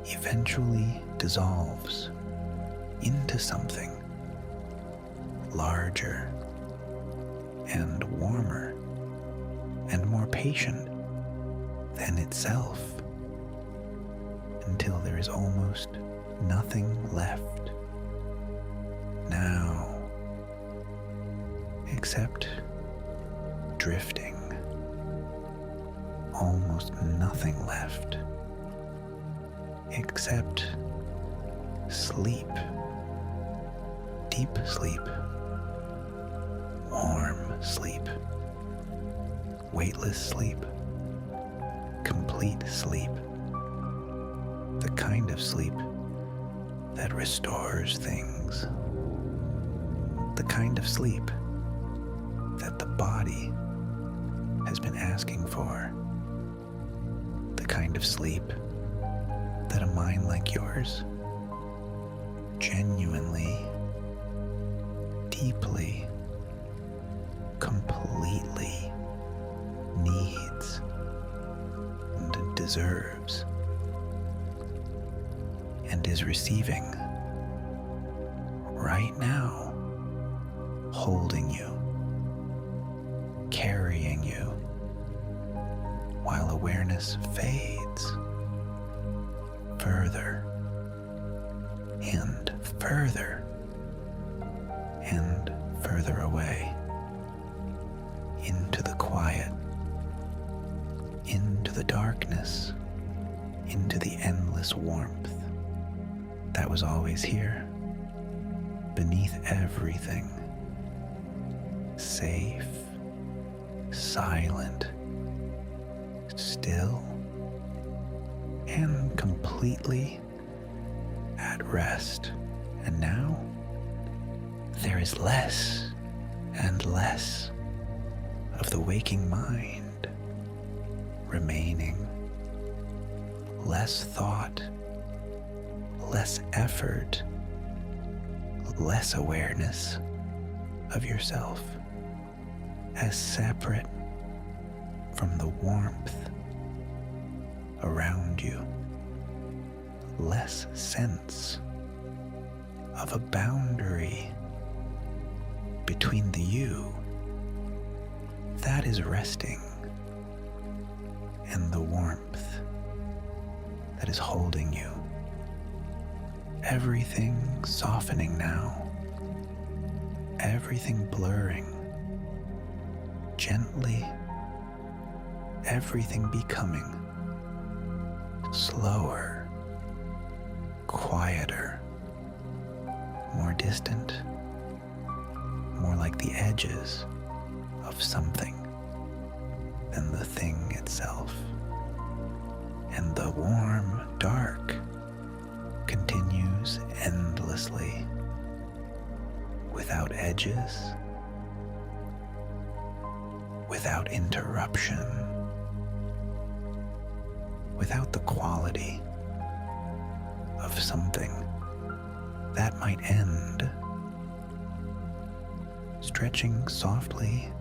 eventually dissolves into something larger and warmer and more patient than itself, until there is almost nothing left now except drifting, almost nothing left except sleep, deep sleep, warm sleep, weightless sleep, complete sleep, the kind of sleep that restores things, the kind of sleep that the body has been asking for, the kind of sleep that a mind like yours genuinely, deeply, completely needs and deserves, and is receiving right now, holding you, carrying you, while awareness fades further and further and further away into the quiet, into the darkness, into the endless warmth that was always here, beneath everything, safe, silent, still, and completely at rest. And now there is less and less of the waking mind remaining, less thought, less effort, less awareness of yourself as separate from the warmth around you, less sense of a boundary between the you that is resting and the warmth that is holding you. Everything softening now, everything blurring, gently, everything becoming slower, quieter, more distant, more like the edges of something than the thing itself. And the warm dark continues endlessly, without edges, without interruption, without the quality of something that might end, stretching softly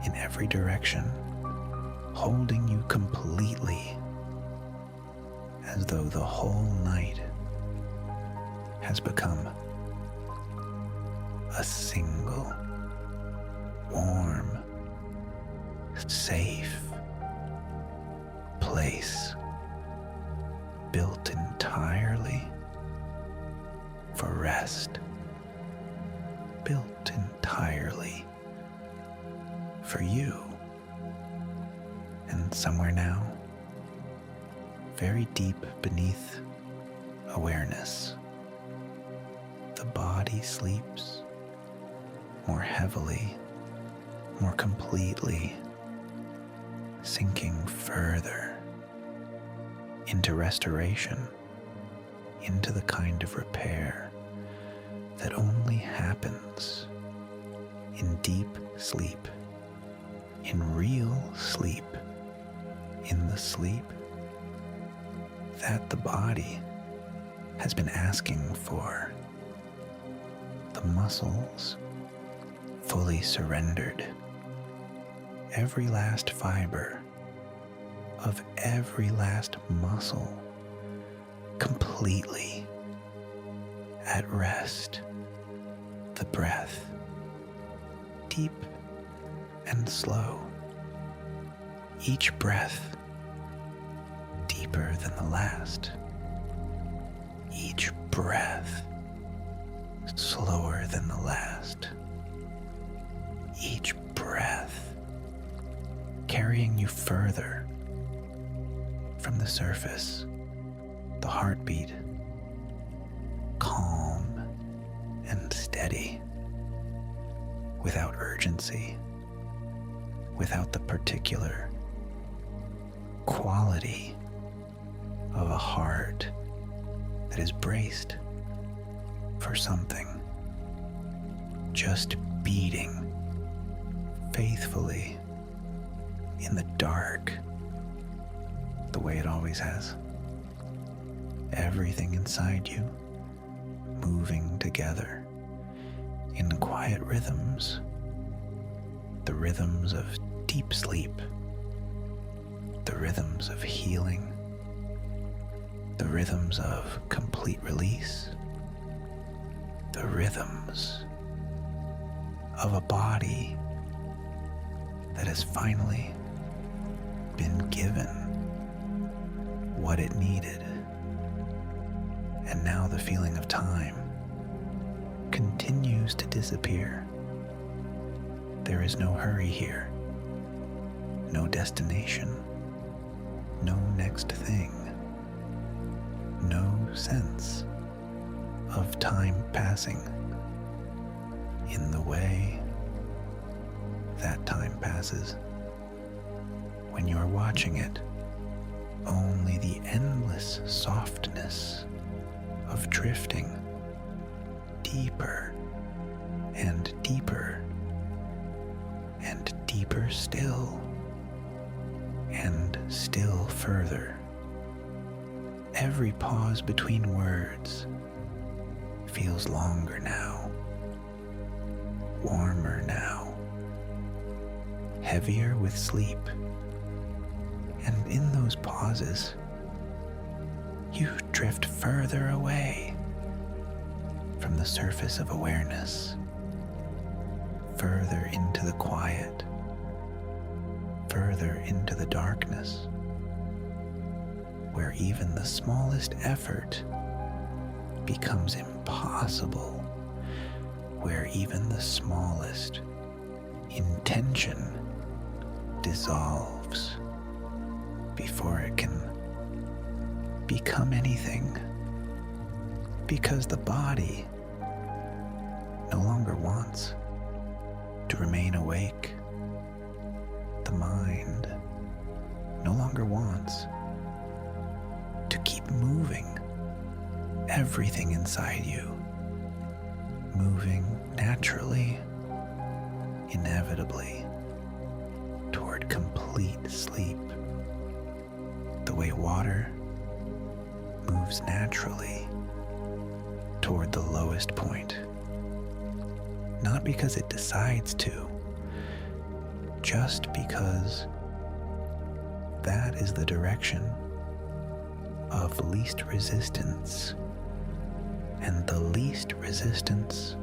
in every direction, holding you completely, as though the whole night has become a single, warm, safe place built entirely for rest, built entirely for you. And somewhere now, very deep beneath awareness, the body sleeps more heavily, more completely, sinking further into restoration, into the kind of repair that only happens in deep sleep, in real sleep, in the sleep that the body has been asking for. The muscles fully surrendered. Every last fiber of every last muscle completely at rest. The breath, deep and slow. Each breath deeper than the last. Each breath slower than the last. Each breath carrying you further from the surface, the heartbeat, calm and steady, without urgency, without the particular quality of a heart that is braced for something, just beating faithfully in the dark, the way it always has. Everything inside you moving together in quiet rhythms, the rhythms of deep sleep, the rhythms of healing, the rhythms of complete release, the rhythms of a body that has finally been given what it needed. And now the feeling of time continues to disappear. There is no hurry here, no destination, no next thing, no sense of time passing in the way that time passes. When you're watching it, only the endless softness of drifting deeper and deeper and deeper still and still further. Every pause between words feels longer now, warmer now, heavier with sleep. And in those pauses, you drift further away from the surface of awareness, further into the quiet, further into the darkness, where even the smallest effort becomes impossible, where even the smallest intention dissolves before it can become anything, because the body no longer wants to remain awake. The mind no longer wants to keep moving everything inside you, moving naturally, inevitably, toward complete sleep, the way water moves naturally toward the lowest point, not because it decides to, just because that is the direction of least resistance, and the least resistance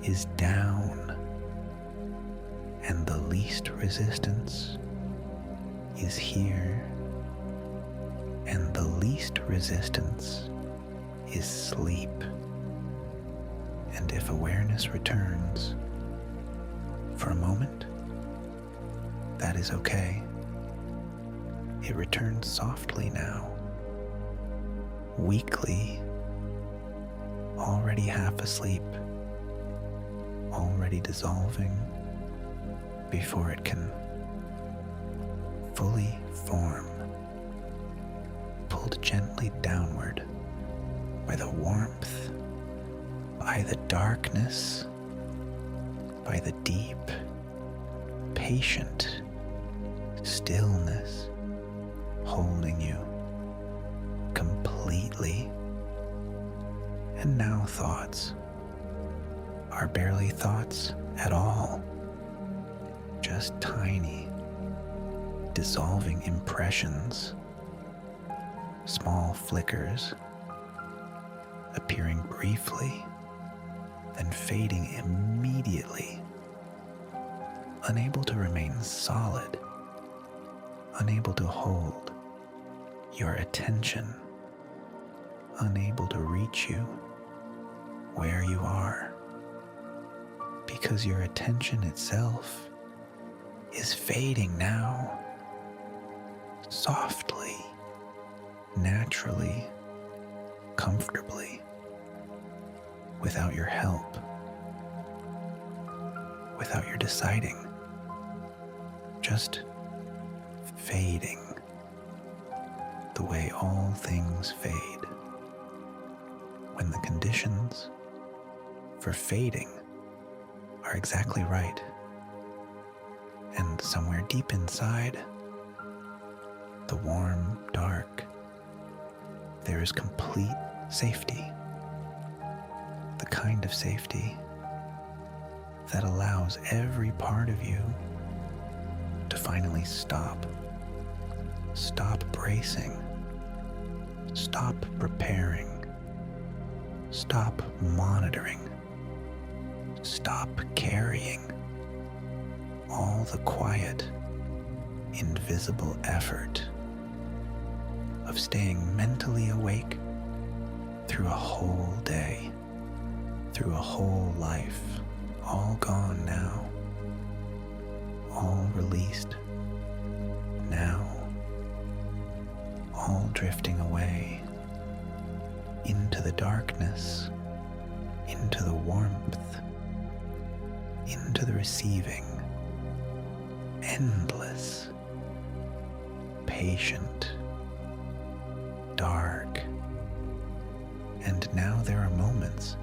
is down, and the least resistance is here, and the least resistance is sleep. And if awareness returns for a moment, that is okay. It returns softly now, weakly, already half asleep, already dissolving before it can fully form, pulled gently downward by the warmth, by the darkness, by the deep, patient stillness holding you completely. And now thoughts are barely thoughts at all, just tiny, dissolving impressions, small flickers, appearing briefly, then fading immediately, unable to remain solid, unable to hold your attention, unable to reach you where you are, because your attention itself is fading now, softly, naturally, comfortably, without your help, without your deciding, just fading the way all things fade, when the conditions for fading are exactly right. And somewhere deep inside, the warm dark, there is complete safety, the kind of safety that allows every part of you to finally stop bracing, stop preparing, stop monitoring, stop carrying all the quiet, invisible effort of staying mentally awake through a whole day, through a whole life, all gone now, all released now, all drifting away into the darkness, into the warmth, into the receiving, endless, patient, dark. And now there are moments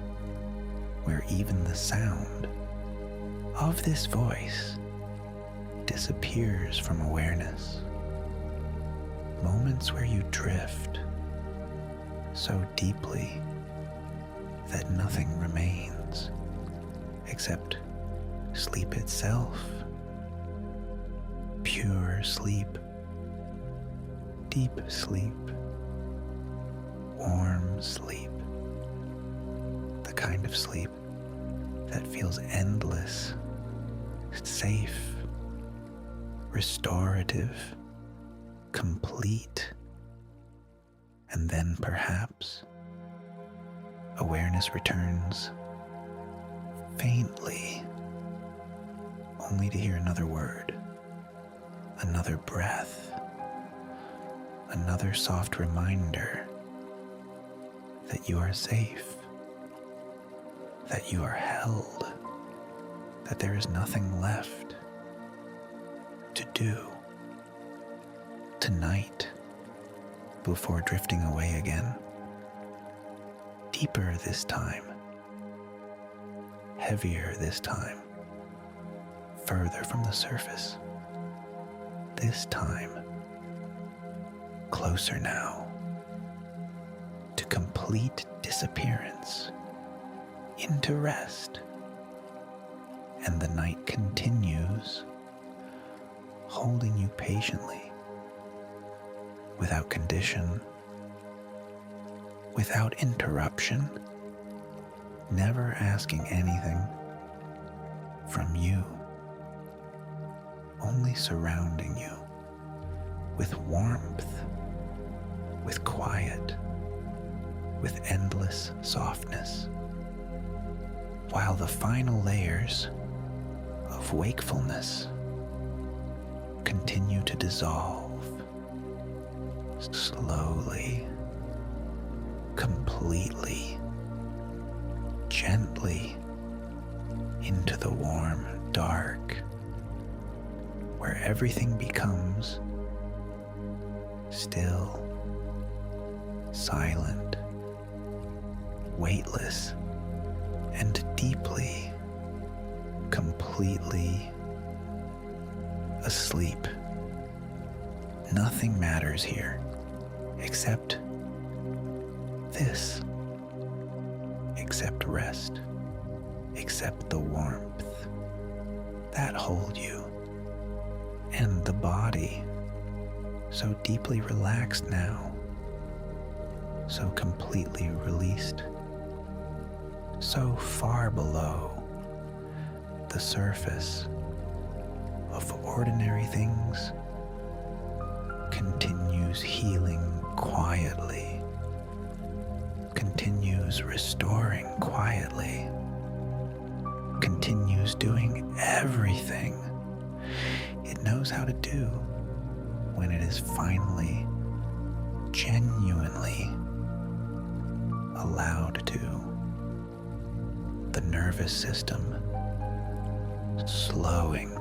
where even the sound of this voice disappears from awareness. Moments where you drift so deeply that nothing remains except sleep itself, pure sleep, deep sleep, warm sleep, the kind of sleep that feels endless safe, restorative, complete, and then perhaps awareness returns faintly, only to hear another word, another breath, another soft reminder that you are safe, that you are held, that there is nothing left to do tonight before drifting away again. Deeper this time, heavier this time, further from the surface. This time, closer now to complete disappearance into rest. And the night continues, holding you patiently, without condition, without interruption, never asking anything from you, only surrounding you with warmth, with quiet, with endless softness, while the final layers of wakefulness continue to dissolve slowly, completely, gently into the warm dark, where everything becomes still, silent, weightless, and deeply, completely asleep. Nothing matters here except this, except rest, except the warmth that hold you, and the body so deeply relaxed now, so completely released, so far below the surface of ordinary things, continues healing quietly, continues restoring quietly, continues doing everything it knows how to do when it is finally, genuinely allowed to. The nervous system slowing,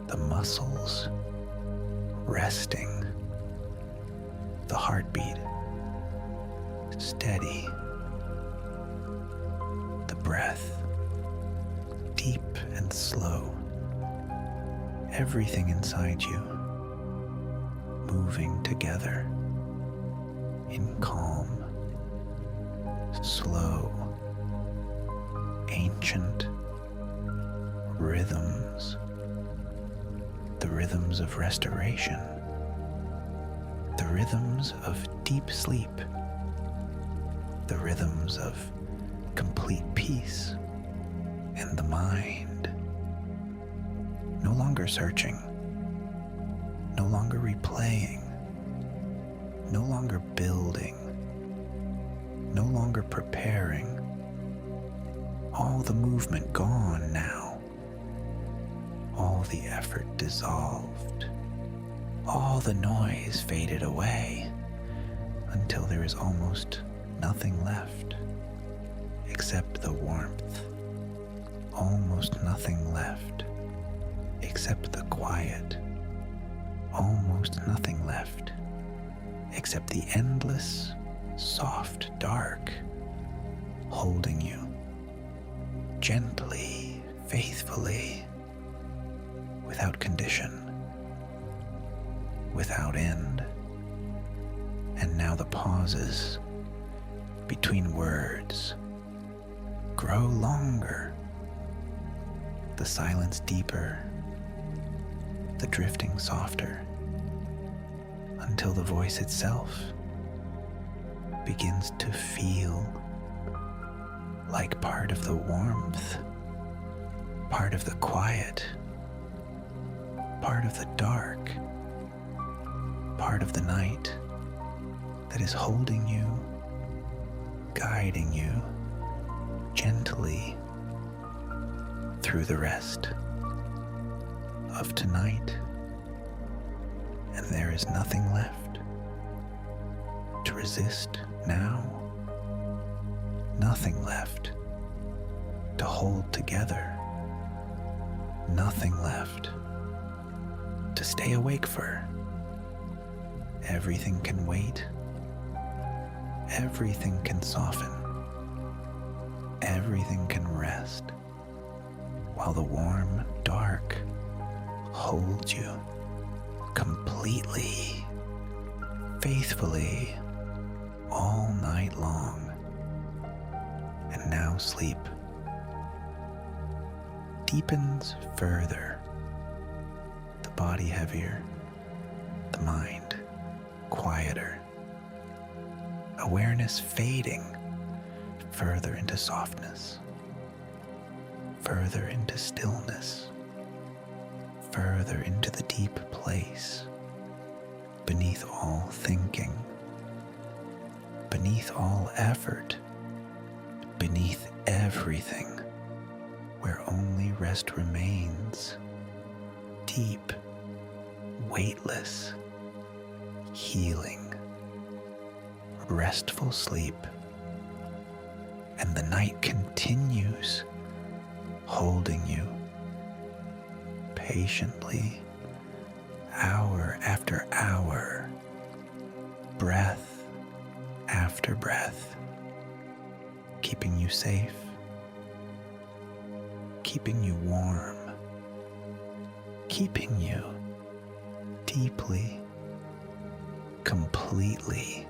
the muscles resting, the heartbeat steady, the breath deep and slow, everything inside you moving together in calm, slow, ancient rhythms, the rhythms of restoration, the rhythms of deep sleep, the rhythms of complete peace, and the mind no longer searching, no longer replaying, no longer building, no longer preparing. All the movement gone now, all the effort dissolved, all the noise faded away, until there is almost nothing left except the warmth, almost nothing left except the quiet, almost nothing left except the endless, soft dark holding you gently, faithfully, without condition, without end. And now the pauses between words grow longer, the silence deeper, the drifting softer, until the voice itself begins to feel like part of the warmth, part of the quiet, part of the dark, part of the night that is holding you, guiding you gently through the rest of tonight. And there is nothing left to resist now, nothing left to hold together, nothing left to stay awake for. Everything can wait, everything can soften, everything can rest, while the warm dark holds you completely, faithfully, all night long. And now sleep deepens further, the body heavier, the mind quieter, awareness fading further into softness, further into stillness, further into the deep place beneath all thinking, beneath all effort, beneath everything, where only rest remains, deep, weightless, healing, restful sleep. And the night continues holding you patiently, hour after hour, breath after breath, keeping you safe, keeping you warm, keeping you deeply, completely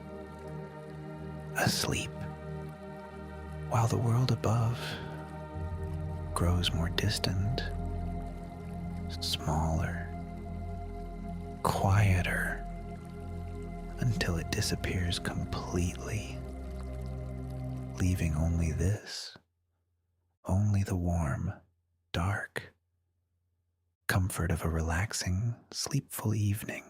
asleep, while the world above grows more distant, smaller, quieter, until it disappears completely, leaving only this, only the warm, dark comfort of a relaxing, sleepful evening.